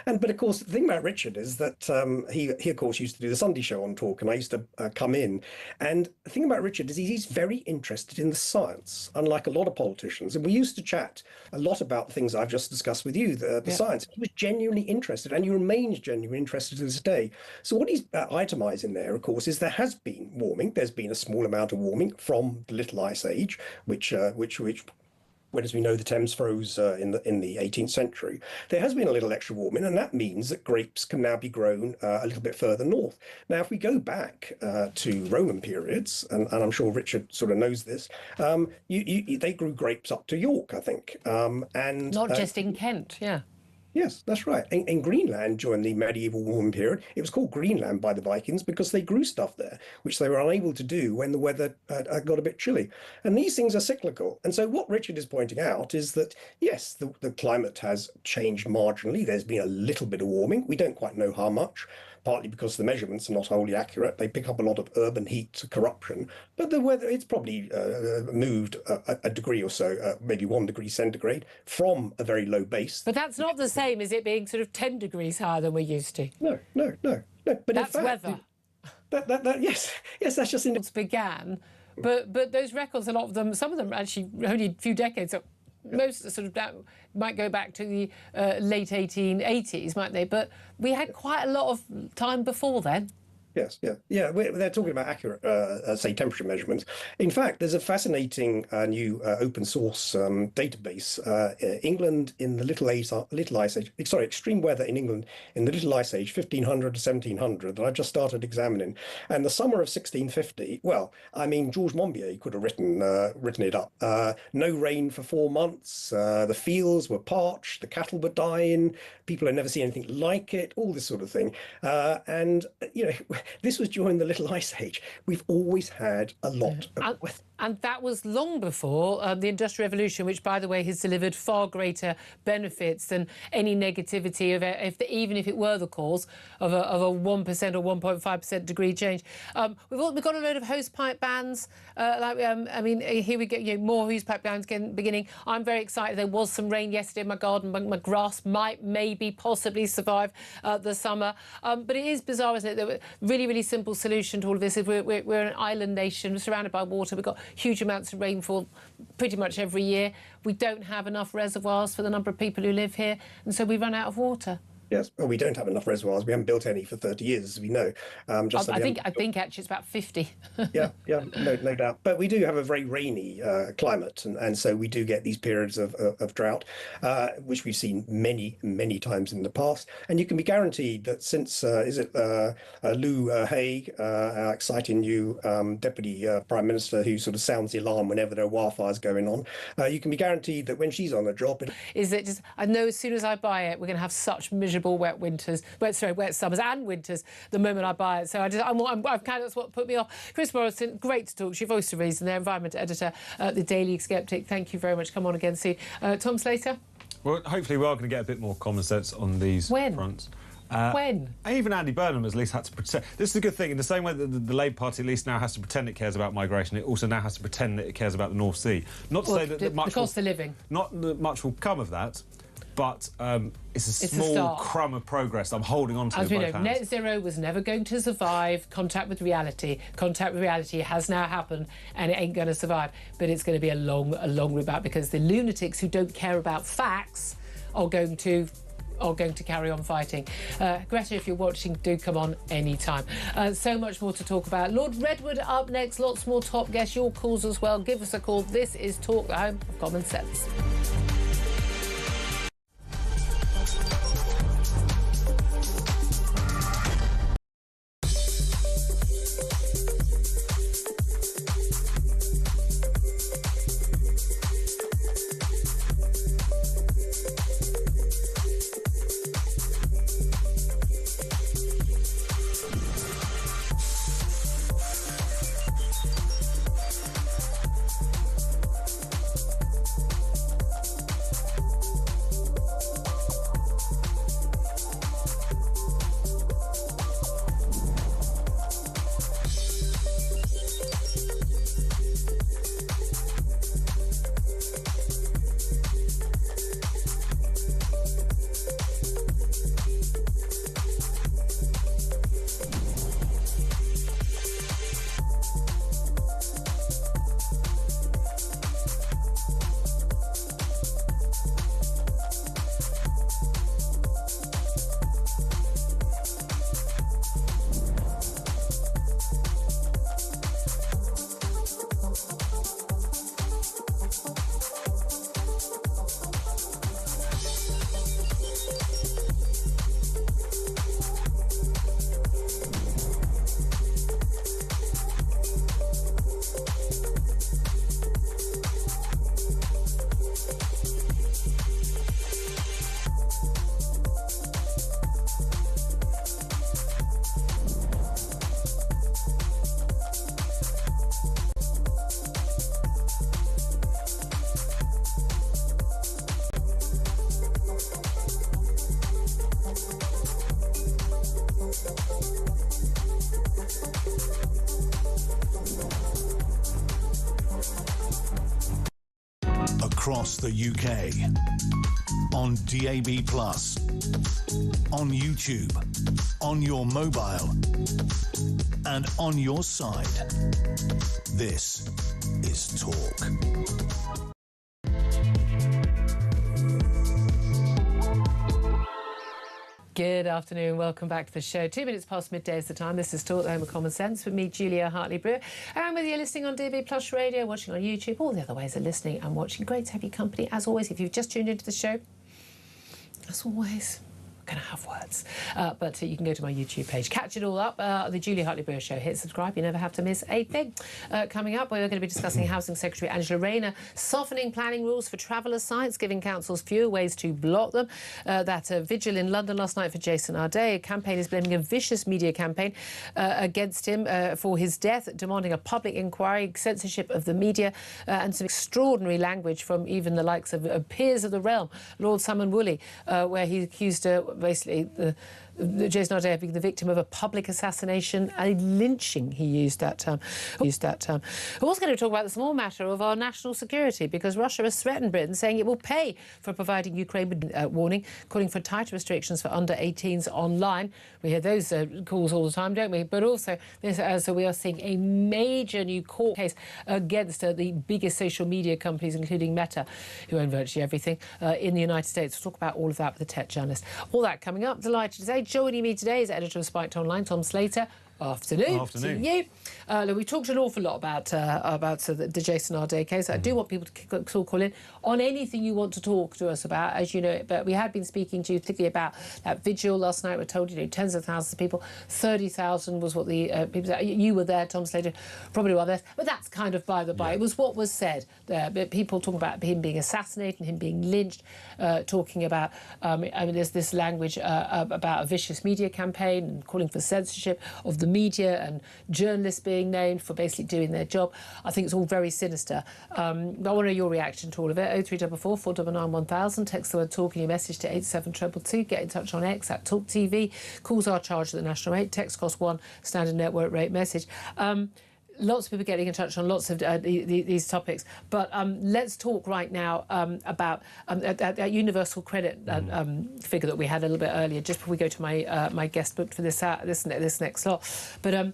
but of course the thing about Richard is that he of course used to do the Sunday show on Talk, and I used to come in. And the thing about Richard is he's very interested in the science, unlike a lot of politicians. And we used to chat a lot about the things I've just discussed with you, the science. He was genuinely interested, and he remains genuinely interested to this day. So what he's itemising there, of course, is there has been warming. There's been a small amount of warming from the Little Ice Age, which when, as we know, the Thames froze in the 18th century. There has been a little extra warming, and that means that grapes can now be grown a little bit further north. Now, if we go back to Roman periods, and I'm sure Richard sort of knows this, they grew grapes up to York, I think. And not just in Kent, yeah. Yes, that's right. In Greenland, during the medieval warming period, it was called Greenland by the Vikings because they grew stuff there, which they were unable to do when the weather got a bit chilly. And these things are cyclical. And so what Richard is pointing out is that, yes, the climate has changed marginally. There's been a little bit of warming. We don't quite know how much, partly because the measurements are not wholly accurate. They pick up a lot of urban heat corruption. But the weather, it's probably moved a degree or so, maybe 1 degree centigrade, from a very low base. But that's not the same as it being sort of 10 degrees higher than we're used to. No. But that's in fact, weather. Yes, that's just... began, but those records, a lot of them, some of them actually only a few decades most sort of that might go back to the late 1880s, might they? But we had quite a lot of time before then. Yes, yeah. They're talking about accurate, say, temperature measurements. In fact, there's a fascinating new open source database. England in the Little Ice Age. Sorry, extreme weather in England in the Little Ice Age, 1500 to 1700. That I just started examining. And the summer of 1650. Well, I mean, George Monbiot could have written it up. No rain for 4 months. The fields were parched. The cattle were dying. People had never seen anything like it. All this sort of thing. And you know. This was during the Little Ice Age. We've always had a lot of weather. And that was long before the Industrial Revolution, which, by the way, has delivered far greater benefits than any negativity of even if it were the cause of a 1% or 1.5% degree change. We've got a load of hosepipe bans. I mean, here we get more hosepipe bans beginning. I'm very excited. There was some rain yesterday in my garden. My grass might, maybe, possibly survive the summer. But it is bizarre, isn't it? The really, really simple solution to all of this is we're an island nation surrounded by water. We've got huge amounts of rainfall pretty much every year. We don't have enough reservoirs for the number of people who live here, and so we run out of water. Yes, well, we don't have enough reservoirs. We haven't built any for 30 years, as we know. I think actually it's about 50. yeah, no doubt. But we do have a very rainy climate, and so we do get these periods of drought, which we've seen many times in the past. And you can be guaranteed that since Lou Haig, our exciting new Deputy Prime Minister, who sort of sounds the alarm whenever there are wildfires going on, you can be guaranteed that when she's on the job, I know as soon as I buy it, we're going to have such miserable wet summers and winters the moment I buy it. So that's what put me off. Chris Morrison, great to talk to you, voice of reason, their environment editor at the Daily Sceptic. Thank you very much. Come on again soon. Tom Slater? Well, hopefully we are going to get a bit more common sense on these fronts. When? Even Andy Burnham has at least had to pretend. This is a good thing. In the same way that the Labour Party at least now has to pretend it cares about migration, it also now has to pretend that it cares about the North Sea. Not to say that much the cost of living. Not that much will come of that, but it's a small crumb of progress. I'm holding on to. As we know, net zero was never going to survive contact with reality. Contact with reality has now happened, and it ain't going to survive. But it's going to be a long route back, because the lunatics who don't care about facts are going to carry on fighting. Greta, if you're watching, do come on any time. So much more to talk about. Lord Redwood up next. Lots more top guests. Your calls as well. Give us a call. This is Talk, the home of common sense. Across the UK, on DAB+, on YouTube, on your mobile, and on your side. This is Talk. Good afternoon, welcome back to the show. 2 minutes past midday is the time. This is Talk, the Home of Common Sense with me, Julia Hartley-Brewer. And whether you're listening on DAB Plus Radio, watching on YouTube, all the other ways of listening and watching, great to have your company. As always, if you've just tuned into the show, as always, we're going to have words. But you can go to my YouTube page, catch it all up. The Julia Hartley-Brewer Show. Hit subscribe, you never have to miss a thing. Coming up, we're going to be discussing Housing Secretary Angela Rayner softening planning rules for traveller sites, giving councils fewer ways to block them. That vigil in London last night for Jason Arday. A campaign is blaming a vicious media campaign against him for his death, demanding a public inquiry, censorship of the media, and some extraordinary language from even the likes of peers of the realm, Lord Salmon Woolley, where he accused basically Jason Arday being the victim of a public assassination, a lynching. He used that term. We're also going to talk about the small matter of our national security, because Russia has threatened Britain, saying it will pay for providing Ukraine with warning, calling for tighter restrictions for under-18s online. We hear those calls all the time, don't we? But also, so we are seeing a major new court case against the biggest social media companies, including Meta, who own virtually everything in the United States. We'll talk about all of that with the tech journalist. All that coming up. Delighted to say, joining me today is editor of Spiked Online, Tom Slater. Afternoon to you. Look, we talked an awful lot about the Jason Arday case. I do want people to call in on anything you want to talk to us about, as you know. But we had been speaking to you particularly about that vigil last night. We're told, tens of thousands of people. 30,000 was what the people said. You were there, Tom Slater, probably were there. But that's kind of by the by. Yeah. It was what was said there. But people talking about him being assassinated and him being lynched, talking about, there's this language about a vicious media campaign and calling for censorship of the media and journalists being named for basically doing their job. I think it's all very sinister. I want to know your reaction to all of it. 0344 499 1000. Text the word talk in your message to 87222. Get in touch on X at talkTV. Calls are charged at the national rate. Text cost £1, standard network rate message. Lots of people getting in touch on lots of these topics. But let's talk right now about that universal credit figure that we had a little bit earlier, just before we go to my guest booked for this next slot. But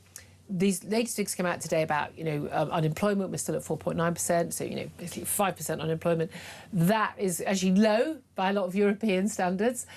these latest figures came out today about, unemployment. We're still at 4.9%, so, basically 5% unemployment. That is actually low by a lot of European standards.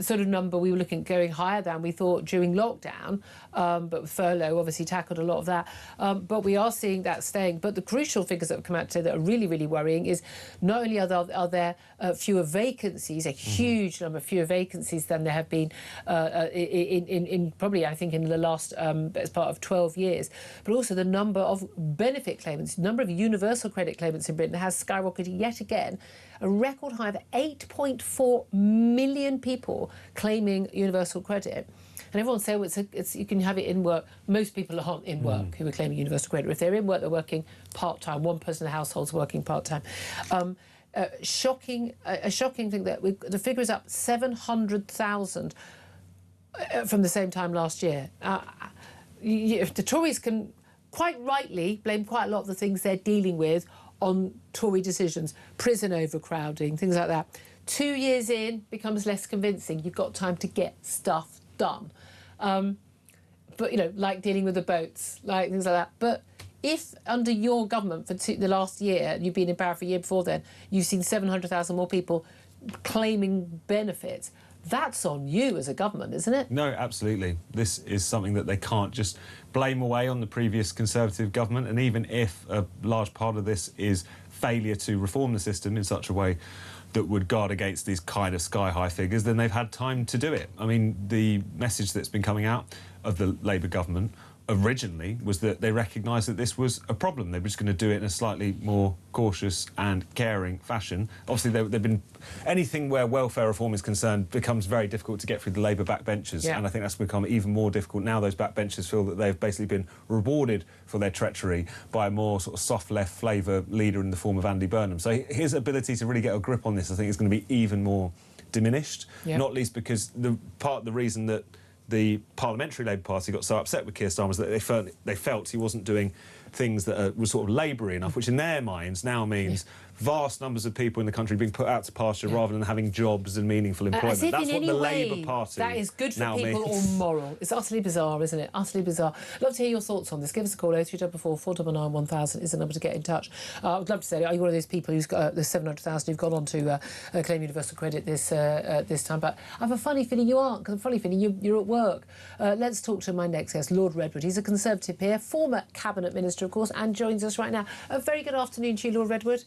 Sort of number we were looking at going higher than we thought during lockdown, but with furlough obviously tackled a lot of that. But we are seeing that staying. But the crucial figures that have come out today that are really, really worrying is not only are there fewer vacancies, a huge number of fewer vacancies than there have been in probably, I think, in the last as part of 12 years, but also the number of benefit claimants, the number of universal credit claimants in Britain has skyrocketed yet again. A record high of 8.4 million people claiming universal credit. And everyone says, it's you can have it in work. Most people aren't in work who are claiming universal credit. If they're in work, they're working part-time. One person in the household's working part-time. A shocking thing that the figure is up 700,000 from the same time last year. The Tories can quite rightly blame quite a lot of the things they're dealing with on Tory decisions, prison overcrowding, things like that. 2 years in, becomes less convincing. You've got time to get stuff done. But, like dealing with the boats, like things like that. But if under your government for the last year, you've been in power for a year before then, you've seen 700,000 more people claiming benefits, that's on you as a government, isn't it? No, absolutely. This is something that they can't just blame away on the previous Conservative government, and even if a large part of this is failure to reform the system in such a way that would guard against these kind of sky-high figures, then they've had time to do it. I mean, the message that's been coming out of the Labour government originally was that they recognised that this was a problem. They were just going to do it in a slightly more cautious and caring fashion. Obviously, they've been... Anything where welfare reform is concerned becomes very difficult to get through the Labour backbenchers, and I think that's become even more difficult now. Those backbenchers feel that they've basically been rewarded for their treachery by a more sort of soft left flavour leader in the form of Andy Burnham. So his ability to really get a grip on this, I think, is going to be even more diminished, not least because the reason that the Parliamentary Labour Party got so upset with Keir Starmer was that they felt he wasn't doing things that were sort of Laboury enough, which in their minds now means vast numbers of people in the country being put out to pasture rather than having jobs and meaningful employment. As if That's in what any the way Labour Party that is good for now people means. or moral. It's utterly bizarre, isn't it? Utterly bizarre. I'd love to hear your thoughts on this. Give us a call. 0344 499 1000 is the number to get in touch. I would love to say, are you one of those people who's got the 700,000 who've gone on to claim universal credit this time? But I have a funny feeling you aren't, because I'm a funny feeling you're at work. Let's talk to my next guest, Lord Redwood. He's a Conservative peer, former Cabinet Minister, of course, and joins us right now. A very good afternoon to you, Lord Redwood.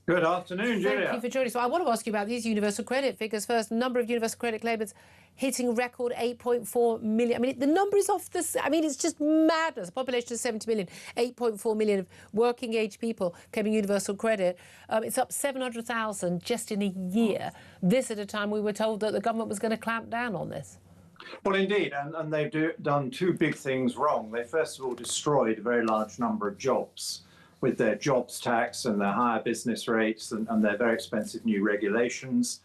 Good afternoon, Julia. Thank you for joining us. So I want to ask you about these universal credit figures first. Number of universal credit claimants hitting record 8.4 million. I mean, the number is off the... I mean, it's just madness. A population of 70 million, 8.4 million of working-age people claiming universal credit. It's up 700,000 just in a year. This at a time we were told that the government was going to clamp down on this. Well, indeed, and they've done two big things wrong. They first of all destroyed a very large number of jobs with their jobs tax and their higher business rates and their very expensive new regulations,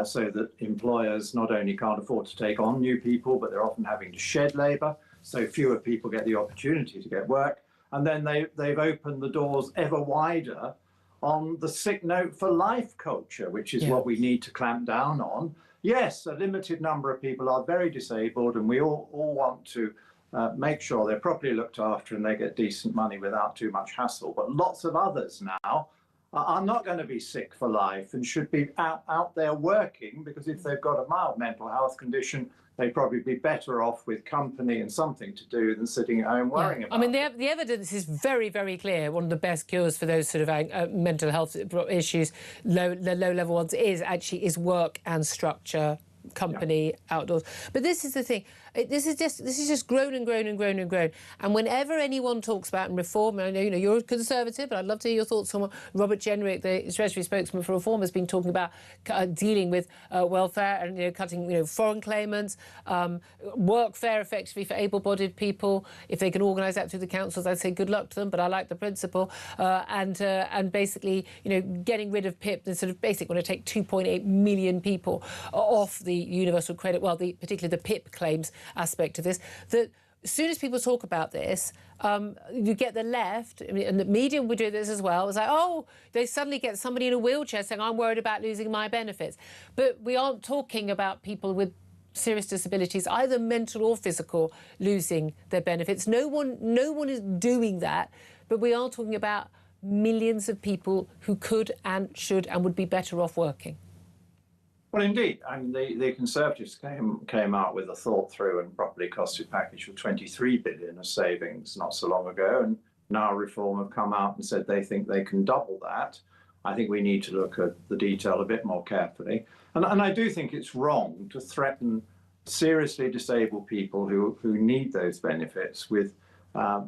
so that employers not only can't afford to take on new people, but they're often having to shed labour, so fewer people get the opportunity to get work. And then they've opened the doors ever wider on the sick note for life culture, which is what we need to clamp down on. Yes, a limited number of people are very disabled, and we all want to make sure they're properly looked after and they get decent money without too much hassle. But lots of others now are not going to be sick for life and should be out there working, because if they've got a mild mental health condition, they'd probably be better off with company and something to do than sitting at home worrying about it. I mean, the evidence is very, very clear. One of the best cures for those sort of mental health issues, the low-level ones, is work and structure, company, outdoors. But this is the thing. This is just grown and grown and grown and grown. And whenever anyone talks about reform, and I know you're a Conservative, but I'd love to hear your thoughts on what Robert Jenrick, the Treasury spokesman for Reform, has been talking about, dealing with welfare and cutting foreign claimants, workfare effectively for able-bodied people. If they can organise that through the councils, I'd say good luck to them. But I like the principle, and basically getting rid of PIP. The sort of basically want to take 2.8 million people off the universal credit. Well, particularly the PIP claims aspect of this, that as soon as people talk about this, you get the left, and the media would do this as well. It's like, oh, they suddenly get somebody in a wheelchair saying, I'm worried about losing my benefits. But we aren't talking about people with serious disabilities, either mental or physical, losing their benefits. No one is doing that, but we are talking about millions of people who could and should and would be better off working. Well, indeed. I mean, the Conservatives came out with a thought-through and properly costed package of 23 billion of savings not so long ago, and now Reform have come out and said they think they can double that. I think we need to look at the detail a bit more carefully. And I do think it's wrong to threaten seriously disabled people who need those benefits with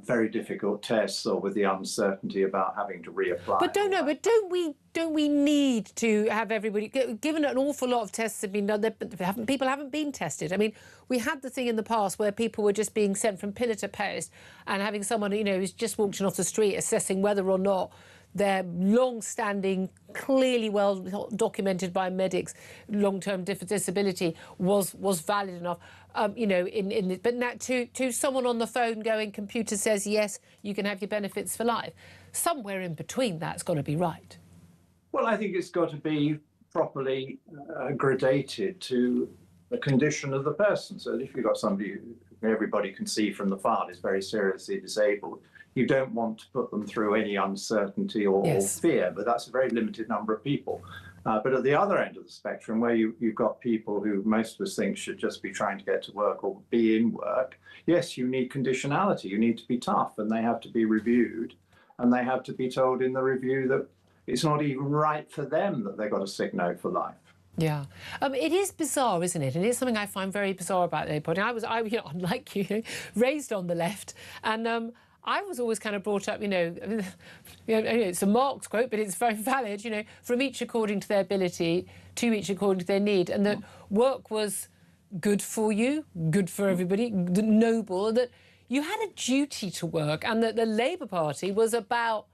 very difficult tests, or with the uncertainty about having to reapply. But don't we need to have everybody, given an awful lot of tests have been done, people haven't been tested. I mean, we had the thing in the past where people were just being sent from pillar to post, and having someone who's just walked in off the street assessing whether or not their long-standing, clearly well documented by medics, long-term disability was valid enough. But now to someone on the phone going, computer says yes, you can have your benefits for life. Somewhere in between that's got to be right. Well, I think it's got to be properly gradated to the condition of the person. So if you've got somebody who everybody can see from the file is very seriously disabled, you don't want to put them through any uncertainty or fear, but that's a very limited number of people. But at the other end of the spectrum, where you've got people who most of us think should just be trying to get to work or be in work, yes, you need conditionality. You need to be tough, and they have to be reviewed, and they have to be told in the review that it's not even right for them that they've got a sick note for life. Yeah, it is bizarre, isn't it? And it's something I find very bizarre about the Labour Party. I was, unlike you, raised on the left, and I was always kind of brought up, it's a Marx quote, but it's very valid, from each according to their ability, to each according to their need, and that work was good for you, good for everybody, noble, and that you had a duty to work, and that the Labour Party was about,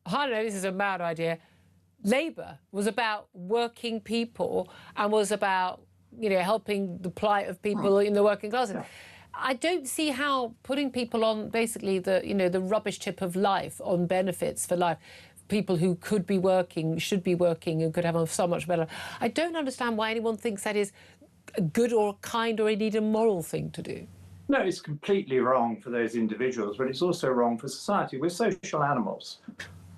I don't know, this is a mad idea, Labour was about working people and was about, helping the plight of people in the working classes. I don't see how putting people on basically the rubbish tip of life on benefits for life, people who could be working, should be working, and could have a so much better. I don't understand why anyone thinks that is a good or kind or indeed a moral thing to do. No, it's completely wrong for those individuals, but it's also wrong for society. We're social animals.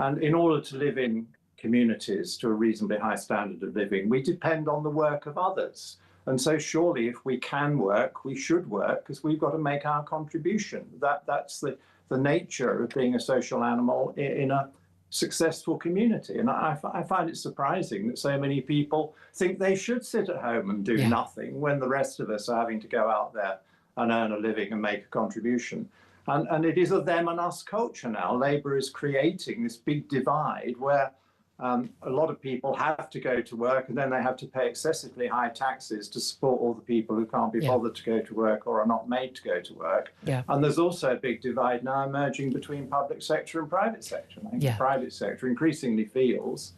And in order to live in communities to a reasonably high standard of living, we depend on the work of others. And so surely if we can work, we should work, because we've got to make our contribution. That's the nature of being a social animal in a successful community. And I find it surprising that so many people think they should sit at home and do nothing when the rest of us are having to go out there and earn a living and make a contribution. And it is a them and us culture now. Labour is creating this big divide where a lot of people have to go to work and then they have to pay excessively high taxes to support all the people who can't be bothered to go to work or are not made to go to work. And there's also a big divide now emerging between public sector and private sector. I think the private sector increasingly feels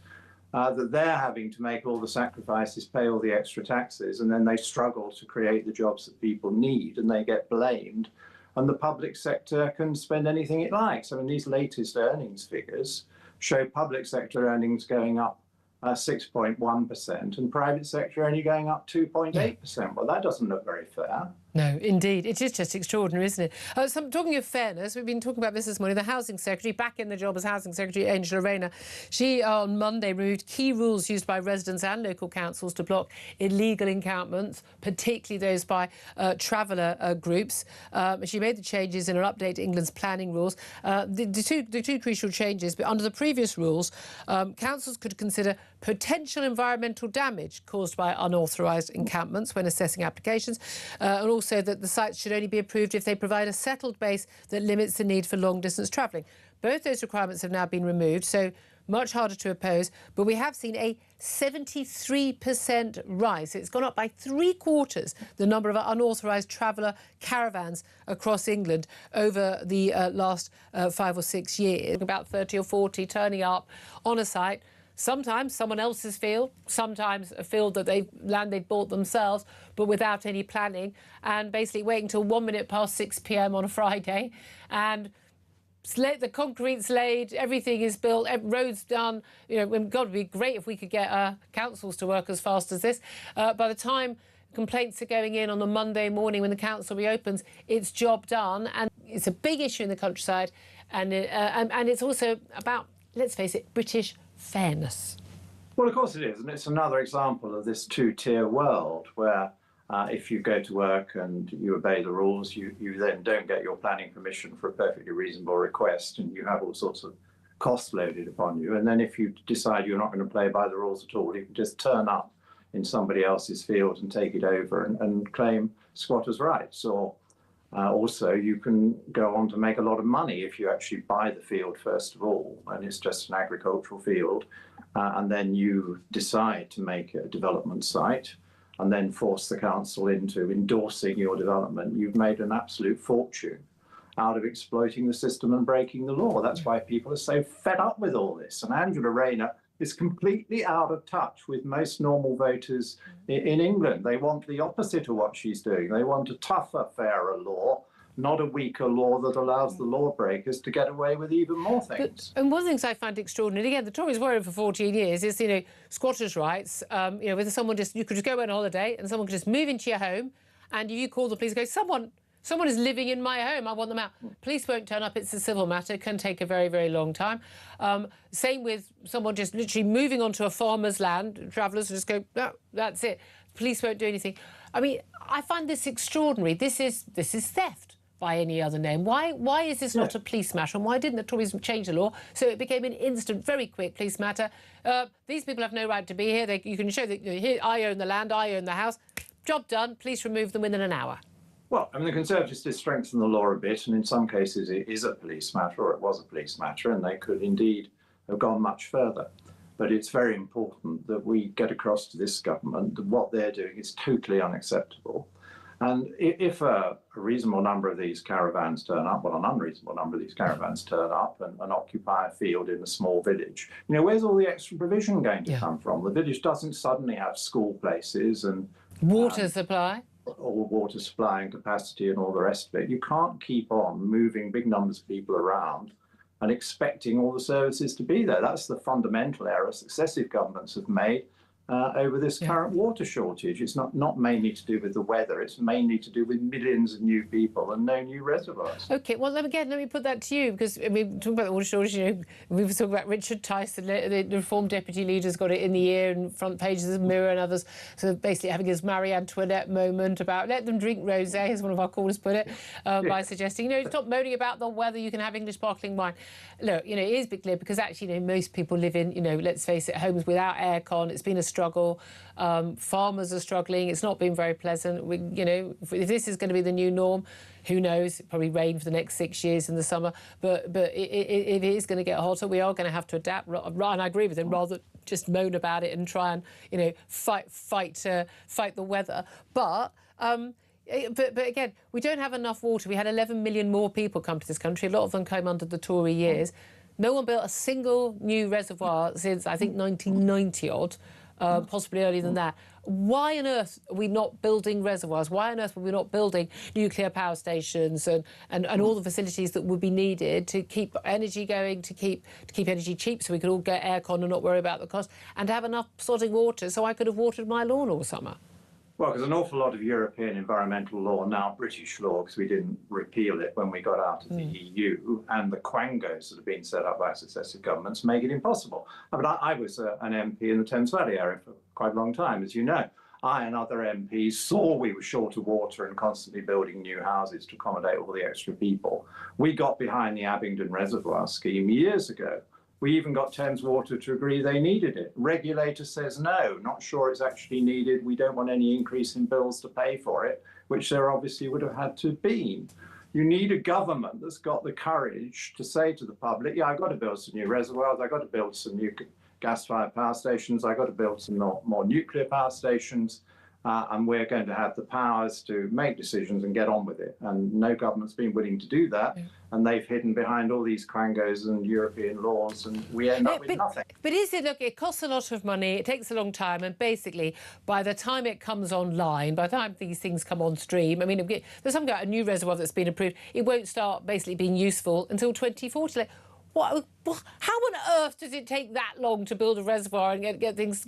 that they're having to make all the sacrifices, pay all the extra taxes, and then they struggle to create the jobs that people need and they get blamed. And the public sector can spend anything it likes. I mean, these latest earnings figures show public sector earnings going up 6.1% and private sector only going up 2.8%. Well, that doesn't look very fair. No, indeed. It is just extraordinary, isn't it? So talking of fairness, we've been talking about this morning. The Housing Secretary, back in the job as Housing Secretary, Rayner, she on Monday removed key rules used by residents and local councils to block illegal encampments, particularly those by traveller groups. She made the changes in her update to England's planning rules. The two crucial changes, but under the previous rules, councils could consider potential environmental damage caused by unauthorised encampments when assessing applications, and also that the sites should only be approved if they provide a settled base that limits the need for long-distance travelling. Both those requirements have now been removed, so much harder to oppose, but we have seen a 73% rise. It's gone up by 3/4 the number of unauthorised traveller caravans across England over the last 5 or 6 years. About 30 or 40 turning up on a site. Sometimes someone else's field, sometimes a field that land they've bought themselves, but without any planning, and basically waiting till 1 minute past 6 p.m. on a Friday, and the concrete's laid, everything is built, roads done. You know, God, it'd be great if we could get councils to work as fast as this. By the time complaints are going in on the Monday morning when the council reopens, it's job done, and it's a big issue in the countryside, and it's also about, let's face it, British fairness. Well, of course it is, and it's another example of this two-tier world where if you go to work and you obey the rules, you then don't get your planning permission for a perfectly reasonable request, and you have all sorts of costs loaded upon you. And then if you decide you're not going to play by the rules at all, you can just turn up in somebody else's field and take it over and claim squatters' rights. Or also, you can go on to make a lot of money if you actually buy the field first of all, and it's just an agricultural field, and then you decide to make it a development site and then force the council into endorsing your development. You've made an absolute fortune out of exploiting the system and breaking the law. That's why people are so fed up with all this. And Rayner is completely out of touch with most normal voters in England. They want the opposite of what she's doing. They want a tougher, fairer law, not a weaker law that allows the lawbreakers to get away with even more things. And one of the things I find extraordinary, again, the Tories were in for 14 years, is, you know, squatters' rights. You know, whether someone you could just go on holiday and someone could just move into your home, and you call the police and go, someone is living in my home, I want them out. Police won't turn up, it's a civil matter, it can take a very, very long time. Same with someone just literally moving onto a farmer's land, travellers just go, no, that's it. Police won't do anything. I mean, I find this extraordinary. This is theft by any other name. Why is this not a police matter, and why didn't the Tories change the law so it became an instant, very quick police matter? These people have no right to be here. You can show that, you know, here, I own the land, I own the house. Job done, police remove them within an hour. Well, I mean, the Conservatives did strengthen the law a bit, and in some cases it is a police matter, or it was a police matter, and they could indeed have gone much further. But it's very important that we get across to this government that what they're doing is totally unacceptable. And if a reasonable number of these caravans turn up, well, an unreasonable number of these caravans turn up and occupy a field in a small village, you know, where's all the extra provision going to come from? The village doesn't suddenly have school places and water supply. All water supply and capacity and all the rest of it. You can't keep on moving big numbers of people around and expecting all the services to be there. That's the fundamental error successive governments have made over this current water shortage. It's not mainly to do with the weather, it's mainly to do with millions of new people and no new reservoirs. OK, well, let me put that to you, because I mean, talking about the water shortage, you know, we were talking about Richard Tyson, the Reform Deputy Leader's got it in the ear and front pages of Mirror and others, so basically having his Marie Antoinette moment about let them drink rosé, as one of our callers put it, by suggesting, you know, stop moaning about the weather, you can have English sparkling wine. Look, you know, it is a bit clear, because actually, you know, most people live in, you know, let's face it, homes without aircon. It's been a struggle. Farmers are struggling. It's not been very pleasant. You know, if this is going to be the new norm, who knows? It'll probably rain for the next 6 years in the summer. But if it is going to get hotter, we are going to have to adapt. And I agree with him. Rather than just moan about it and try and, you know, fight the weather. But again, we don't have enough water. We had 11 million more people come to this country. A lot of them came under the Tory years. No one built a single new reservoir since, I think, 1990-odd. Possibly earlier than that. Why on earth are we not building reservoirs? Why on earth are we not building nuclear power stations and all the facilities that would be needed to keep energy going, to keep energy cheap, so we could all get aircon and not worry about the cost, and to have enough sodding water so I could have watered my lawn all summer? Well, because an awful lot of European environmental law, now British law, because we didn't repeal it when we got out of the EU, and the quangos that have been set up by successive governments make it impossible. I mean, I was an MP in the Thames Valley area for quite a long time, as you know. I and other MPs saw we were short of water and constantly building new houses to accommodate all the extra people. We got behind the Abingdon Reservoir scheme years ago. We even got Thames Water to agree they needed it. Regulator says no, not sure it's actually needed. We don't want any increase in bills to pay for it, which there obviously would have had to be. You need a government that's got the courage to say to the public, yeah, I've got to build some new reservoirs, I've got to build some new gas-fired power stations, I've got to build some more nuclear power stations, and we're going to have the powers to make decisions and get on with it. And no government's been willing to do that. And they've hidden behind all these quangos and European laws, and we end up with nothing. But is it, look, it costs a lot of money, it takes a long time, and basically, by the time it comes online, by the time these things come on stream, I mean, there's something about a new reservoir that's been approved, it won't start basically being useful until 2040. Like, how on earth does it take that long to build a reservoir and get these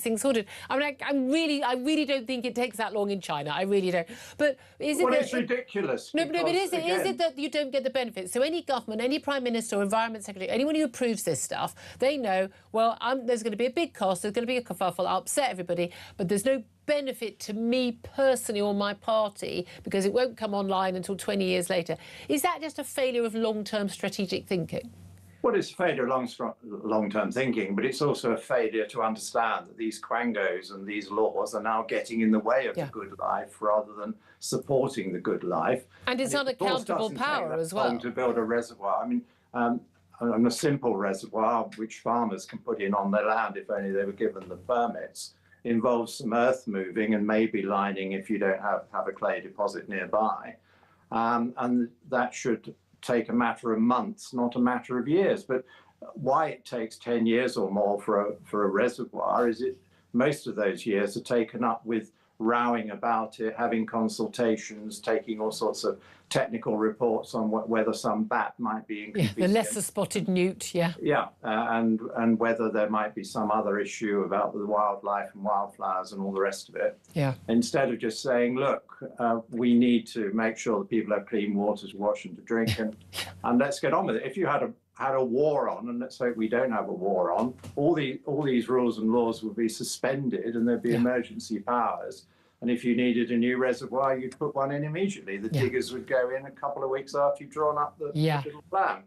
things sorted? I mean, I really don't think it takes that long in China. I really don't. But is it? Well, it's ridiculous. No, but is it that you don't get the benefits? So any government, any prime minister or environment secretary, anyone who approves this stuff, they know, well, there's going to be a big cost, there's going to be a kerfuffle, I'll upset everybody, but there's no benefit to me personally or my party because it won't come online until 20 years later. Is that just a failure of long-term strategic thinking? Well, it's a failure of long-term thinking, but it's also a failure to understand that these quangos and these laws are now getting in the way of the good life rather than supporting the good life. And it's unaccountable power as well. To build a reservoir. I mean, a simple reservoir, which farmers can put in on their land if only they were given the permits, involves some earth moving and maybe lining if you don't have a clay deposit nearby. And that should take a matter of months, not a matter of years. But why it takes 10 years or more for a reservoir is most of those years are taken up with rowing about it, having consultations, taking all sorts of technical reports on whether some bat might be inconvenient. The lesser spotted newt, and whether there might be some other issue about the wildlife and wildflowers and all the rest of it. Instead of just saying, look, we need to make sure that people have clean water to wash and to drink, and let's get on with it. If you had a war on, and let's hope we don't have a war on, all these rules and laws would be suspended and there'd be emergency powers. And if you needed a new reservoir, you'd put one in immediately. The diggers would go in a couple of weeks after you'd drawn up the little plan.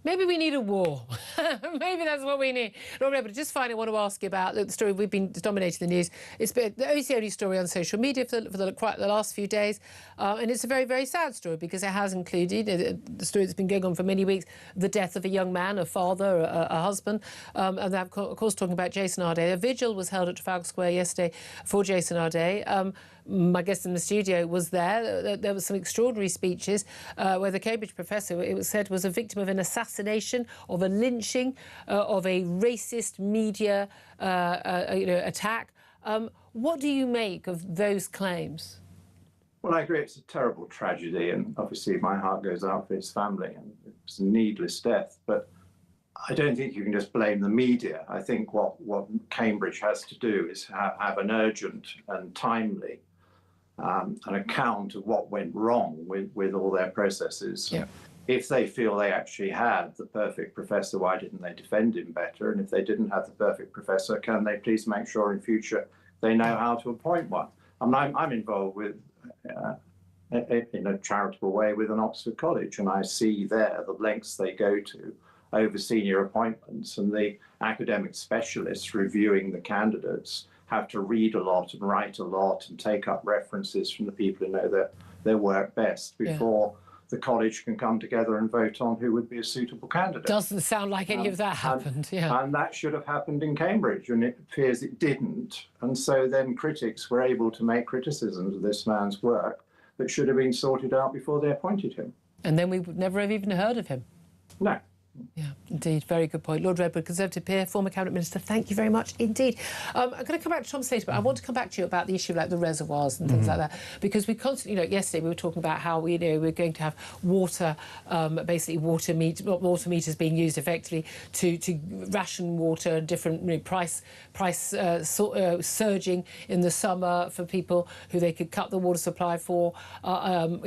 Maybe we need a war. Maybe that's what we need. No, but just finally, I want to ask you about the story we've been dominating the news. It's the only story on social media for the last few days. And it's a very, very sad story because it has included the story that's been going on for many weeks, the death of a young man, a father, a husband. And that, of course, talking about Jason Arday. A vigil was held at Trafalgar Square yesterday for Jason Arday. My guest in the studio was there. There were some extraordinary speeches where the Cambridge professor, it was said, was a victim of an assassination, of a lynching, of a racist media attack. What do you make of those claims? Well, I agree. It's a terrible tragedy, and obviously my heart goes out for his family, and it's a needless death. But I don't think you can just blame the media. I think what Cambridge has to do is have an urgent and timely an account of what went wrong with all their processes. Yeah. If they feel they actually had the perfect professor, why didn't they defend him better? And if they didn't have the perfect professor, can they please make sure in future they know how to appoint one? I'm involved with, in a charitable way, with an Oxford college, and I see there the lengths they go to over senior appointments, and the academic specialists reviewing the candidates have to read a lot and write a lot and take up references from the people who know their work best before the college can come together and vote on who would be a suitable candidate. Doesn't sound like any of that happened, And that should have happened in Cambridge, and it appears it didn't. And so then critics were able to make criticisms of this man's work that should have been sorted out before they appointed him. And then we would never have even heard of him. No. Yeah, indeed. Very good point. Lord Redwood, Conservative peer, former Cabinet Minister, thank you very much indeed. I'm going to come back to Tom later, but I want to come back to you about the issue of like the reservoirs and things like that, because we constantly, yesterday we were talking about how we're going to have water, basically water meters being used effectively to ration water, different price surging in the summer for people who they could cut the water supply for, very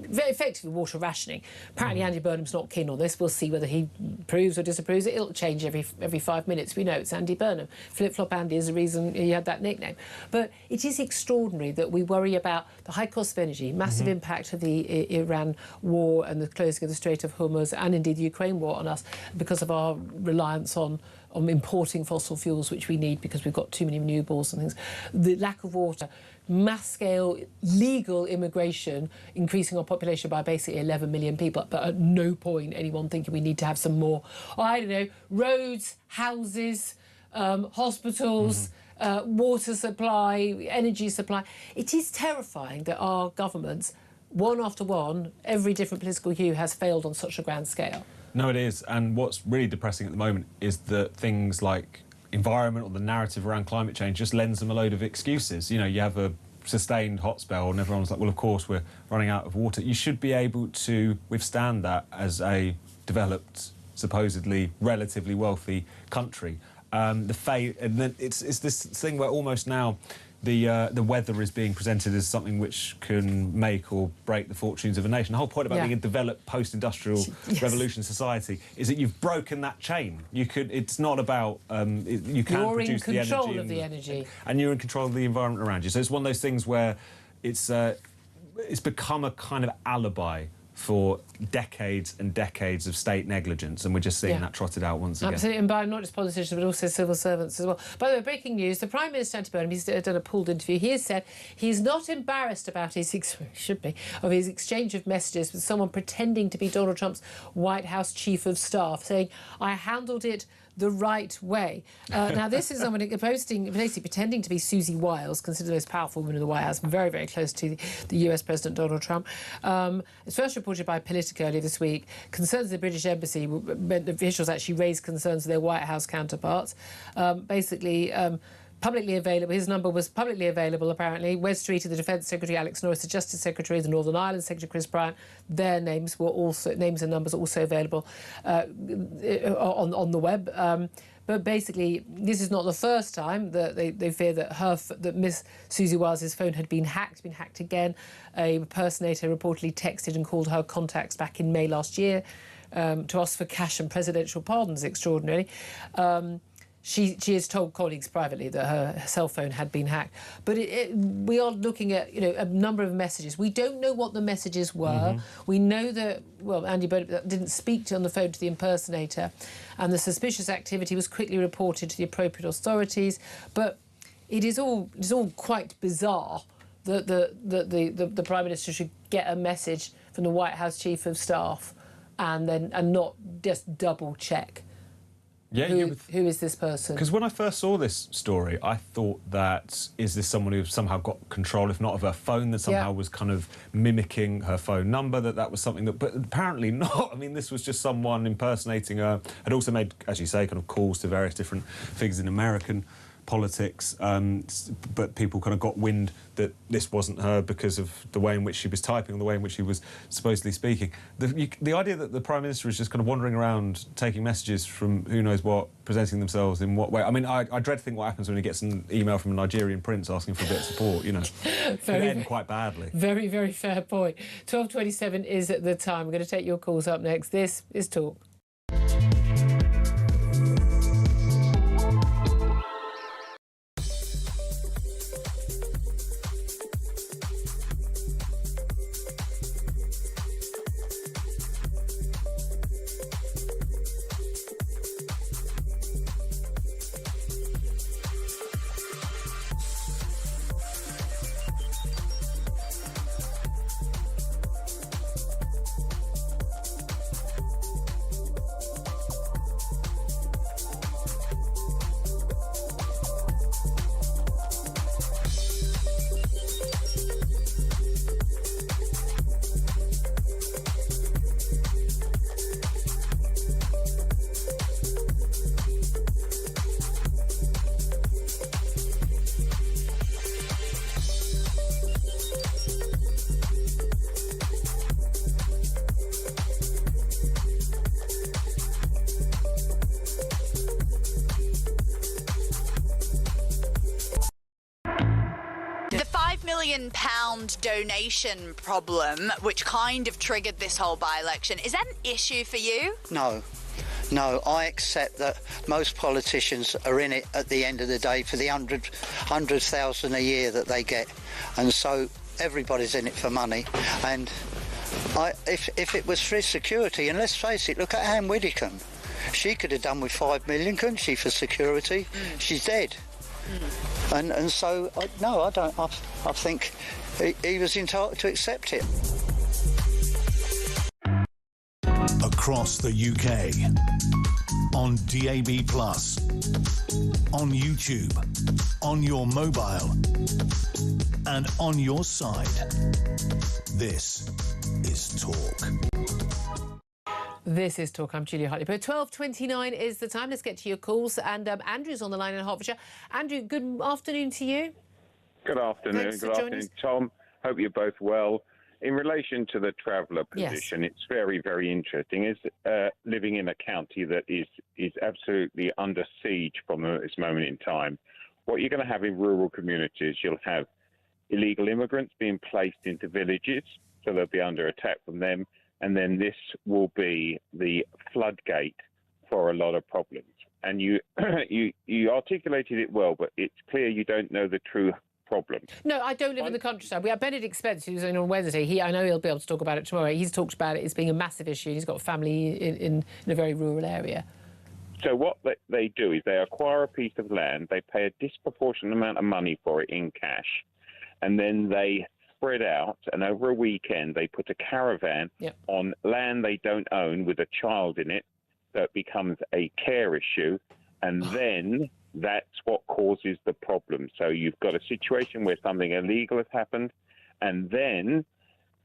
effectively water rationing. Apparently Andy Burnham's not keen on this. We'll see whether he approves or disapproves it. It'll change every 5 minutes. We know it's Andy Burnham. Flip-flop Andy is the reason he had that nickname. But it is extraordinary that we worry about the high cost of energy, massive impact of the Iran war and the closing of the Strait of Hormuz, and indeed the Ukraine war on us because of our reliance on importing fossil fuels, which we need because we've got too many renewables and things. The lack of water, mass-scale legal immigration, increasing our population by basically 11 million people, but at no point anyone thinking we need to have some more, I don't know, roads, houses, hospitals, water supply, energy supply. It is terrifying that our governments, one after one, every different political hue has failed on such a grand scale. No, it is. And what's really depressing at the moment is that things like environment or the narrative around climate change just lends them a load of excuses. You have a sustained hot spell and everyone's like, well, of course, we're running out of water. You should be able to withstand that as a developed, supposedly relatively wealthy country. And then it's this thing where almost now the weather is being presented as something which can make or break the fortunes of a nation. The whole point about being a developed post-industrial revolution society is that you've broken that chain. It's not about you can produce the energy. You're in control of the energy, and you're in control of the environment around you. So it's one of those things where it's become a kind of alibi for decades and decades of state negligence, and we're just seeing that trotted out once again. Absolutely, and by not just politicians but also civil servants as well. By the way, breaking news, the Prime Minister, Andy Burnham, he's done a pooled interview. He has said he's not embarrassed about his exchange of messages with someone pretending to be Donald Trump's White House Chief of Staff, saying, I handled it the right way. Now, this is someone basically pretending to be Susie Wiles, considered the most powerful woman in the White House, very, very close to the US President Donald Trump. It's first reported by Politico earlier this week. Concerns of the British Embassy meant the officials actually raised concerns of their White House counterparts. Publicly available, his number was publicly available apparently. Wes Street, the Defence Secretary, Alex Norris, the Justice Secretary, the Northern Ireland Secretary Chris Bryant, their names and numbers also available on the web. But basically, this is not the first time that they fear that Miss Susie Wiles' phone had been hacked again. A impersonator reportedly texted and called her contacts back in May last year to ask for cash and presidential pardons, extraordinarily. She has told colleagues privately that her cell phone had been hacked. But we are looking at a number of messages. We don't know what the messages were. We know that, Andy Burnham didn't speak on the phone to the impersonator, and the suspicious activity was quickly reported to the appropriate authorities. But it is all quite bizarre that the Prime Minister should get a message from the White House Chief of Staff and not just double check. Yeah, who is this person? Because when I first saw this story, I thought that, is this someone who somehow got control, if not of her phone, that somehow was kind of mimicking her phone number, that was something that... But apparently not. I mean, this was just someone impersonating her. Had also made, as you say, kind of calls to various different figures in American politics, but people kind of got wind that this wasn't her because of the way in which she was typing and the way in which she was supposedly speaking. The idea that the Prime Minister is just kind of wandering around taking messages from who knows what, presenting themselves in what way. I mean, I dread to think what happens when he gets an email from a Nigerian prince asking for a bit of support, you know. Could end quite badly. Very, very fair point. 12:27 is at the time. We're going to take your calls up next. This is Talk. £5 million donation problem, which kind of triggered this whole by-election. Is that an issue for you? No. No, I accept that most politicians are in it at the end of the day for the 100,000 a year that they get. And so everybody's in it for money. And if it was for security, and let's face it, look at Anne Widdecombe. She could have done with 5 million, couldn't she, for security? She's dead. And so, no, I don't. I think he was entitled to accept it. Across the UK, on DAB+, on YouTube, on your mobile, and on your side. This is Talk. This is Talk. I'm Julia Hartley-Brewer. 12:29 is the time. Let's get to your calls. And Andrew's on the line in Hertfordshire. Andrew, good afternoon to you. Good afternoon. Good afternoon, Tom. Hope you're both well. In relation to the traveller position, it's very, very interesting. Is living in a county that is absolutely under siege from this moment in time. What you're going to have in rural communities, you'll have illegal immigrants being placed into villages, so they'll be under attack from them. And then this will be the floodgate for a lot of problems. And you articulated it well, but it's clear you don't know the true problem. No, I don't live in the countryside. We have Benedict Spence, who's in on Wednesday. I know he'll be able to talk about it tomorrow. He's talked about it as being a massive issue. He's got family in a very rural area. So what they do is they acquire a piece of land, they pay a disproportionate amount of money for it in cash, and then they spread out, and over a weekend they put a caravan on land they don't own with a child in it, so it becomes a care issue, and then that's what causes the problem. So you've got a situation where something illegal has happened, and then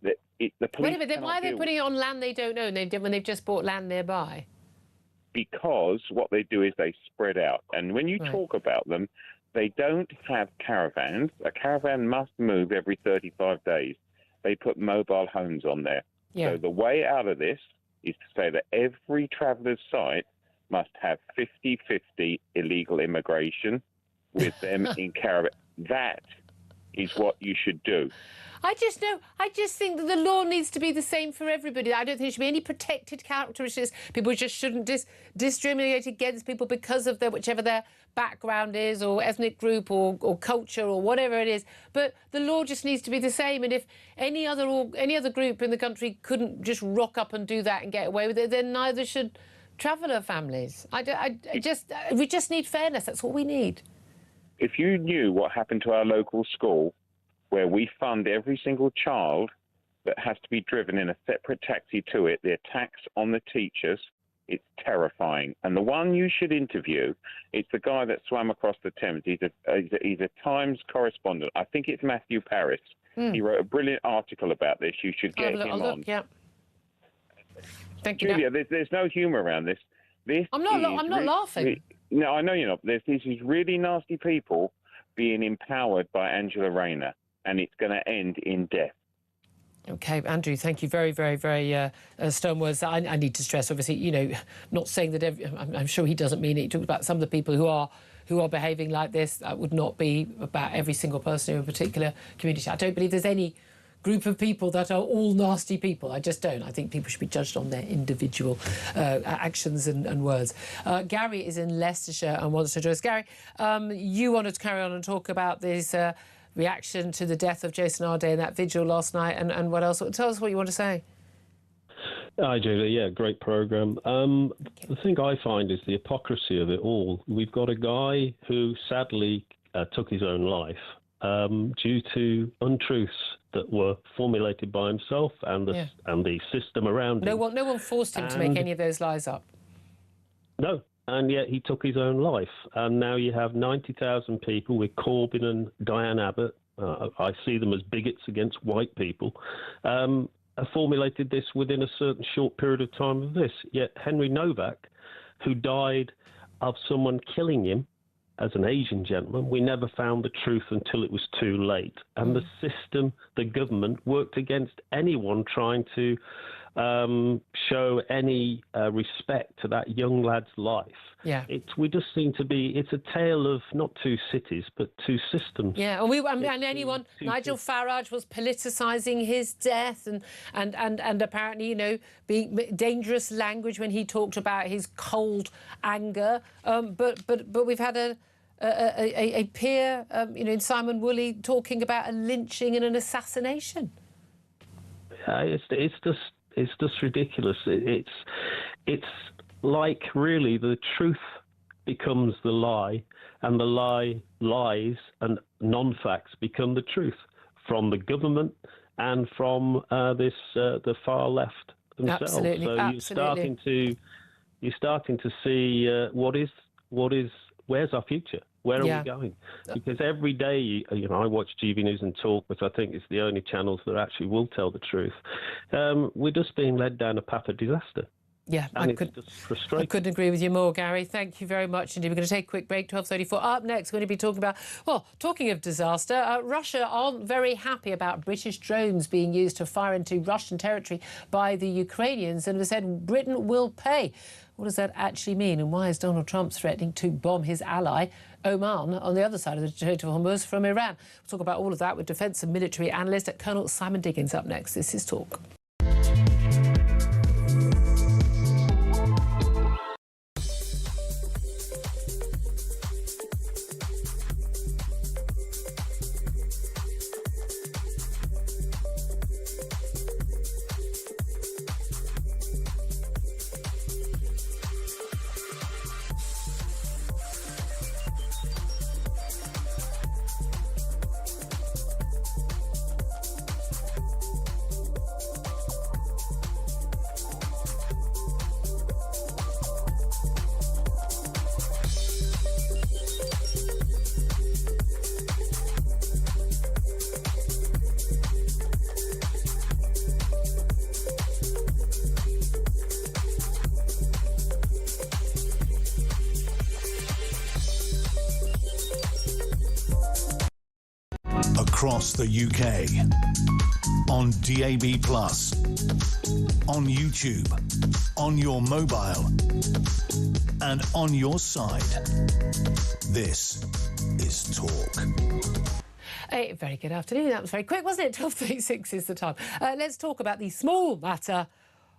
the police. Wait a minute, then why are they putting it on land they don't own when they've just bought land nearby? Because what they do is they spread out, and when you talk about them, they don't have caravans. A caravan must move every 35 days. They put mobile homes on there. So the way out of this is to say that every traveller's site must have 50-50 illegal immigration with them in caravan. That is what you should do. I just think that the law needs to be the same for everybody. I don't think there should be any protected characteristics. People just shouldn't discriminate against people because of whichever their background is, or ethnic group, or culture, or whatever it is. But the law just needs to be the same. And if any other group in the country couldn't just rock up and do that and get away with it, then neither should traveller families. We just need fairness. That's what we need. If you knew what happened to our local school, where we fund every single child that has to be driven in a separate taxi to it, the attacks on the teachers, it's terrifying. And the one you should interview, it's the guy that swam across the Thames. He's a Times correspondent. I think it's Matthew Paris. He wrote a brilliant article about this. You should get him on. Thank you. Julia, there's no humour around this. I'm not laughing. No, I know you're not. This is really nasty people being empowered by Angela Rayner, and it's going to end in death. OK, Andrew, thank you. Very, very, very stern words. I need to stress, obviously, you know, not saying that I'm sure he doesn't mean it. He talks about some of the people who are behaving like this. That would not be about every single person in a particular community. I don't believe there's any group of people that are all nasty people. I just don't. I think people should be judged on their individual actions and words. Gary is in Leicestershire and wants to join us. Gary, you wanted to carry on and talk about this reaction to the death of Jason Arday and that vigil last night, and what else? Tell us what you want to say. Hi, Julia. Yeah, great programme. The thing I find is the hypocrisy of it all. We've got a guy who sadly took his own life due to untruths that were formulated by himself and the system around him. No one forced him to make any of those lies up. No, and yet he took his own life. And now you have 90,000 people with Corbyn and Diane Abbott. I see them as bigots against white people. Have formulated this within a certain short period of time of this. Yet Henry Novak, who died of someone killing him as an Asian gentleman, we never found the truth until it was too late. And the system, the government, worked against anyone trying to show any respect to that young lad's life. Yeah. We just seem to be, it's a tale of not two cities, but two systems. Yeah, and Nigel Farage was politicising his death and apparently, you know, being dangerous language when he talked about his cold anger. But we've had a peer, you know, in Simon Woolley talking about a lynching and an assassination. It's just ridiculous. It's like really the truth becomes the lie, and the lies and non-facts become the truth from the government and from the far left themselves. Absolutely, so absolutely. You're starting to see where's our future? Where are we going? Because every day, you know, I watch TV News and Talk, which I think is the only channels that actually will tell the truth. We're just being led down a path of disaster. Yeah, I couldn't agree with you more, Gary. Thank you very much indeed. We're going to take a quick break, 12:34. Up next, we're going to be talking about, well, talking of disaster, Russia aren't very happy about British drones being used to fire into Russian territory by the Ukrainians, and have said Britain will pay. What does that actually mean, and why is Donald Trump threatening to bomb his ally, Oman, on the other side of the Strait of Hormuz from Iran? We'll talk about all of that with defence and military analyst Colonel Simon Diggins up next. This is Talk. Across the UK, on DAB+, on YouTube, on your mobile, and on your side. This is Talk. A very good afternoon. That was very quick, wasn't it? 12:36 is the time. Let's talk about the small matter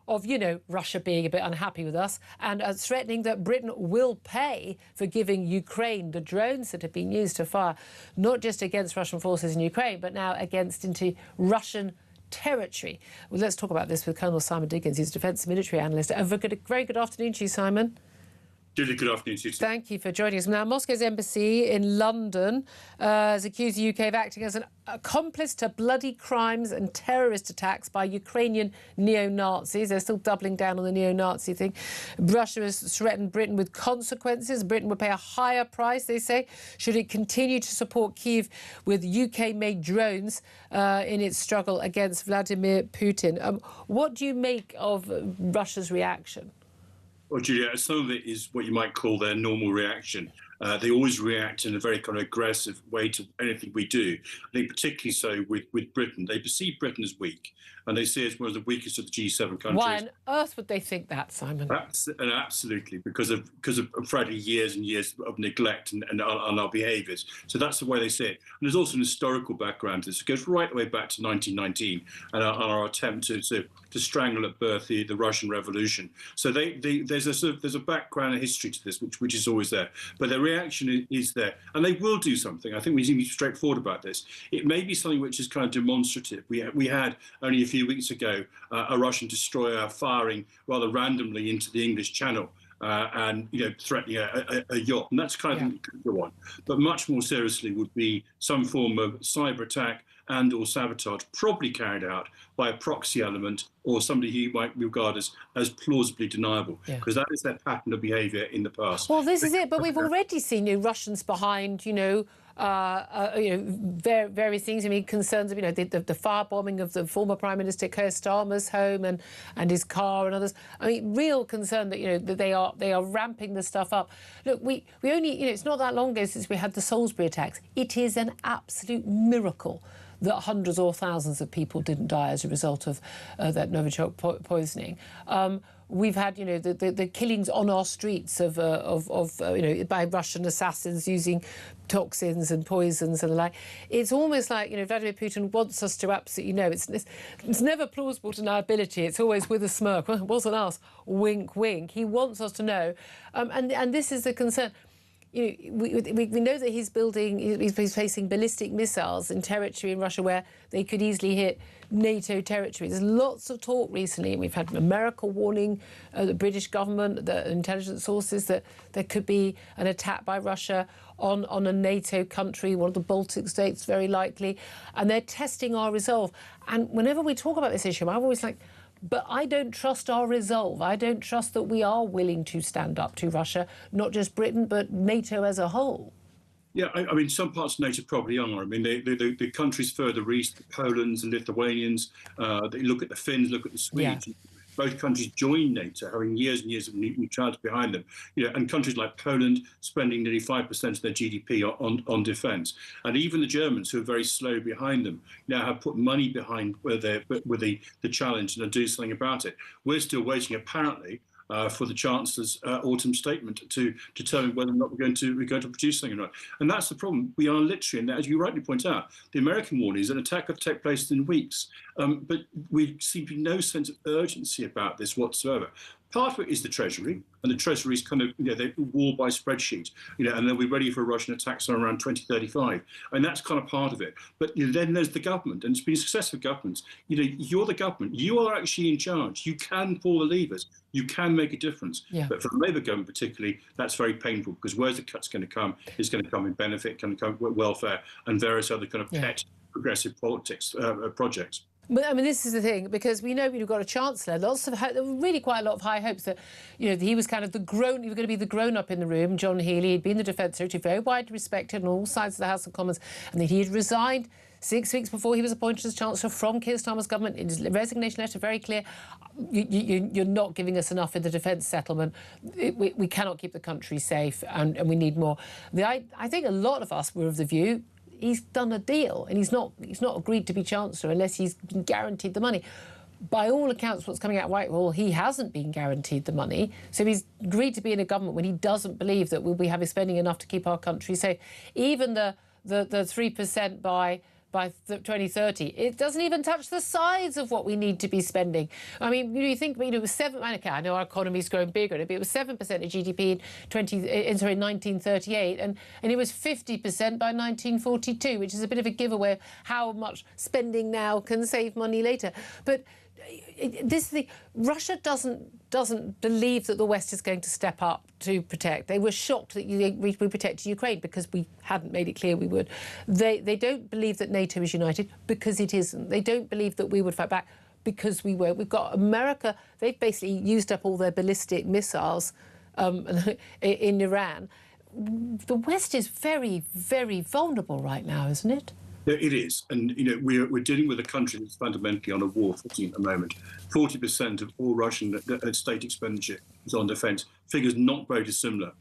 of, you know, Russia being a bit unhappy with us and threatening that Britain will pay for giving Ukraine the drones that have been used to fire not just against Russian forces in Ukraine, but now into Russian territory. Well, let's talk about this with Colonel Simon Diggins. He's a defence military analyst. A very good afternoon to you, Simon. Julie, good afternoon to you. Thank you for joining us. Now, Moscow's embassy in London has accused the UK of acting as an accomplice to bloody crimes and terrorist attacks by Ukrainian neo-Nazis. They're still doubling down on the neo-Nazi thing. Russia has threatened Britain with consequences. Britain would pay a higher price, they say, should it continue to support Kyiv with UK-made drones in its struggle against Vladimir Putin. What do you make of Russia's reaction? Well, Julia, some of it is what you might call their normal reaction. They always react in a very kind of aggressive way to anything we do. I think particularly so with Britain. They perceive Britain as weak, and they see it as one of the weakest of the G7 countries. Why on earth would they think that, Simon? Absolutely, because of frankly years and years of neglect and our behaviours. So that's the way they see it. And there's also an historical background to this. It goes right the way back to 1919 and our attempt to strangle at birth the Russian Revolution. So there's a background and history to this, which is always there. But their reaction is there, and they will do something. I think we need to be straightforward about this. It may be something which is kind of demonstrative. We had only a few weeks ago a Russian destroyer firing rather randomly into the English Channel. And threatening a yacht, and that's kind of thing that could go on. But much more seriously would be some form of cyber attack and/or sabotage, probably carried out by a proxy element or somebody who you might regard as plausibly deniable, because that is their pattern of behaviour in the past. Well, this is it. But we've already seen Russians behind, various things. I mean, concerns of the firebombing of the former Prime Minister Keir Starmer's home and his car and others. I mean, real concern that that they are ramping the stuff up. Look, we only it's not that long ago since we had the Salisbury attacks. It is an absolute miracle that hundreds or thousands of people didn't die as a result of that Novichok poisoning. We've had, the killings on our streets of by Russian assassins using toxins and poisons and the like. It's almost like, Vladimir Putin wants us to absolutely know. It's never plausible deniability. It's always with a smirk. Well, it wasn't us. Wink, wink. He wants us to know. And this is the concern. We know that he's facing ballistic missiles in territory in Russia where they could easily hit NATO territory. There's lots of talk recently, and we've had America warning the British government, the intelligence sources, that there could be an attack by Russia on a NATO country, one of the Baltic states, very likely, and they're testing our resolve. And whenever we talk about this issue, I'm always like, but I don't trust our resolve. I don't trust that we are willing to stand up to Russia, not just Britain, but NATO as a whole. Yeah, I mean, some parts of NATO probably are. I mean, the countries further east, the Polands and Lithuanians, they look at the Finns, look at the Swedes. Yeah. Both countries joined NATO, having years and years of neutrality behind them. And countries like Poland spending nearly 5% of their GDP on defence, and even the Germans, who are very slow behind them, now have put money behind with the challenge and are doing something about it. We're still waiting, apparently, for the Chancellor's autumn statement to determine whether or not we're going to produce something or not. And that's the problem. We are literally, and as you rightly point out, the American warning is an attack could take place in weeks. But we seem to be no sense of urgency about this whatsoever. Part of it is the Treasury, and the Treasury is kind of, they war by spreadsheet, and they'll be ready for a Russian attack somewhere around 2035. And that's kind of part of it. But then there's the government, and it's been successive governments. You're the government. You are actually in charge. You can pull the levers. You can make a difference. Yeah. But for the Labour government particularly, that's very painful, because where's the cut's going to come? It's going to come in benefit, going to come with welfare, and various other kind of pet progressive politics projects. But I mean, this is the thing, because we know we've got a chancellor. Really quite a lot of high hopes that, he was kind of he was going to be the grown-up in the room. John Healey, he'd been the Defence Secretary, very widely respected on all sides of the House of Commons, and that he had resigned 6 weeks before he was appointed as Chancellor from Keir Starmer's government. In his resignation letter, very clear, you're not giving us enough in the defence settlement. We cannot keep the country safe, and we need more. I think a lot of us were of the view he's done a deal, and he's not agreed to be Chancellor unless he's been guaranteed the money. By all accounts, what's coming out of Whitehall, he hasn't been guaranteed the money. So he's agreed to be in a government when he doesn't believe that we'll be spending enough to keep our country safe. Even the 3% by 2030, it doesn't even touch the size of what we need to be spending. I mean, you think, it was 7. Okay, I know our economy's growing bigger, but it was 7% of GDP in 1938, and it was 50% by 1942, which is a bit of a giveaway of how much spending now can save money later. But Russia doesn't believe that the West is going to step up to protect. They were shocked that we protected Ukraine because we hadn't made it clear we would. They don't believe that NATO is united because it isn't. They don't believe that we would fight back because we were. We've got America. They've basically used up all their ballistic missiles in Iran. The West is very, very vulnerable right now, isn't it? It is, and we're dealing with a country that's fundamentally on a war footing at the moment. 40% of all Russian state expenditure is on defence. Figures not very dissimilar to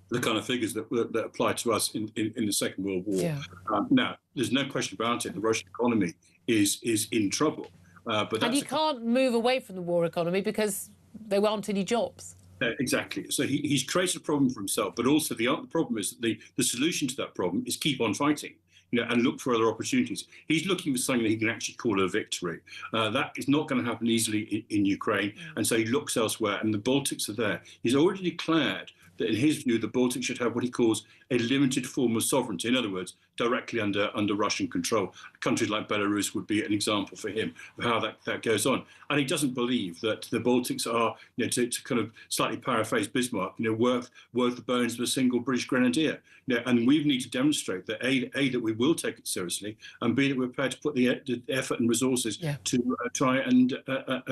the kind of figures that apply to us in the Second World War. Yeah. Now, there's no question about it. The Russian economy is in trouble, and you can't move away from the war economy because there aren't any jobs. Exactly. So he's created a problem for himself, but also the problem is that the solution to that problem is keep on fighting. And look for other opportunities. He's looking for something that he can actually call a victory. That is not going to happen easily in Ukraine, and so he looks elsewhere, and the Baltics are there. He's already declared that, in his view, the Baltics should have what he calls a limited form of sovereignty. In other words, directly under Russian control. Countries like Belarus would be an example for him of how that goes on. And he doesn't believe that the Baltics are, to kind of slightly paraphrase Bismarck, worth the bones of a single British grenadier. And we need to demonstrate that A, that we will take it seriously, and B, that we're prepared to put the effort and resources to try and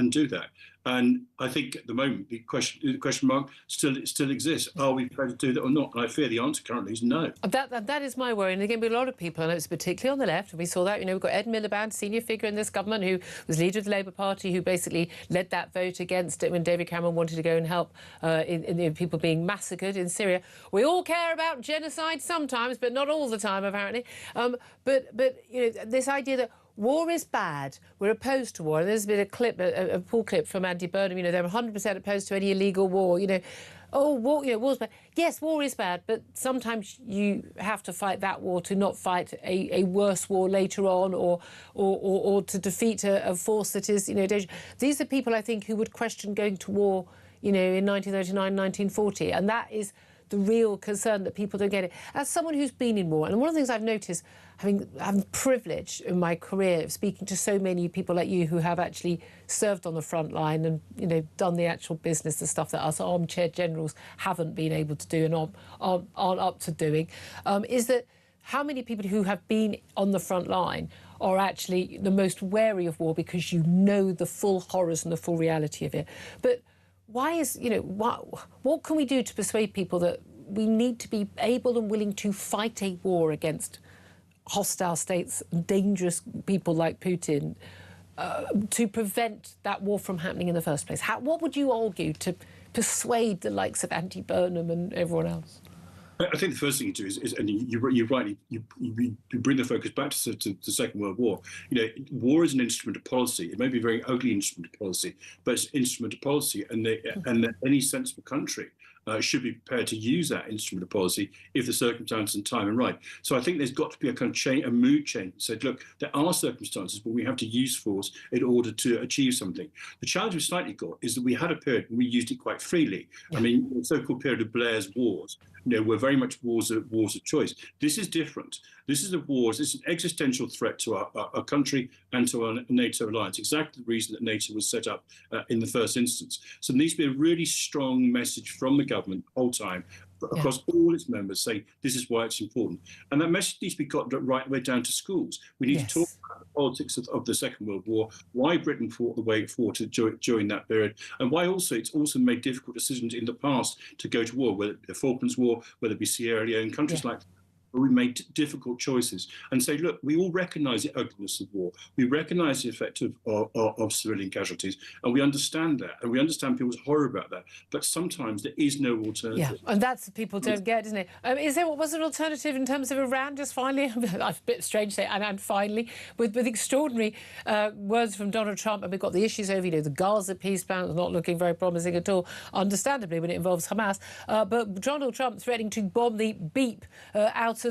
do that. And I think at the moment the question mark still exists. Are we prepared to do that or not? And I fear the answer currently is no. That is my worry. And again, with a lot of people, and it's particularly on the left, and we saw that. We've got Ed Miliband, senior figure in this government, who was leader of the Labour Party, who basically led that vote against it when David Cameron wanted to go and help in people being massacred in Syria. We all care about genocide sometimes, but not all the time, apparently. But this idea that war is bad, we're opposed to war. And there's been a clip, a full clip from Andy Burnham, they're 100% opposed to any illegal war, war's bad. Yes, war is bad, but sometimes you have to fight that war to not fight a worse war later on, or to defeat a force that is, dangerous. These are people, I think, who would question going to war, in 1939, 1940, and that is the real concern, that people don't get it. As someone who's been in war, and one of the things I've noticed, having privilege in my career of speaking to so many people like you who have actually served on the front line and done the actual business, the stuff that us armchair generals haven't been able to do and aren't up to doing, is that how many people who have been on the front line are actually the most wary of war, because the full horrors and the full reality of it. But why is, what can we do to persuade people that we need to be able and willing to fight a war against hostile states, dangerous people like Putin, to prevent that war from happening in the first place? What would you argue to persuade the likes of Andy Burnham and everyone else? I think the first thing to do is and you rightly bring the focus back to the Second World War. War is an instrument of policy. It may be a very ugly instrument of policy, but it's an instrument of policy, and any sensible country should be prepared to use that instrument of policy if the circumstances and time are right. So I think there's got to be a kind of a mood change. Said, look, there are circumstances, but we have to use force in order to achieve something. The challenge we've slightly got is that we had a period when we used it quite freely. Yeah. I mean, the so-called period of Blair's wars, were very much wars of choice. This is different. This is it's an existential threat to our country and to our NATO alliance, exactly the reason that NATO was set up in the first instance. So there needs to be a really strong message from the government the whole time, across all its members, saying this is why it's important. And that message needs to be got right the way down to schools. We need to talk about the politics of the Second World War, why Britain fought the way it fought during that period, and why it's also made difficult decisions in the past to go to war, whether it be the Falklands War, whether it be Sierra Leone, countries like that. We made difficult choices, and say, look, we all recognise the ugliness of war. We recognise the effect of civilian casualties, and we understand that, and we understand people's horror about that. But sometimes there is no alternative. Yeah, and that's what people don't get, isn't it? Was there an alternative in terms of Iran? Just finally, a bit strange to say, and finally, with extraordinary words from Donald Trump, and we've got the issues over, the Gaza peace plan is not looking very promising at all, understandably, when it involves Hamas. But Donald Trump threatening to bomb the beep out of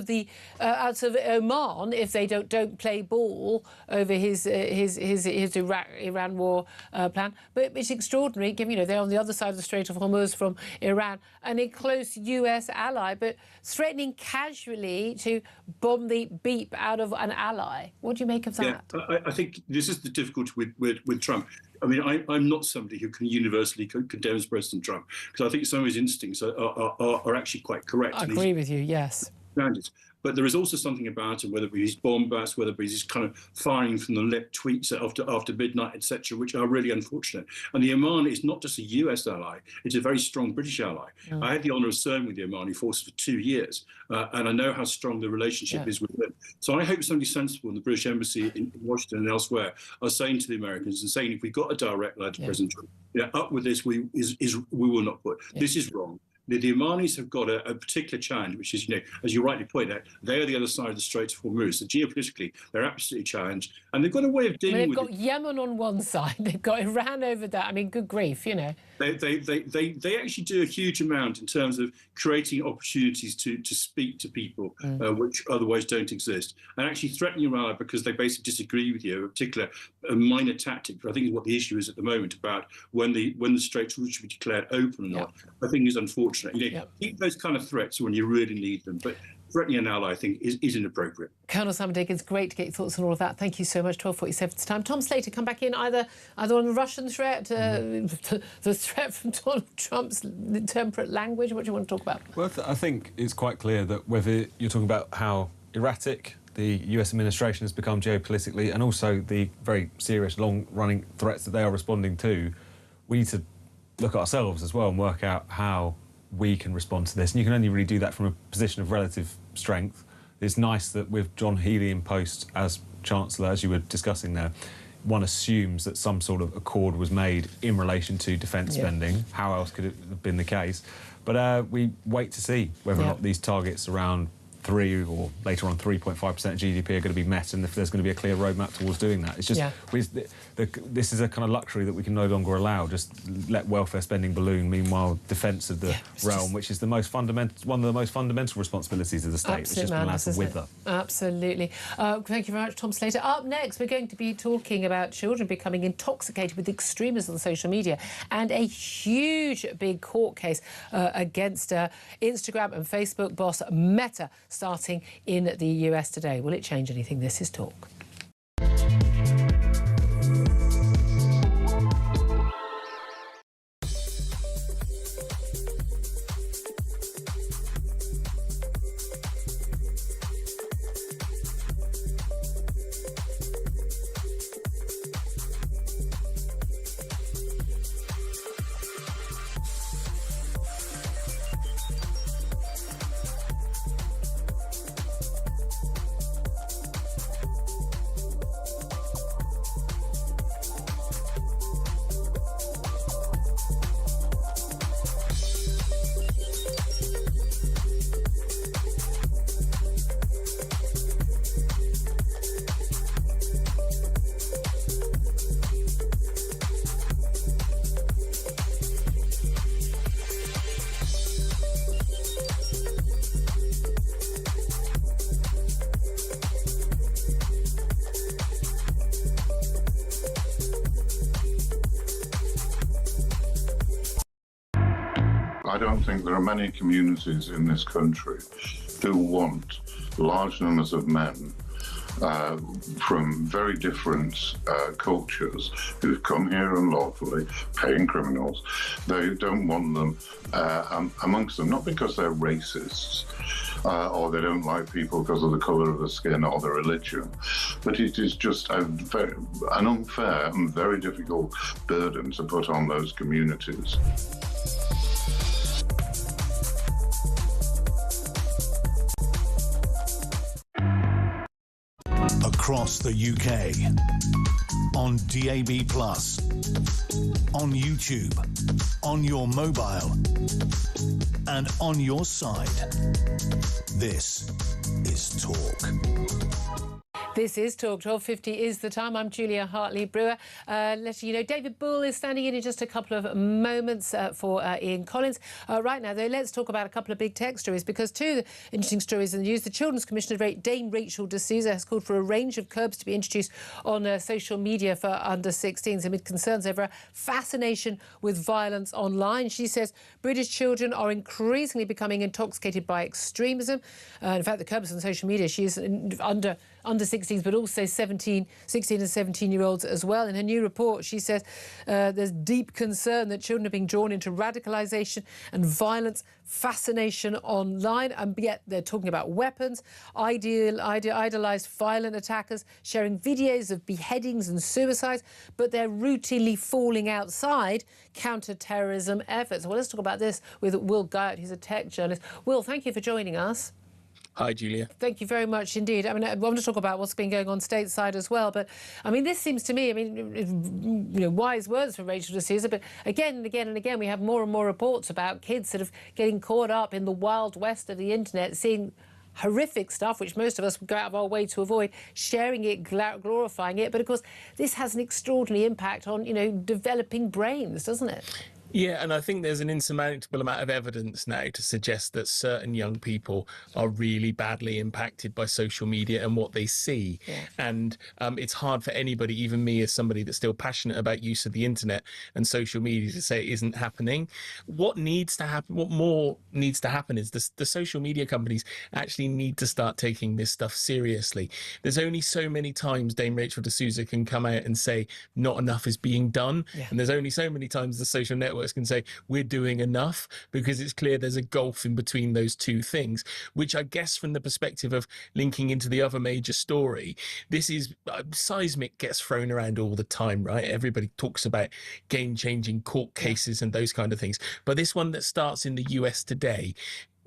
Oman if they don't play ball over his Iran war plan. But it's extraordinary, given they're on the other side of the Strait of Hormuz from Iran, and a close US ally, but threatening casually to bomb the beep out of an ally. What do you make of that? Yeah, I think this is the difficulty with Trump. I mean, I'm not somebody who can universally condemn President Trump, because I think some of his instincts are actually quite correct. I agree with you, yes. But But there is also something about it, whether it be his bombasts, whether it be his kind of firing from the lip tweets after midnight, etc., which are really unfortunate. And the Omani is not just a US ally, it's a very strong British ally. I had the honour of serving with the Omani forces for 2 years, and I know how strong the relationship is with them. So I hope somebody sensible in the British Embassy in Washington and elsewhere are saying to the Americans and saying, if we've got a direct line to President Trump, up with this, we will not put. This is wrong. The Omanis have got a particular challenge, which is, as you rightly point out, they are the other side of the Straits of Hormuz. So geopolitically, they're absolutely challenged, and they've got a way of dealing with it. They've got Yemen on one side, they've got Iran over that. I mean, good grief, They actually do a huge amount in terms of creating opportunities to speak to people, which otherwise don't exist, and actually threatening your ally because they basically disagree with you, a particular minor tactic, which I think is what the issue is at the moment about when the Straits should be declared open or not. I think is unfortunate. Keep those kind of threats when you really need them, but threatening an ally, I think, is inappropriate. Colonel Simon Dickens, great to get your thoughts on all of that. Thank you so much. 12:47 time. Tom Slater, come back in either on the Russian threat, the threat from Donald Trump's intemperate language. What do you want to talk about? Well, I think it's quite clear that whether you're talking about how erratic the US administration has become geopolitically and also the very serious, long-running threats that they are responding to, we need to look at ourselves as well and work out how we can respond to this. And you can only really do that from a position of relative strength. It's nice that with John Healey in post as Chancellor, as you were discussing there, one assumes that some sort of accord was made in relation to defence spending. How else could it have been the case? But we wait to see whether or not these targets around 3 or later on 3.5% of GDP are going to be met, and if there's going to be a clear roadmap towards doing that. It's just this is a kind of luxury that we can no longer allow. Just let welfare spending balloon. Meanwhile, defence of the realm, which is the most fundamental, one of the most fundamental responsibilities of the state, is just been allowed to wither. Absolutely. Thank you very much, Tom Slater. Up next, we're going to be talking about children becoming intoxicated with extremism on social media and a huge big court case against Instagram and Facebook boss Meta, starting in the US today. Will it change anything? This is Talk. I don't think there are many communities in this country who want large numbers of men from very different cultures who've come here unlawfully, paying criminals. They don't want them amongst them, not because they're racists or they don't like people because of the colour of the skin or their religion, but it is just an unfair and very difficult burden to put on those communities. Across the UK, on DAB+, on YouTube, on your mobile, and on your side. This is Talk. This is Talk. 12:50 is the time. I'm Julia Hartley-Brewer. Letting you know, David Bull is standing in just a couple of moments for Ian Collins. Right now, though, let's talk about a couple of big tech stories, because two interesting stories in the news. The Children's Commissioner, Dame Rachel D'Souza, has called for a range of curbs to be introduced on social media for under-16s amid concerns over a fascination with violence online. She says British children are increasingly becoming intoxicated by extremism. In fact, the curbs on social media, she is under 16 16s, but also 16 and 17-year-olds as well. In her new report, she says there's deep concern that children are being drawn into radicalisation and violence, fascination online, and yet they're talking about weapons, idolised violent attackers, sharing videos of beheadings and suicides, but they're routinely falling outside counter-terrorism efforts. Well, let's talk about this with Will Guyot, who's a tech journalist. Will, thank you for joining us. Hi, Julia. Thank you very much indeed. I mean, I want to talk about what's been going on stateside as well, but I mean, this seems to me, I mean, you know, wise words from Rachel D'Souza, but again and again and again, we have more and more reports about kids sort of getting caught up in the wild west of the internet, seeing horrific stuff, which most of us would go out of our way to avoid, sharing it, glorifying it. But of course, this has an extraordinary impact on, you know, developing brains, doesn't it? Yeah, and I think there's an insurmountable amount of evidence now to suggest that certain young people are really badly impacted by social media and what they see. Yeah. And it's hard for anybody, even me as somebody that's still passionate about use of the internet and social media, to say it isn't happening. What needs to happen, what more needs to happen is the social media companies actually need to start taking this stuff seriously. There's only so many times Dame Rachel D'Souza can come out and say not enough is being done. Yeah. And there's only so many times the social networks can say we're doing enough, because it's clear there's a gulf in between those two things, which I guess from the perspective of linking into the other major story, this is seismic gets thrown around all the time, right? Everybody talks about game-changing court cases and those kind of things. But this one that starts in the US today,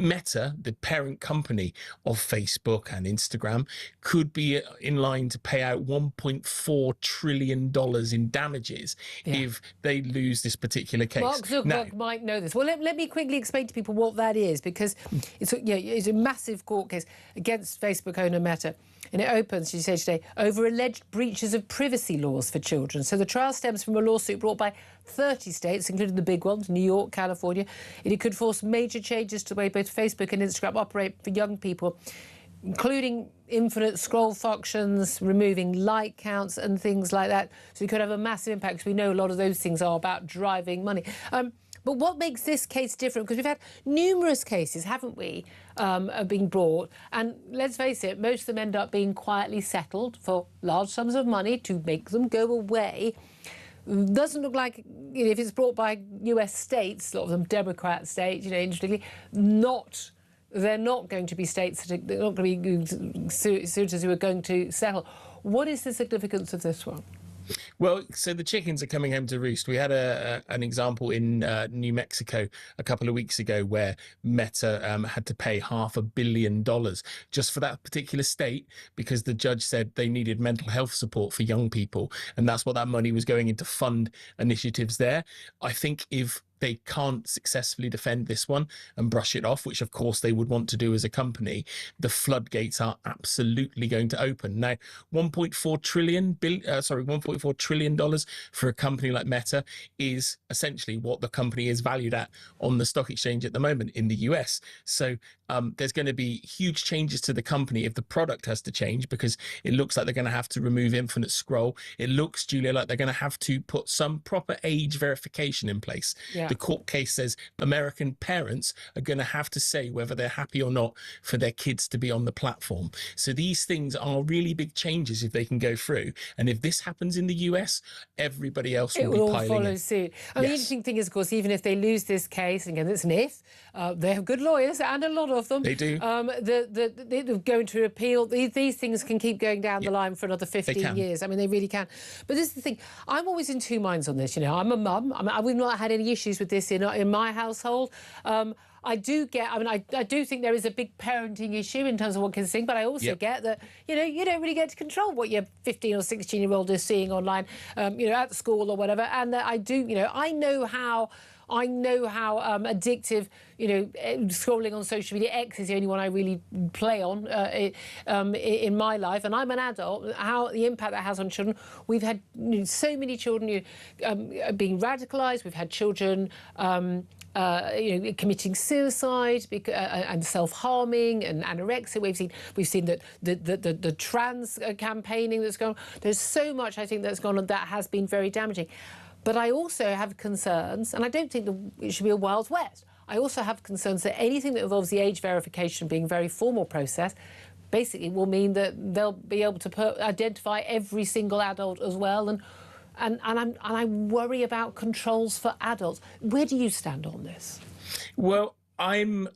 Meta, the parent company of Facebook and Instagram, could be in line to pay out $1.4 trillion in damages if they lose this particular case. Mark Zuckerberg might know this. Well, let me quickly explain to people what that is, because it's a massive court case against Facebook owner Meta. And it opens, she said today, over alleged breaches of privacy laws for children. So the trial stems from a lawsuit brought by 30 states, including the big ones, New York, California. It could force major changes to the way both Facebook and Instagram operate for young people, including infinite scroll functions, removing like counts and things like that. So it could have a massive impact, because we know a lot of those things are about driving money. But what makes this case different? Because we've had numerous cases, haven't we, being brought, and let's face it, most of them end up being quietly settled for large sums of money to make them go away. Doesn't look like, you know, if it's brought by US states, a lot of them Democrat states, you know, interestingly, they're not going to be states, they're not going to be suitors who are going to settle. What is the significance of this one? Well, so the chickens are coming home to roost. We had an example in New Mexico a couple of weeks ago where Meta had to pay $500 million just for that particular state, because the judge said they needed mental health support for young people, and that's what that money was going into fund initiatives there. I think if they can't successfully defend this one and brush it off, which of course they would want to do as a company, the floodgates are absolutely going to open. Now, $1.4 trillion for a company like Meta is essentially what the company is valued at on the stock exchange at the moment in the US. So there's going to be huge changes to the company if the product has to change, because it looks like they're going to have to remove infinite scroll. It looks, Julia, like they're going to have to put some proper age verification in place. Yeah. The court case says American parents are going to have to say whether they're happy or not for their kids to be on the platform. So these things are really big changes if they can go through. And if this happens in the US, everybody else will be piling in. It will all follow suit. And the interesting thing is, of course, even if they lose this case, and again, it's an if, they have good lawyers, and a lot of them. They do. They're going to appeal. These things can keep going down the line for another 15 years. I mean, they really can. But this is the thing. I'm always in two minds on this. You know, I'm a mum. We've not had any issues with this in my household. I do think there is a big parenting issue in terms of what kids think, but I also get that, you know, you don't really get to control what your 15 or 16-year-old is seeing online, you know, at school or whatever. And that I know how addictive, you know, scrolling on social media. X is the only one I really play on in my life, and I'm an adult. How the impact that has on children. We've had so many children being radicalised. We've had children committing suicide and self-harming and anorexia. We've seen that the trans campaigning that's gone. There's so much, I think, that's gone on that has been very damaging. But I also have concerns, and I don't think it should be a Wild West. I also have concerns that anything that involves the age verification being a very formal process basically will mean that they'll be able to identify every single adult as well, and I worry about controls for adults. Where do you stand on this? Well, I'm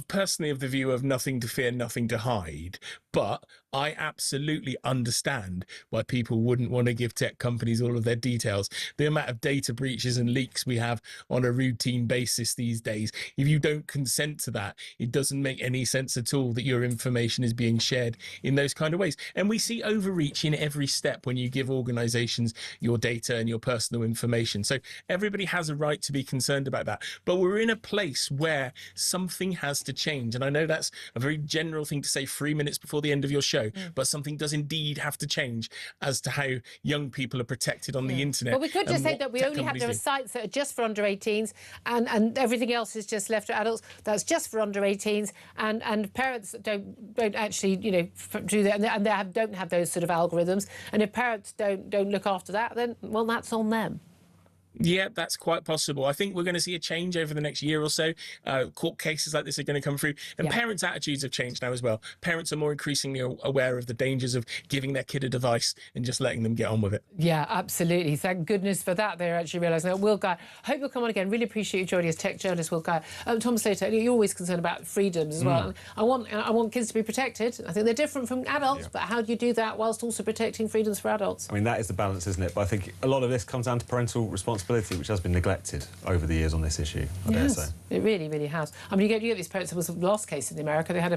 personally of the view of nothing to fear, nothing to hide, but I absolutely understand why people wouldn't want to give tech companies all of their details. The amount of data breaches and leaks we have on a routine basis these days, if you don't consent to that, it doesn't make any sense at all that your information is being shared in those kind of ways. And we see overreach in every step when you give organizations your data and your personal information. So everybody has a right to be concerned about that. But we're in a place where something has to change. And I know that's a very general thing to say 3 minutes before the end of your show, but something does indeed have to change as to how young people are protected on the internet. Well, we could just say that we only have, there are sites that are just for under 18s, and everything else is just left to adults. That's just for under 18s, and parents don't actually, you know, do that, and they don't have those sort of algorithms. And if parents don't look after that, then, well, that's on them. Yeah, that's quite possible. I think we're going to see a change over the next year or so. Court cases like this are going to come through. And parents' attitudes have changed now as well. Parents are more increasingly aware of the dangers of giving their kid a device and just letting them get on with it. Yeah, absolutely. Thank goodness for that. They're actually realising that. Will Guy, hope you'll come on again. Really appreciate you joining us, tech journalist Will Guy. Tom Slater, you're always concerned about freedoms as well. I want kids to be protected. I think they're different from adults, but how do you do that whilst also protecting freedoms for adults? I mean, that is the balance, isn't it? But I think a lot of this comes down to parental responsibility, which has been neglected over the years on this issue, I dare say. It really, really has. I mean, you get these parents. There was a last case in America. They had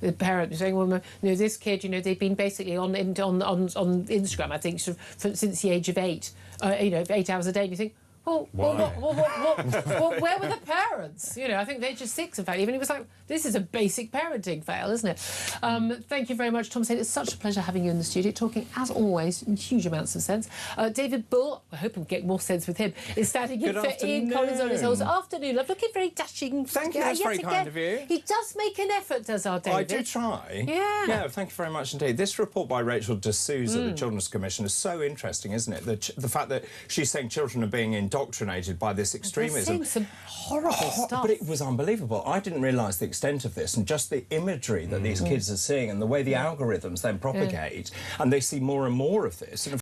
the parent saying, well, this kid, they've been basically on Instagram, I think, since the age of 8, 8 hours a day. And you think, well, where were the parents? I think they're just 6, in fact. Even it was like, this is a basic parenting fail, isn't it? Thank you very much, Tom Slater. It's such a pleasure having you in the studio, talking, as always, in huge amounts of sense. David Bull, I hope I'm getting more sense with him, is standing in for Ian Collins on his own. Afternoon, love, looking very dashing. Thank you, that's very kind of you. He does make an effort, does our David? I do try. Yeah. Yeah, thank you very much indeed. This report by Rachel D'Souza, the Children's Commission, is so interesting, isn't it? The fact that she's saying children are being indoctrinated by this extremism. They're saying some horrible stuff. But it was unbelievable. I didn't realise the extent of this and just the imagery that these kids are seeing and the way the algorithms then propagate, and they see more and more of this. And